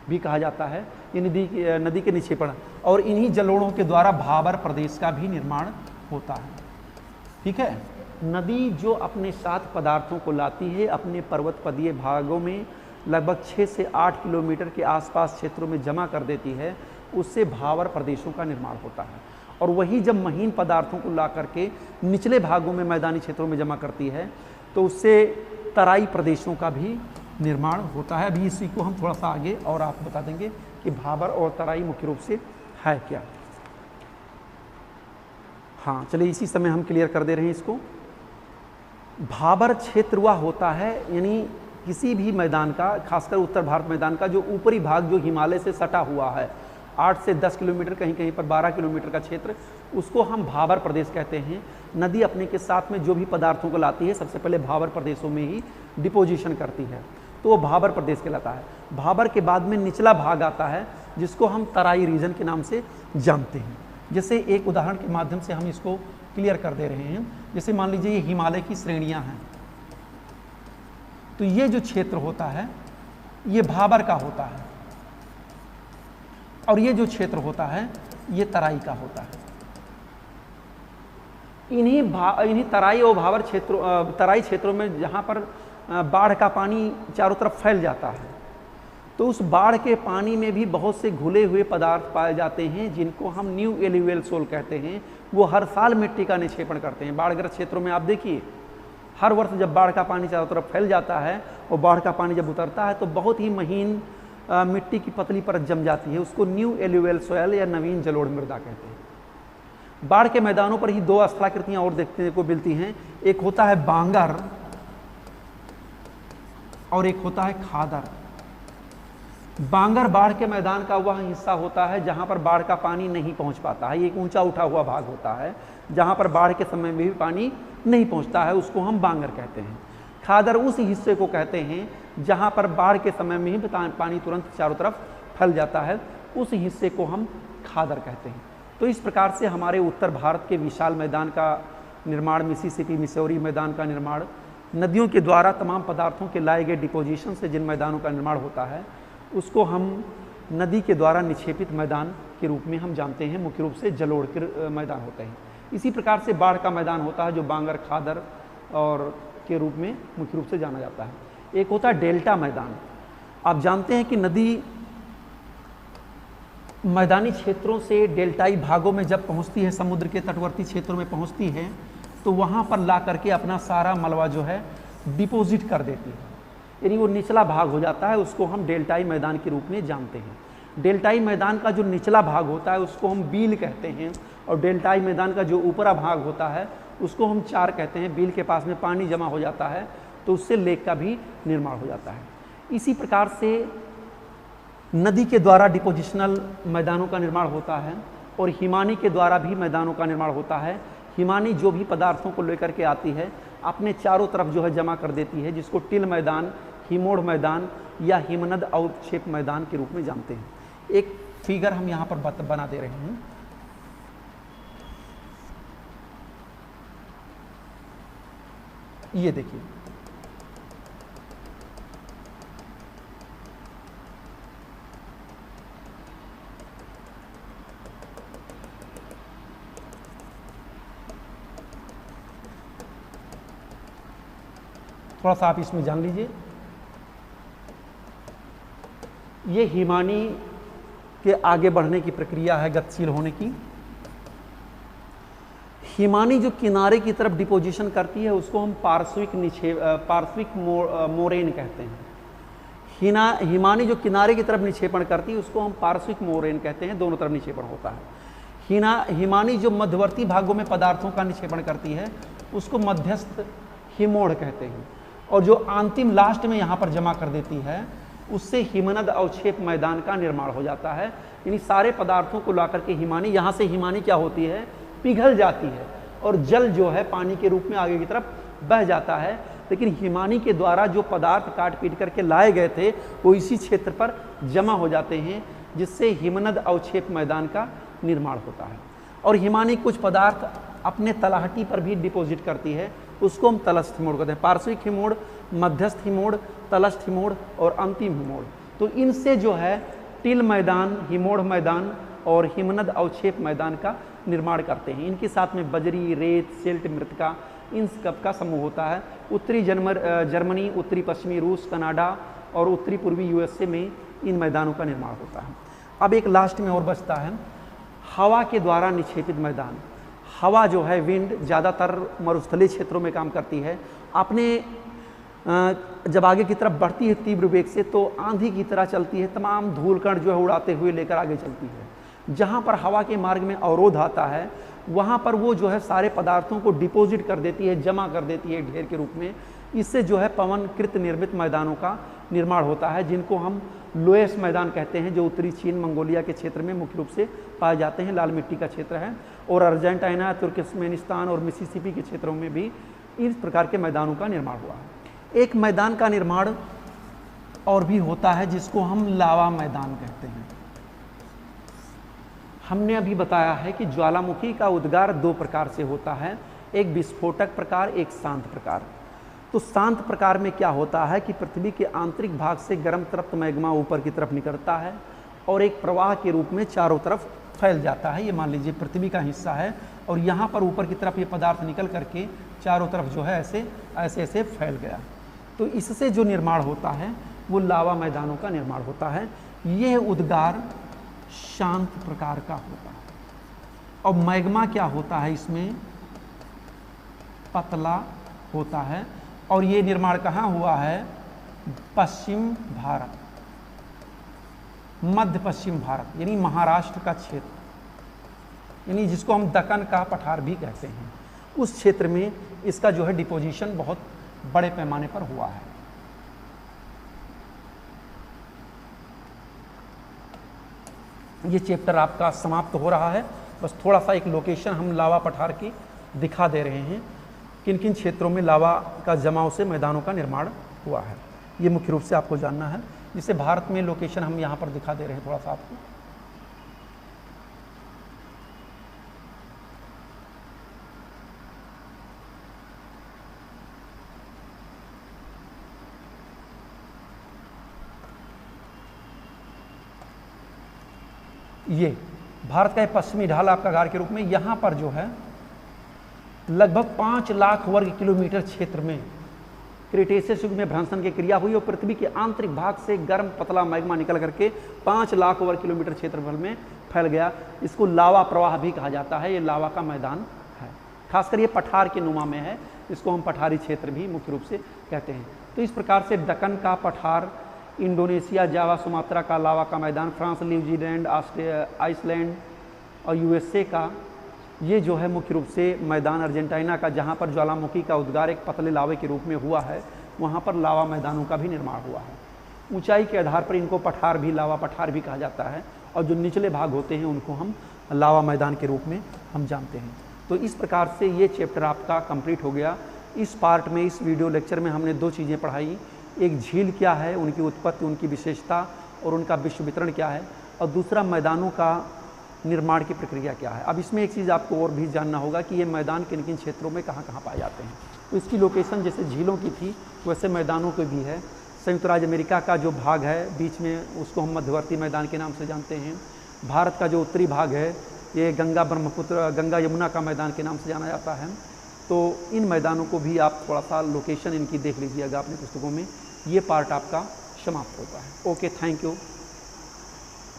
भी कहा जाता है। ये नदी के निक्षेपण, और इन्हीं जलोढ़ों के द्वारा भाबर प्रदेश का भी निर्माण होता है। ठीक है, नदी जो अपने साथ पदार्थों को लाती है, अपने पर्वत पदीय भागों में लगभग 6 से 8 किलोमीटर के आसपास क्षेत्रों में जमा कर देती है, उससे भावर प्रदेशों का निर्माण होता है। और वही जब महीन पदार्थों को ला करके निचले भागों में मैदानी क्षेत्रों में जमा करती है तो उससे तराई प्रदेशों का भी निर्माण होता है। अभी इसी को हम थोड़ा सा आगे और आपको बता देंगे कि भाबर और तराई मुख्य रूप से है क्या। हाँ चलिए, इसी समय हम क्लियर कर दे रहे हैं इसको। भाबर क्षेत्र वह होता है, यानी किसी भी मैदान का, खासकर उत्तर भारत मैदान का जो ऊपरी भाग जो हिमालय से सटा हुआ है, 8 से 10 किलोमीटर, कहीं कहीं पर 12 किलोमीटर का क्षेत्र, उसको हम भाबर प्रदेश कहते हैं। नदी अपने के साथ में जो भी पदार्थों को लाती है सबसे पहले भाबर प्रदेशों में ही डिपोजिशन करती है, तो वो भाबर प्रदेश कहलाता है। भाबर के बाद में निचला भाग आता है जिसको हम तराई रीजन के नाम से जानते हैं। जैसे एक उदाहरण के माध्यम से हम इसको क्लियर कर दे रहे हैं। जैसे मान लीजिए ये हिमालय की श्रेणियां हैं, तो ये जो क्षेत्र होता है ये भाबर का होता है, और ये जो क्षेत्र होता है ये तराई का होता है। इन्हीं तराई और भाबर क्षेत्रों, तराई क्षेत्रों में जहाँ पर बाढ़ का पानी चारों तरफ फैल जाता है, तो उस बाढ़ के पानी में भी बहुत से घुले हुए पदार्थ पाए जाते हैं जिनको हम न्यू एल्यूवियल सोल कहते हैं। वो हर साल मिट्टी का निक्षेपण करते हैं। बाढ़ग्रस्त क्षेत्रों में आप देखिए, हर वर्ष जब बाढ़ का पानी चारों तरफ फैल जाता है और बाढ़ का पानी जब उतरता है तो बहुत ही महीन मिट्टी की पतली परत जम जाती है, उसको न्यू एल्यूवियल सोयल या नवीन जलोढ़ मृदा कहते हैं। बाढ़ के मैदानों पर ही दो स्थलाकृतियां और देखने को मिलती हैं, एक होता है बांगर और एक होता है खादर। बांगर बाढ़ के मैदान का वह हिस्सा होता है जहां पर बाढ़ का पानी नहीं पहुंच पाता है। ये एक ऊंचा उठा हुआ भाग होता है जहां पर बाढ़ के समय में भी पानी नहीं पहुंचता है, उसको हम बांगर कहते हैं। खादर उस हिस्से को कहते हैं जहां पर बाढ़ के समय में ही पानी तुरंत चारों तरफ फैल जाता है, उस हिस्से को हम खादर कहते हैं। तो इस प्रकार से हमारे उत्तर भारत के विशाल मैदान का निर्माण, मिसिसिपी मिसौरी मैदान का निर्माण, नदियों के द्वारा तमाम पदार्थों के लाए गए डिपोजिशन से जिन मैदानों का निर्माण होता है उसको हम नदी के द्वारा निक्षेपित मैदान के रूप में हम जानते हैं। मुख्य रूप से जलोढ़ के मैदान होते हैं। इसी प्रकार से बाढ़ का मैदान होता है जो बांगर, खादर और के रूप में मुख्य रूप से जाना जाता है। एक होता है डेल्टा मैदान। आप जानते हैं कि नदी मैदानी क्षेत्रों से डेल्टाई भागों में जब पहुंचती है, समुद्र के तटवर्ती क्षेत्रों में पहुंचती है, तो वहां पर ला करके अपना सारा मलबा जो है डिपॉजिट कर देती है, यानी वो निचला भाग हो जाता है। उसको हम डेल्टाई मैदान के रूप में जानते हैं। डेल्टाई मैदान का जो निचला भाग होता है उसको हम बील कहते हैं, और डेल्टाई मैदान का जो ऊपरा भाग होता है उसको हम चार कहते हैं। बील के पास में पानी जमा हो जाता है तो उससे लेक का भी निर्माण हो जाता है। इसी प्रकार से नदी के द्वारा डिपोजिशनल मैदानों का निर्माण होता है और हिमानी के द्वारा भी मैदानों का निर्माण होता है। हिमानी जो भी पदार्थों को लेकर के आती है अपने चारों तरफ जो है जमा कर देती है, जिसको टिल मैदान, हिमोड़ मैदान या हिमनद अवक्षेप मैदान के रूप में जानते हैं। एक फिगर हम यहाँ पर बना दे रहे हैं। ये देखिए, थोड़ा सा आप इसमें जान लीजिए। ये हिमानी के आगे बढ़ने की प्रक्रिया है, गतिशील होने की। हिमानी जो किनारे की तरफ डिपोजिशन करती है उसको हम पार्श्विक मोरेन कहते हैं। हिमानी जो किनारे की तरफ निक्षेपण करती है उसको हम पार्श्विक मोरेन कहते हैं। दोनों तरफ निक्षेपण होता है। हिमानी जो मध्यवर्ती भागों में पदार्थों का निक्षेपण करती है उसको मध्यस्थ हिमोड़ कहते हैं, और जो अंतिम लास्ट में यहाँ पर जमा कर देती है उससे हिमनद अवक्षेप मैदान का निर्माण हो जाता है। यानी सारे पदार्थों को ला करके हिमानी, यहाँ से हिमानी क्या होती है, पिघल जाती है और जल जो है पानी के रूप में आगे की तरफ बह जाता है। लेकिन हिमानी के द्वारा जो पदार्थ काट पीट करके लाए गए थे वो इसी क्षेत्र पर जमा हो जाते हैं, जिससे हिमनद अवक्षेप मैदान का निर्माण होता है। और हिमानी कुछ पदार्थ अपने तलहटी पर भी डिपॉजिट करती है, उसको हम तलस्थ हिमोड़ कहते हैं। पार्श्विक हिमोड़, मध्यस्थ हिमोड़, तलस्थ हिमोड़ और अंतिम हिमोड़। तो इनसे जो है टिल मैदान, हिमोड़ मैदान और हिमनद अवक्षेप मैदान का निर्माण करते हैं। इनके साथ में बजरी, रेत, सिल्ट, मृतिका, इन सब का समूह होता है। उत्तरी जर्मनी, उत्तरी पश्चिमी रूस, कनाडा और उत्तरी पूर्वी यूएसए में इन मैदानों का निर्माण होता है। अब एक लास्ट में और बचता है हवा के द्वारा निक्षेपित मैदान। हवा जो है, विंड, ज़्यादातर मरुस्थलीय क्षेत्रों में काम करती है। आपने जब आगे की तरफ बढ़ती है तीव्र वेग से तो आंधी की तरह चलती है, तमाम धूल कण जो है उड़ाते हुए लेकर आगे चलती है। जहाँ पर हवा के मार्ग में अवरोध आता है वहाँ पर वो जो है सारे पदार्थों को डिपॉजिट कर देती है, जमा कर देती है ढेर के रूप में। इससे जो है पवनकृत निर्मित मैदानों का निर्माण होता है, जिनको हम लोएस मैदान कहते हैं, जो उत्तरी चीन, मंगोलिया के क्षेत्र में मुख्य रूप से पाए जाते हैं। लाल मिट्टी का क्षेत्र है, और अर्जेंटीना, तुर्कमेनिस्तान और मिसिसिपी के क्षेत्रों में भी इस प्रकार के मैदानों का निर्माण हुआ है। एक मैदान का निर्माण और भी होता है जिसको हम लावा मैदान कहते हैं। हमने अभी बताया है कि ज्वालामुखी का उद्गार दो प्रकार से होता है, एक विस्फोटक प्रकार, एक शांत प्रकार। तो शांत प्रकार में क्या होता है कि पृथ्वी के आंतरिक भाग से गर्म तृप्त मैग्मा ऊपर की तरफ निकलता है और एक प्रवाह के रूप में चारों तरफ फैल जाता है। ये मान लीजिए पृथ्वी का हिस्सा है और यहाँ पर ऊपर की तरफ ये पदार्थ निकल करके चारों तरफ जो है ऐसे ऐसे ऐसे फैल गया। तो इससे जो निर्माण होता है वो लावा मैदानों का निर्माण होता है। यह उद्गार शांत प्रकार का होता है। और मैग्मा क्या होता है, इसमें पतला होता है। और ये निर्माण कहाँ हुआ है, पश्चिम भारत, मध्य पश्चिम भारत, यानी महाराष्ट्र का क्षेत्र, यानी जिसको हम दक्कन का पठार भी कहते हैं, उस क्षेत्र में इसका जो है डिपोजिशन बहुत बड़े पैमाने पर हुआ है। ये चैप्टर आपका समाप्त हो रहा है। बस थोड़ा सा एक लोकेशन हम लावा पठार की दिखा दे रहे हैं, किन किन क्षेत्रों में लावा का जमाव से मैदानों का निर्माण हुआ है, ये मुख्य रूप से आपको जानना है। जिसे भारत में लोकेशन हम यहाँ पर दिखा दे रहे हैं थोड़ा सा आपको। ये भारत का पश्चिमी ढाल आपका गार के रूप में, यहाँ पर जो है लगभग 5 लाख वर्ग किलोमीटर क्षेत्र में क्रिटेशियस युग में भ्रंशन की क्रिया हुई और पृथ्वी के आंतरिक भाग से गर्म पतला मैग्मा निकल करके 5 लाख वर्ग किलोमीटर क्षेत्रफल में फैल गया। इसको लावा प्रवाह भी कहा जाता है। ये लावा का मैदान है, खासकर ये पठार के नुमा में है, इसको हम पठारी क्षेत्र भी मुख्य रूप से कहते हैं। तो इस प्रकार से दक्कन का पठार, इंडोनेशिया, जावा, सुमात्रा का लावा का मैदान, फ्रांस, न्यूजीलैंड, आइसलैंड और यूएसए का ये जो है मुख्य रूप से मैदान, अर्जेंटीना का जहाँ पर ज्वालामुखी का उद्गार एक पतले लावे के रूप में हुआ है, वहाँ पर लावा मैदानों का भी निर्माण हुआ है। ऊंचाई के आधार पर इनको पठार भी, लावा पठार भी कहा जाता है और जो निचले भाग होते हैं उनको हम लावा मैदान के रूप में हम जानते हैं। तो इस प्रकार से ये चैप्टर आपका कंप्लीट हो गया। इस पार्ट में, इस वीडियो लेक्चर में हमने 2 चीज़ें पढ़ाई, एक झील क्या है, उनकी उत्पत्ति, उनकी विशेषता और उनका विश्व वितरण क्या है, और दूसरा मैदानों का निर्माण की प्रक्रिया क्या है। अब इसमें एक चीज़ आपको और भी जानना होगा कि ये मैदान किन किन क्षेत्रों में कहाँ कहाँ पाए जाते हैं। तो इसकी लोकेशन जैसे झीलों की थी वैसे मैदानों की भी है। संयुक्त राज्य अमेरिका का जो भाग है बीच में, उसको हम मध्यवर्ती मैदान के नाम से जानते हैं। भारत का जो उत्तरी भाग है ये गंगा ब्रह्मपुत्र, गंगा यमुना का मैदान के नाम से जाना जाता है। तो इन मैदानों को भी आप थोड़ा सा लोकेशन इनकी देख लीजिएगा अपनी पुस्तकों में। ये पार्ट आपका समाप्त होता है। ओके, थैंक यू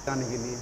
जाने के लिए।